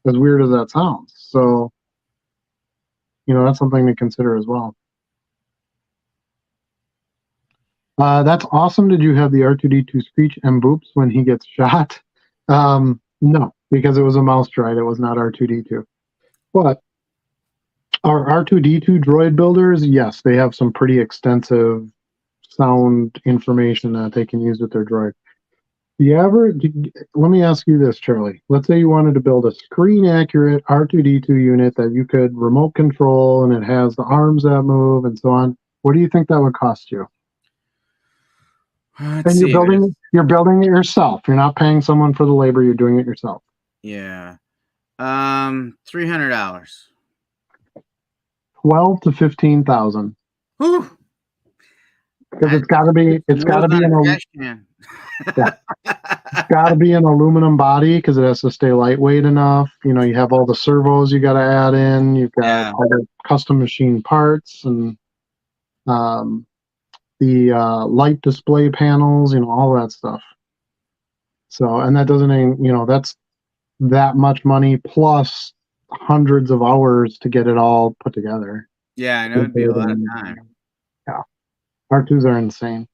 As weird as that sounds. So, that's something to consider as well. That's awesome. Did you have the R2D2 screech and boops when he gets shot? No, because it was a mouse droid. It was not R2D2. But our R2D2 droid builders, yes, they have some pretty extensive sound information that they can use with their droid. Let me ask you this, Charlie. Let's say you wanted to build a screen-accurate R2D2 unit that you could remote control and it has the arms that move and so on. What do you think that would cost you? Let's see. You're building it yourself. You're not paying someone for the labor. You're doing it yourself. Yeah. $300. 12 to 15,000. Because it's got to be an aluminum body because it has to stay lightweight enough. You have all the servos you got to add in. You've got all the custom machine parts and the light display panels, all that stuff. So, and that doesn't, that's that much money plus hundreds of hours to get it all put together. Yeah, I know it'd be a lot of time. Yeah. R2s are insane.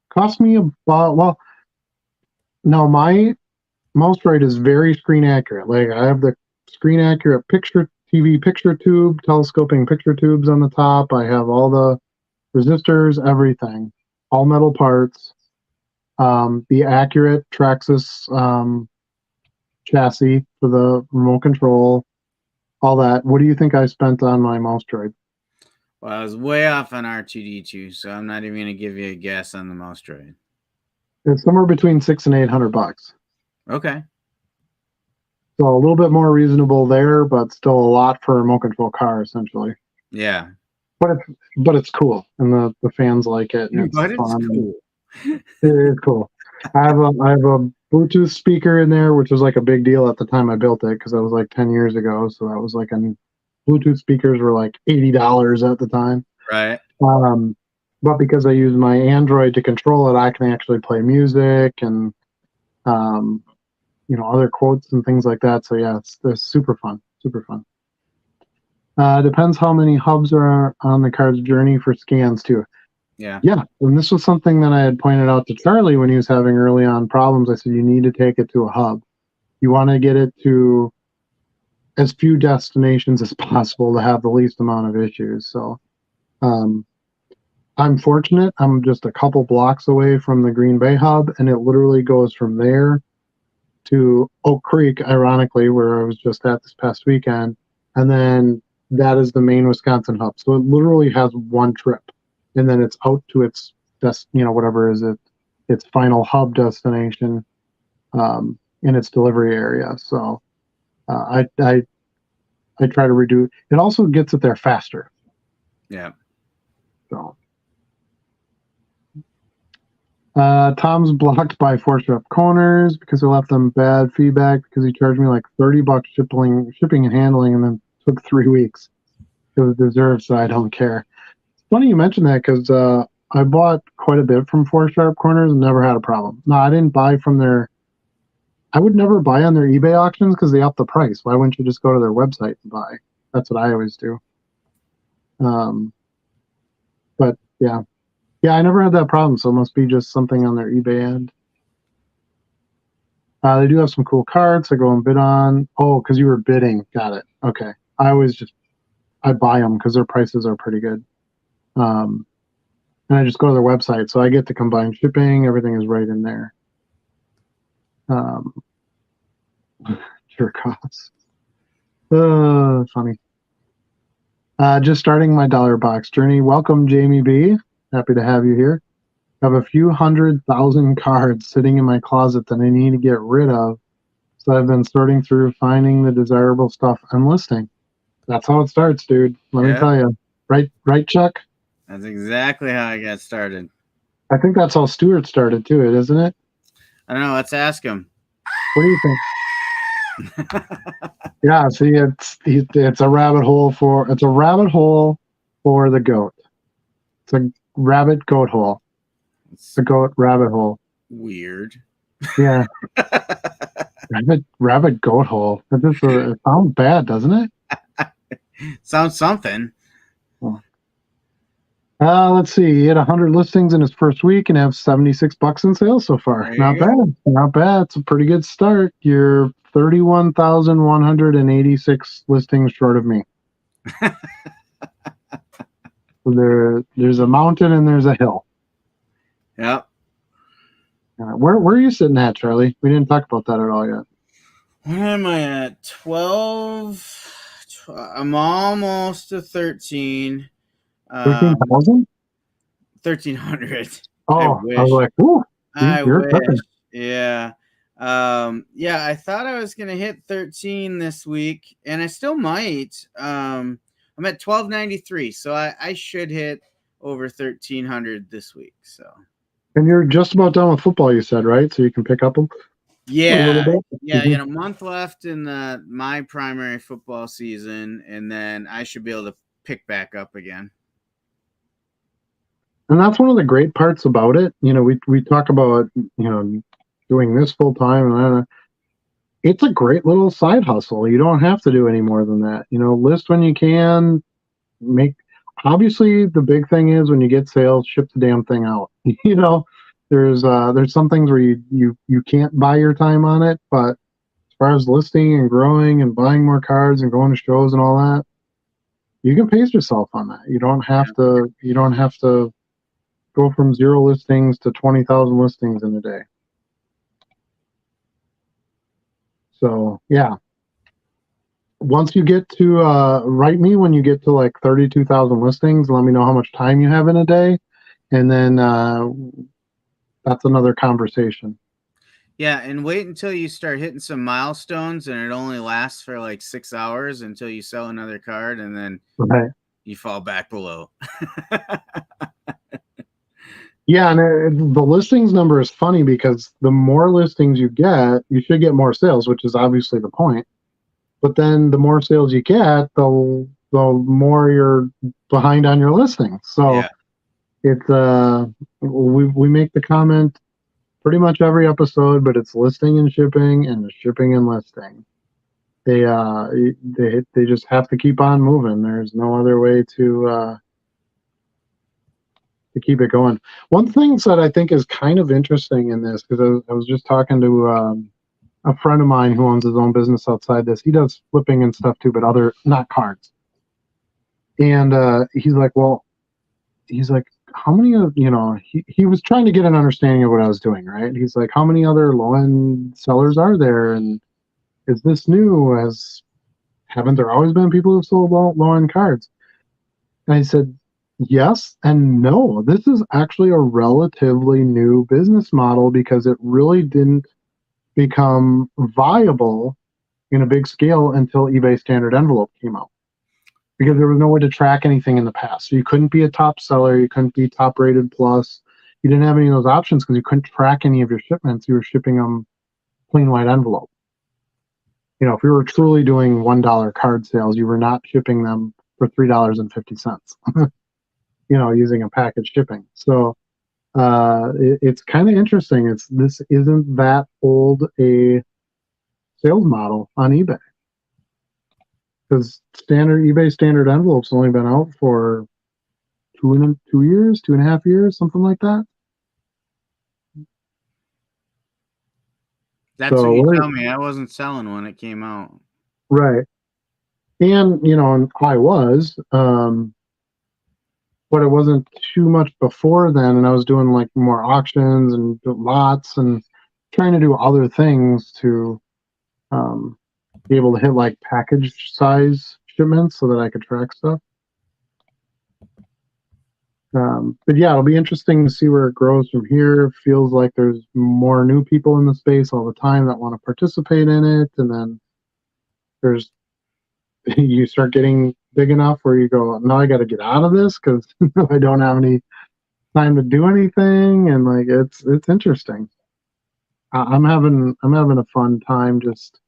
Cost me about, no, my mouse droid is very screen accurate. Like I have the screen accurate TV picture tube, telescoping picture tubes on the top. I have all the resistors, everything, all metal parts. The accurate Traxxas chassis for the remote control, all that. What do you think I spent on my mouse droid? Well, I was way off on R2D2, so I'm not even going to give you a guess on the mouse droid. It's somewhere between $600 and $800. Okay. So a little bit more reasonable there, but still a lot for a remote control car, essentially. Yeah. But it's cool, and the fans like it. And it's fun. Cool. It is cool. I have a Bluetooth speaker in there, which was like a big deal at the time I built it because that was like 10 years ago. So that was like Bluetooth speakers were like $80 at the time. Right. But because I use my Android to control it, I can actually play music and other quotes and things like that. So yeah, it's super fun. Super fun. Depends how many hubs are on the card's journey for scans too. Yeah. Yeah. And this was something that I had pointed out to Charlie when he was having early on problems. I said, you need to take it to a hub. You want to get it to as few destinations as possible to have the least amount of issues. So I'm fortunate. I'm just a couple blocks away from the Green Bay hub, and it literally goes from there to Oak Creek, ironically, where I was just at this past weekend. And then that is the main Wisconsin hub. So it literally has one trip, and then it's out to its whatever is its final hub destination in its delivery area. So I try to reduce. It also gets it there faster. Yeah. So Tom's blocked by Four Sharp Corners because I left them bad feedback because he charged me like $30 shipping and handling, and then took 3 weeks. It was deserved, so I don't care. It's funny you mentioned that because I bought quite a bit from Four Sharp Corners and never had a problem. No, I didn't buy from their. I would never buy on their eBay auctions because they up the price. Why wouldn't you just go to their website and buy? That's what I always do. But yeah. Yeah, I never had that problem, so it must be just something on their eBay end. They do have some cool cards I go and bid on. Oh, because you were bidding. Got it. Okay. I buy them because their prices are pretty good. And I just go to their website, so I get the combined shipping. Everything is right in there. Jerk offs. Funny. Just starting my dollar box journey. Welcome, Jamie B. Happy to have you here. I have a few 100,000 cards sitting in my closet that I need to get rid of. So I've been sorting through, finding the desirable stuff and listing. That's how it starts, dude. Let me tell you. Right, Chuck? That's exactly how I got started. I think that's how Stuart started too, isn't it? I don't know. Let's ask him. What do you think? Yeah, see, it's a rabbit hole for the goat. It's a rabbit goat hole. It's a goat rabbit hole. Weird. Yeah. rabbit goat hole. It sounds bad, doesn't it? Sounds something. Let's see. He had 100 listings in his first week and have $76 in sales so far. Not bad. Not bad. It's a pretty good start. You're 31,186 listings short of me. There's a mountain and there's a hill. Yep. Where are you sitting at, Charlie? We didn't talk about that at all yet. Where am I at? 12. I'm almost to 13. 13,000? 1,300. Oh, I was like, ooh. I wish. Yeah. I thought I was going to hit 13 this week, and I still might. I'm at 1,293, so I should hit over 1,300 this week. So. And you're just about done with football, you said, right? So you can pick up them. Yeah, I got a month left in my primary football season, and then I should be able to pick back up again. And that's one of the great parts about it. We talk about doing this full time, and it's a great little side hustle. You don't have to do any more than that. List when you can. Obviously, the big thing is when you get sales, ship the damn thing out. There's some things where you can't buy your time on it, but as far as listing and growing and buying more cards and going to shows and all that, you can pace yourself on that. You don't have to go from 0 listings to 20,000 listings in a day. So yeah. Once you get to write me when you get to like 32,000 listings, let me know how much time you have in a day, and then that's another conversation. Yeah, and wait until you start hitting some milestones, and it only lasts for like 6 hours until you sell another card, and then you fall back below. Yeah, and the listings number is funny because the more listings you get, you should get more sales, which is obviously the point. But then the more sales you get, the more you're behind on your listings. So it's we make the comment pretty much every episode, but it's listing and shipping and shipping and listing. They just have to keep on moving. There's no other way to keep it going. One thing that I think is kind of interesting in this, because I was just talking to a friend of mine who owns his own business outside this. He does flipping and stuff too, but not cards. And he's like, how many of, he was trying to get an understanding of what I was doing, right? He's like, how many other low-end sellers are there? And is this new? Haven't there always been people who sold low-end cards? And I said, yes and no. This is actually a relatively new business model because it really didn't become viable in a big scale until eBay Standard Envelope came out. Because there was no way to track anything in the past. So you couldn't be a top seller, you couldn't be top rated plus. You didn't have any of those options because you couldn't track any of your shipments. You were shipping them plain white envelope. If you were truly doing $1 card sales, you were not shipping them for $3.50. Using a package shipping. So it's kind of interesting. This isn't that old a sales model on eBay. Because eBay Standard Envelope's only been out for 2.5 years, something like that. That's what you tell me. I wasn't selling when it came out. Right. And, I was, but it wasn't too much before then. And I was doing like more auctions and lots and trying to do other things to be able to hit like package size shipments so that I could track stuff. But yeah, it'll be interesting to see where it grows from here. It feels like there's more new people in the space all the time that want to participate in it. And then you start getting big enough where you go, now I got to get out of this because I don't have any time to do anything. And like, it's interesting. I'm having a fun time just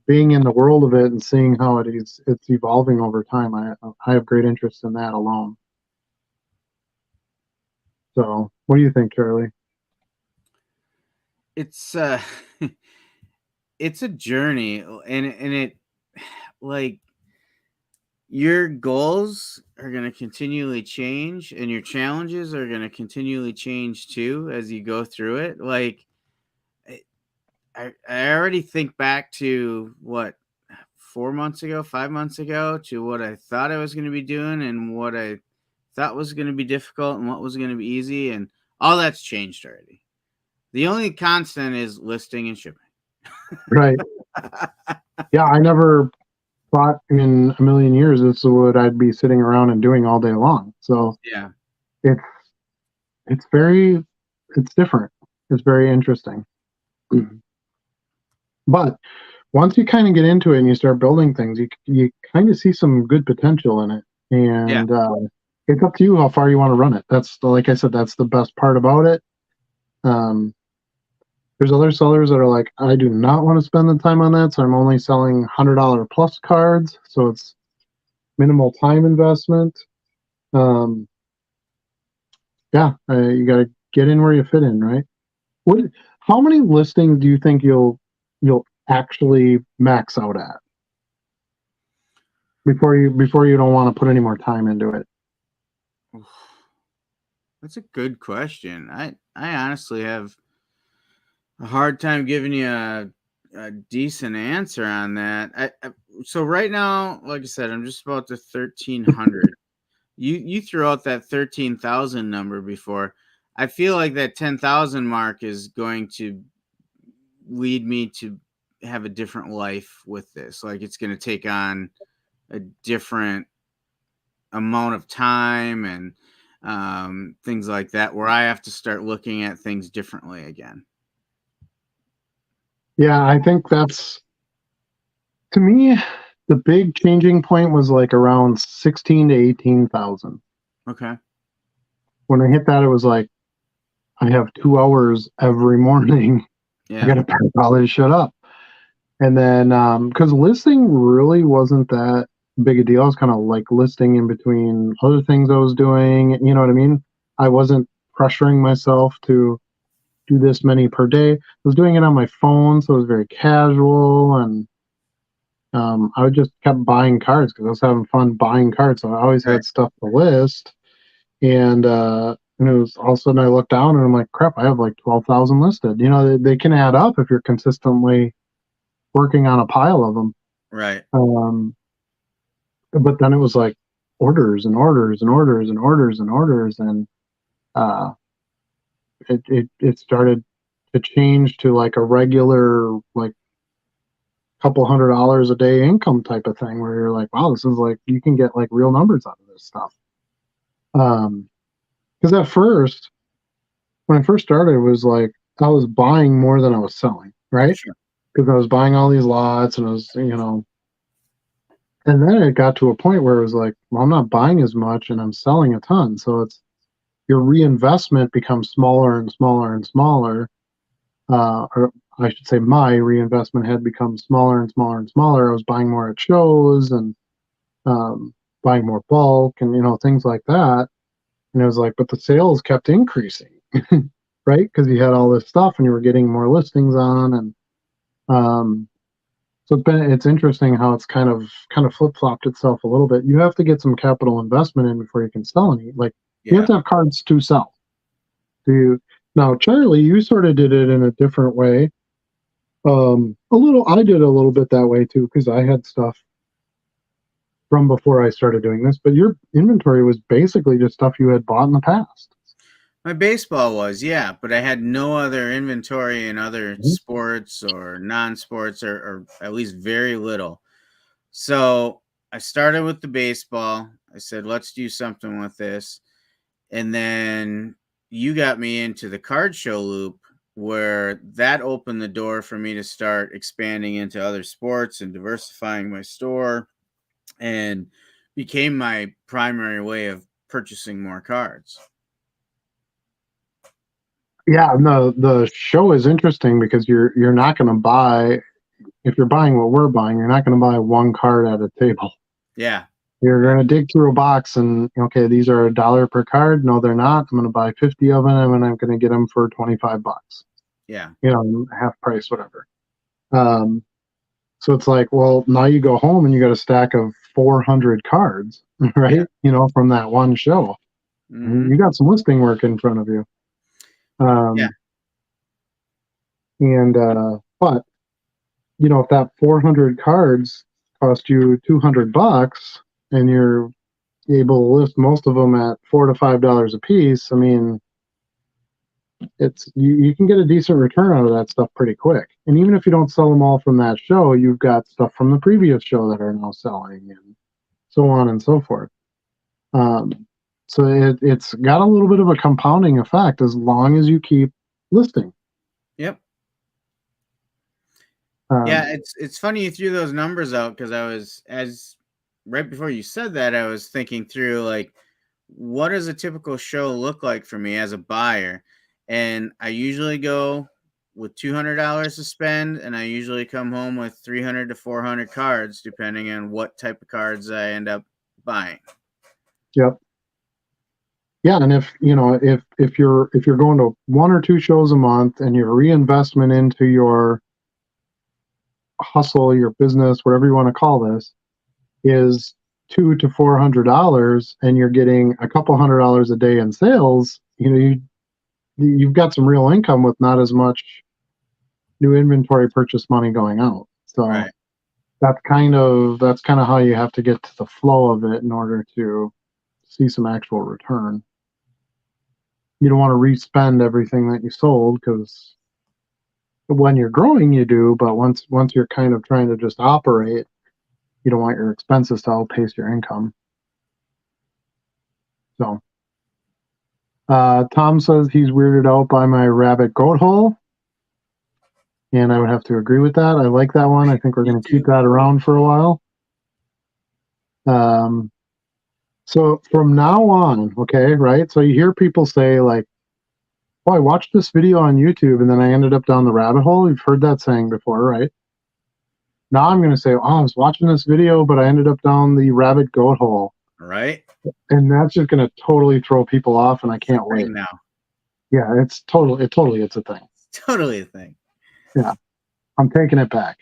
being in the world of it and seeing how it's evolving over time. I have great interest in that alone. So what do you think, Charlie? It's it's a journey, and it, like, your goals are going to continually change and your challenges are going to continually change too as you go through it. Like, I already think back to 5 months ago to what I thought I was going to be doing and what I thought was going to be difficult and what was going to be easy, and all that's changed already. The only constant is listing and shipping. Right. Yeah, I never thought in a million years this is what I'd be sitting around and doing all day long. So yeah, it's different. It's very interesting. But once you kind of get into it and you start building things, you kind of see some good potential in it. And it's up to you how far you want to run it. Like I said, that's the best part about it. There's other sellers that are like, I do not want to spend the time on that, so I'm only selling $100 plus cards, so it's minimal time investment. You got to get in where you fit in, right? How many listings do you think you'll actually max out at before you don't want to put any more time into it? That's a good question. I honestly have a hard time giving you a decent answer on that. So right now, like I said, I'm just about to 1,300. You threw out that 13,000 number before. I feel like that 10,000 mark is going to lead me to have a different life with this. Like, it's going to take on a different amount of time and things like that, where I have to start looking at things differently again. Yeah, I think that's, to me, the big changing point was like around 16 to 18,000. Okay. When I hit that, it was like, I have 2 hours every morning. Yeah. I got to pack all this shit up. And then, because listing really wasn't that big a deal. I was kind of like listing in between other things I was doing. You know what I mean? I wasn't pressuring myself to do this many per day. I was doing it on my phone, so it was very casual. And I would just kept buying cards because I was having fun buying cards. So I always had stuff to list. And And it was all of a sudden I looked down and I'm like, crap, I have like 12,000 listed. You know, they can add up if you're consistently working on a pile of them. Right. But then it was like orders and orders and orders and orders and orders. And it started to change to like a regular, like couple $100 a day income type of thing where you're like, wow, this is like, you can get like real numbers out of this stuff. Because at first, when I first started, it was like I was buying more than I was selling, right? Sure. Because I was buying all these lots and I was, you know, and then it got to a point where it was like, well, I'm not buying as much and I'm selling a ton. So it's your reinvestment becomes smaller and smaller and smaller. Or I should say my reinvestment had become smaller and smaller and smaller. I was buying more at shows and buying more bulk and, you know, things like that. And it was like, but the sales kept increasing, right? Because you had all this stuff and you were getting more listings on. And so it's interesting how it's kind of flip-flopped itself a little bit. You have to get some capital investment in before you can sell any. Like, you have to have cards to sell. Now, Charlie, you sort of did it in a different way. I did a little bit that way too, because I had stuff from before I started doing this, but your inventory was basically just stuff you had bought in the past. My baseball was, yeah, but I had no other inventory in other sports or non-sports, or at least very little. So I started with the baseball. I said, let's do something with this. And then you got me into the card show loop, where that opened the door for me to start expanding into other sports and diversifying my store, and became my primary way of purchasing more cards. Yeah, no, the show is interesting because you're not going to buy, if you're buying what we're buying, you're not going to buy one card at a table. Yeah. You're going to dig through a box and, okay, these are $1 per card. No, they're not. I'm going to buy 50 of them and I'm going to get them for $25. Yeah. You know, half price, whatever. So it's like, well, now you go home and you got a stack of 400 cards, right? Yeah. You know, from that one show. You got some listing work in front of you. Yeah. And, but, you know, if that 400 cards cost you $200 and you're able to list most of them at $4 to $5 a piece, I mean, it's you can get a decent return out of that stuff pretty quick. And even if you don't sell them all from that show, you've got stuff from the previous show that are now selling, and so on and so forth. So it's got a little bit of a compounding effect as long as you keep listing. Yep. Yeah, it's funny you threw those numbers out, because I was, as right before you said that, I was thinking through, like, what does a typical show look like for me as a buyer? And I usually go with $200 to spend, and I usually come home with 300 to 400 cards, depending on what type of cards I end up buying. Yep. Yeah, and if you're going to 1 or 2 shows a month, and your reinvestment into your hustle, your business, whatever you want to call this, is $200 to $400, and you're getting a couple $100 a day in sales, you've got some real income with not as much new inventory purchase money going out. So right. that's kind of how you have to get to the flow of it in order to see some actual return. You don't want to re-spend everything that you sold, because when you're growing you do, but once you're kind of trying to just operate, you don't want your expenses to outpace your income. So Tom says he's weirded out by my rabbit goat hole, and I would have to agree with that. I like that one. I think we're going to keep that around for a while. So from now on, okay, right? So you hear people say, like, oh, I watched this video on YouTube and then I ended up down the rabbit hole. You've heard that saying before, right? Now I'm going to say, oh, I was watching this video, but I ended up down the rabbit goat hole. Right. And that's just going to totally throw people off, and I can't wait. Now. Yeah, it's a thing. It's totally a thing. Yeah. I'm taking it back.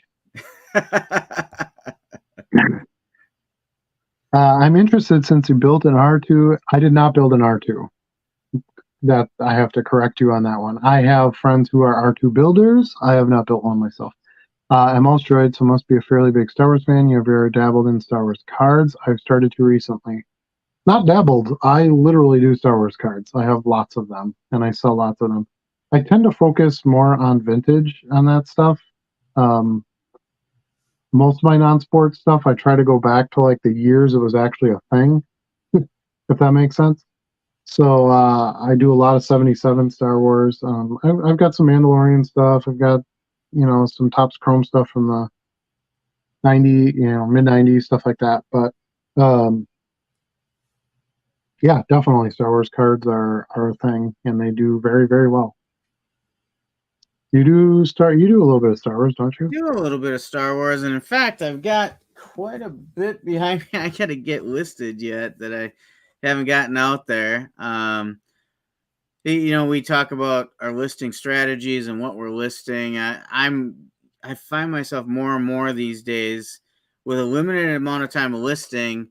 I'm interested, since you built an R2. I did not build an R2. that I have to correct you on that one. I have friends who are R2 builders. I have not built one myself. I'm most droid, so must be a fairly big Star Wars fan. You've ever dabbled in Star Wars cards? I've started to recently. Not dabbled. I literally do Star Wars cards. I have lots of them, and I sell lots of them. I tend to focus more on vintage on that stuff. Um, most of my non-sports stuff, I try to go back to like the years it was actually a thing, if that makes sense. So I do a lot of 77 Star Wars. I've got some Mandalorian stuff. I've got, some Topps Chrome stuff from the 90, mid 90s, stuff like that. But yeah, definitely Star Wars cards are a thing, and they do very, very well. You do a little bit of Star Wars, don't you? Do a little bit of Star Wars, and in fact, I've got quite a bit behind me. I gotta get listed yet that I haven't gotten out there. We talk about our listing strategies and what we're listing. I find myself more and more these days with a limited amount of time of listing.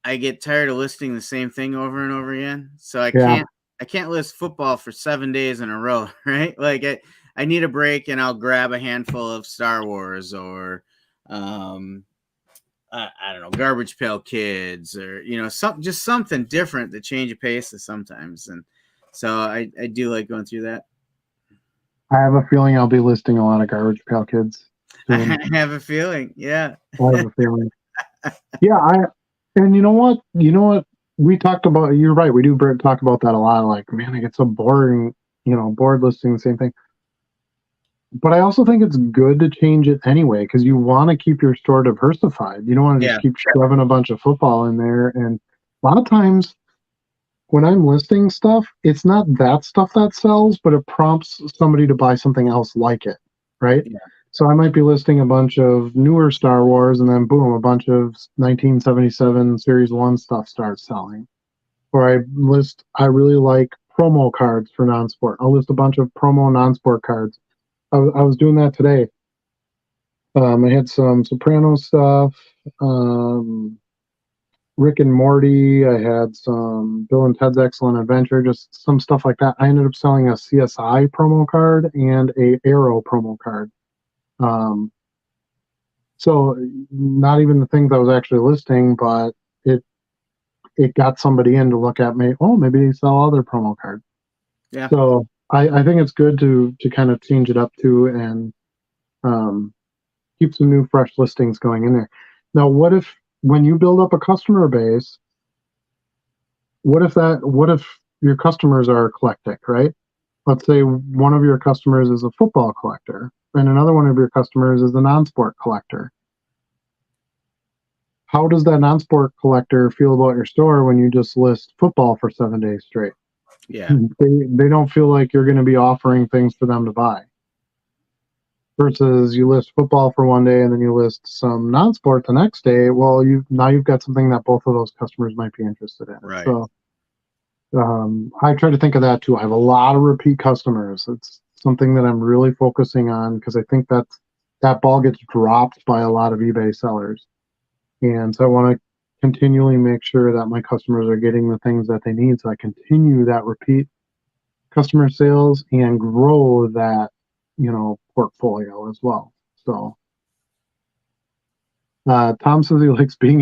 I get tired of listing the same thing over and over again. So I can't list football for 7 days in a row, right? Like I need a break, and I'll grab a handful of Star Wars or I don't know, Garbage Pail Kids, or just something different to change of paces sometimes. And so I do like going through that. I have a feeling I'll be listing a lot of Garbage Pail Kids soon. I have a feeling, yeah. I have a feeling. Yeah, and you know what? We talked about, you're right, we do talk about that a lot. Like, man, I get so boring, bored listing the same thing. But I also think it's good to change it anyway, because you want to keep your store diversified. You don't want to just keep shoving a bunch of football in there. And a lot of times when I'm listing stuff, it's not that stuff that sells, but it prompts somebody to buy something else like it, right? Yeah. So I might be listing a bunch of newer Star Wars, and then boom, a bunch of 1977 Series 1 stuff starts selling. Or I really like promo cards for non-sport. I'll list a bunch of promo non-sport cards. I was doing that today. I had some Sopranos stuff, Rick and Morty. I had some Bill and Ted's Excellent Adventure, just some stuff like that. I ended up selling a CSI promo card and a Arrow promo card. So not even the things I was actually listing, but it got somebody in to look at me. Oh, maybe they sell other promo cards. Yeah. So I think it's good to kind of change it up too, and keep some new fresh listings going in there. Now, what if when you build up a customer base, what if your customers are eclectic, right? Let's say one of your customers is a football collector and another one of your customers is a non-sport collector. How does that non-sport collector feel about your store when you just list football for 7 days straight? Yeah. They don't feel like you're going to be offering things for them to buy. Versus you list football for 1 day and then you list some non-sport the next day. Well, you've got something that both of those customers might be interested in. Right. So I try to think of that too. I have a lot of repeat customers. It's something that I'm really focusing on, because I think that ball gets dropped by a lot of eBay sellers. And so I want to continually make sure that my customers are getting the things that they need, so I continue that repeat customer sales and grow that, portfolio as well. So Tom says he likes being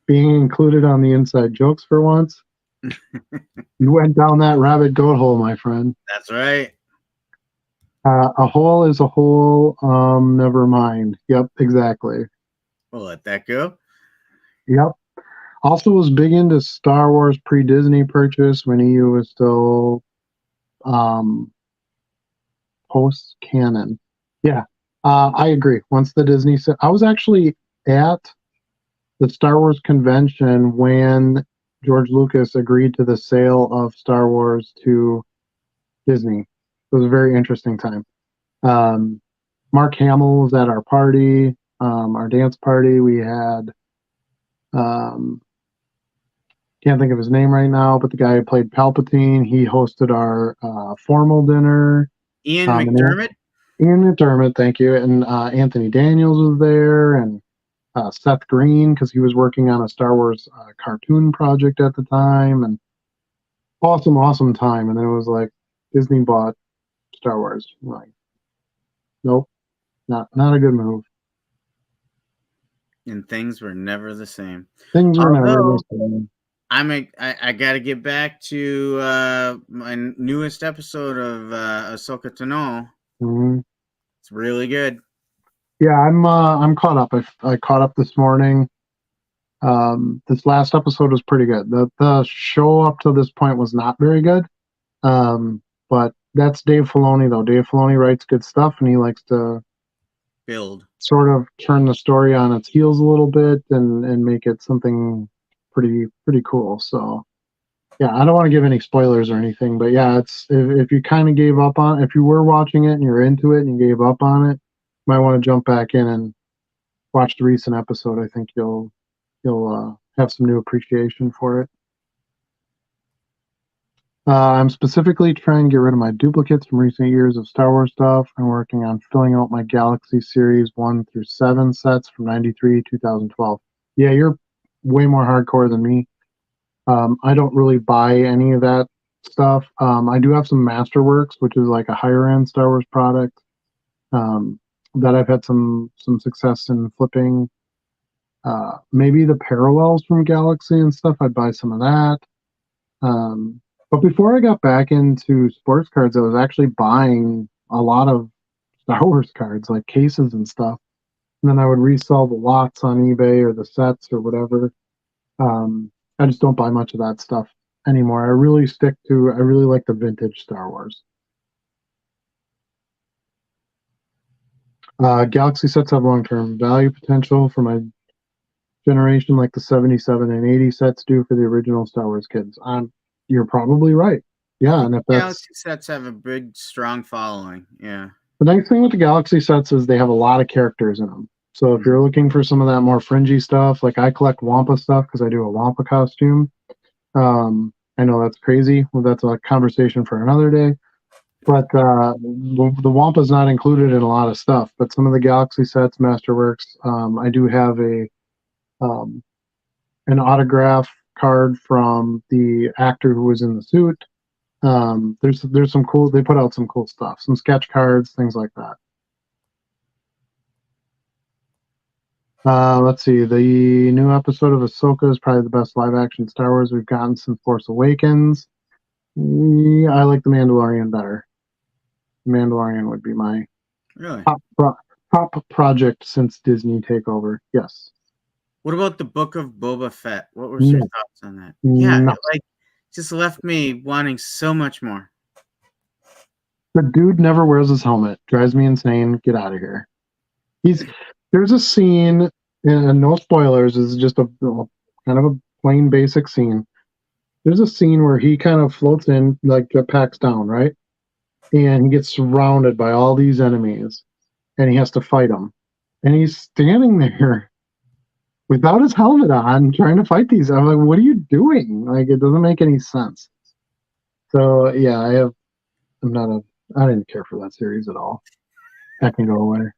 included on the inside jokes for once. You went down that rabbit goat hole, my friend. That's right. A hole is a hole. Never mind. Yep, exactly. We'll let that go. Yep. Also was big into Star Wars pre-Disney purchase when EU was still post-canon. Yeah, I agree. Once the Disney said, I was actually at the Star Wars convention when George Lucas agreed to the sale of Star Wars to Disney. It was a very interesting time. Mark Hamill was at our party, our dance party. We had, can't think of his name right now, but the guy who played Palpatine, he hosted our formal dinner. Ian McDermott? Ian McDermott, thank you. And Anthony Daniels was there, and Seth Green, because he was working on a Star Wars cartoon project at the time. And awesome time, and then it was like Disney bought Star Wars. I'm like, nope, not a good move. And things were never the same. Things were never the Although same. I got to get back to my newest episode of Ahsoka Tano. Mhm. It's really good. Yeah, I'm caught up. I caught up this morning. This last episode was pretty good. The show up to this point was not very good. But that's Dave Filoni though. Dave Filoni writes good stuff, and he likes to Build. sort of turn the story on its heels a little bit and make it something pretty cool. So yeah, I don't want to give any spoilers or anything, but yeah, it's if you kind of gave up on, if you were watching it and you're into it and you gave up on it, you might want to jump back in and watch the recent episode. I think you'll have some new appreciation for it. I'm specifically trying to get rid of my duplicates from recent years of Star Wars stuff. I'm working on filling out my Galaxy Series 1 through 7 sets from 93, 2012. Yeah, you're way more hardcore than me. I don't really buy any of that stuff. I do have some Masterworks, which is like a higher end Star Wars product that I've had some success in flipping. Maybe the parallels from Galaxy and stuff, I'd buy some of that. But before I got back into sports cards, I was actually buying a lot of Star Wars cards, like cases and stuff. And then I would resell the lots on eBay or the sets or whatever. I just don't buy much of that stuff anymore. I really like the vintage Star Wars. Galaxy sets have long-term value potential for my generation, like the 77 and 80 sets do for the original Star Wars kids. You're probably right. Yeah, and if that's Galaxy sets have a big, strong following. Yeah. the nice thing with the Galaxy sets is they have a lot of characters in them. So if you're looking for some of that more fringy stuff, like I collect Wampa stuff because I do a Wampa costume. I know that's crazy. Well, that's a conversation for another day. But the Wampa's not included in a lot of stuff. But some of the Galaxy sets, Masterworks, I do have um, an autograph card from the actor who was in the suit. There's some cool. They put out some cool stuff, some sketch cards, things like that. Let's see. The new episode of Ahsoka is probably the best live action Star Wars we've gotten since Force Awakens. Yeah, I like The Mandalorian better. The Mandalorian would be my Really? top project since Disney takeover. Yes. What about the Book of Boba Fett? What was your No. thoughts on that? Yeah, No. it, like just left me wanting so much more. The dude never wears his helmet. Drives me insane. Get out of here. There's a scene, and no spoilers. This is just a kind of a plain basic scene. There's a scene where he kind of floats in, like jetpacks down, right? And he gets surrounded by all these enemies, and he has to fight them. And he's standing there without his helmet on, trying to fight these. I'm like, what are you doing? Like, it doesn't make any sense. So yeah, I didn't care for that series at all. That can go away.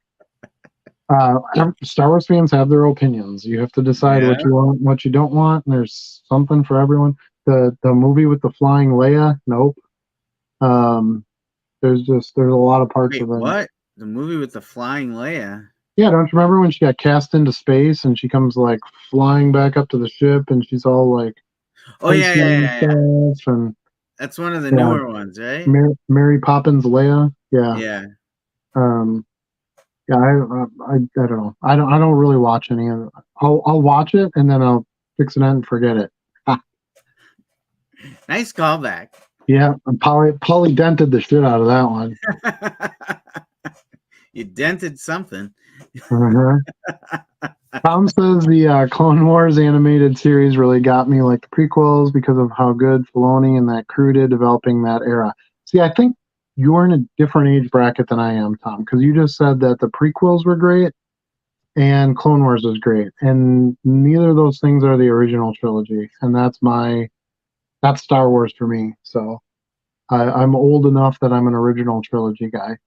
Star Wars fans have their opinions. You have to decide what you want, what you don't want, and there's something for everyone. The movie with the flying Leia, nope. There's a lot of parts Wait, of it. what? The movie with the flying Leia? Yeah, don't you remember when she got cast into space and she comes like flying back up to the ship and she's all like, oh yeah. And that's one of the newer ones, right? Mary Poppins Leia, yeah. Yeah. Yeah, I don't know. I don't really watch any of it. I'll watch it and then I'll fix it and forget it. Nice callback. Yeah, Polly dented the shit out of that one. You dented something. Uh-huh. Tom says the Clone Wars animated series really got me like the prequels because of how good Filoni and that crew did developing that era. See, I think you're in a different age bracket than I am, Tom, because you just said that the prequels were great and Clone Wars was great, and neither of those things are the original trilogy, and that's Star Wars for me. So I'm old enough that I'm an original trilogy guy.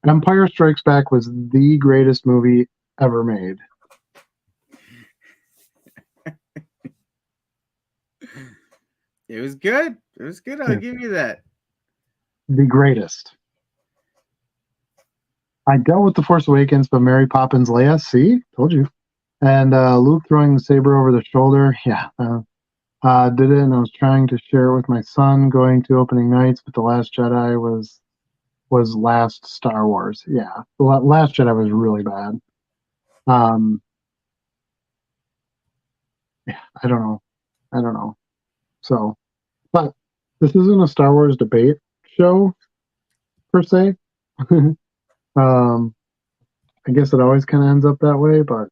Empire Strikes Back was the greatest movie ever made. It was good. It was good. I'll give you that. The greatest. I dealt with The Force Awakens, but Mary Poppins Leia, see? Told you. And Luke throwing the saber over the shoulder, yeah. Did it, and I was trying to share it with my son going to opening nights, but The Last Jedi was last Star Wars. Yeah, The Last Jedi was really bad. Yeah, I don't know. So, but this isn't a Star Wars debate show per se. I guess it always kind of ends up that way, but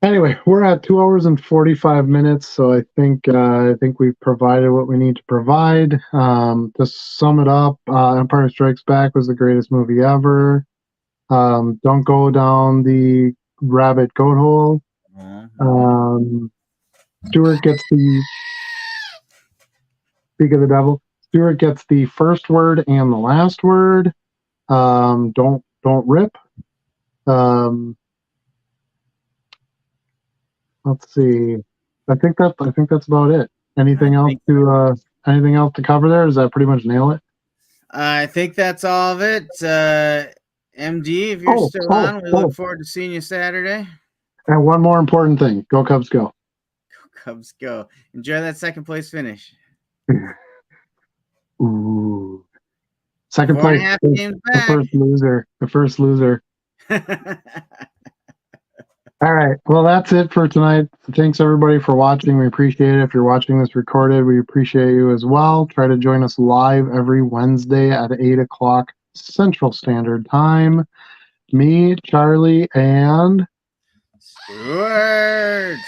anyway, we're at 2 hours and 45 minutes, so I think we've provided what we need to provide. To sum it up, Empire Strikes Back was the greatest movie ever. Don't go down the rabbit goat hole. Stuart gets the speak of the devil. Stuart gets the first word and the last word. Don't rip. Let's see. I think that's about it. Anything else to cover there? Does that pretty much nail it? I think that's all of it. MD, if you're still on, we look forward to seeing you Saturday. And one more important thing. Go Cubs, go. Go Cubs, go. Enjoy that second place finish. Ooh. Second place. The first loser. All right. Well, that's it for tonight. Thanks everybody for watching. We appreciate it. If you're watching this recorded, we appreciate you as well. Try to join us live every Wednesday at 8 o'clock Central Standard Time. Me, Charlie, and Stuart.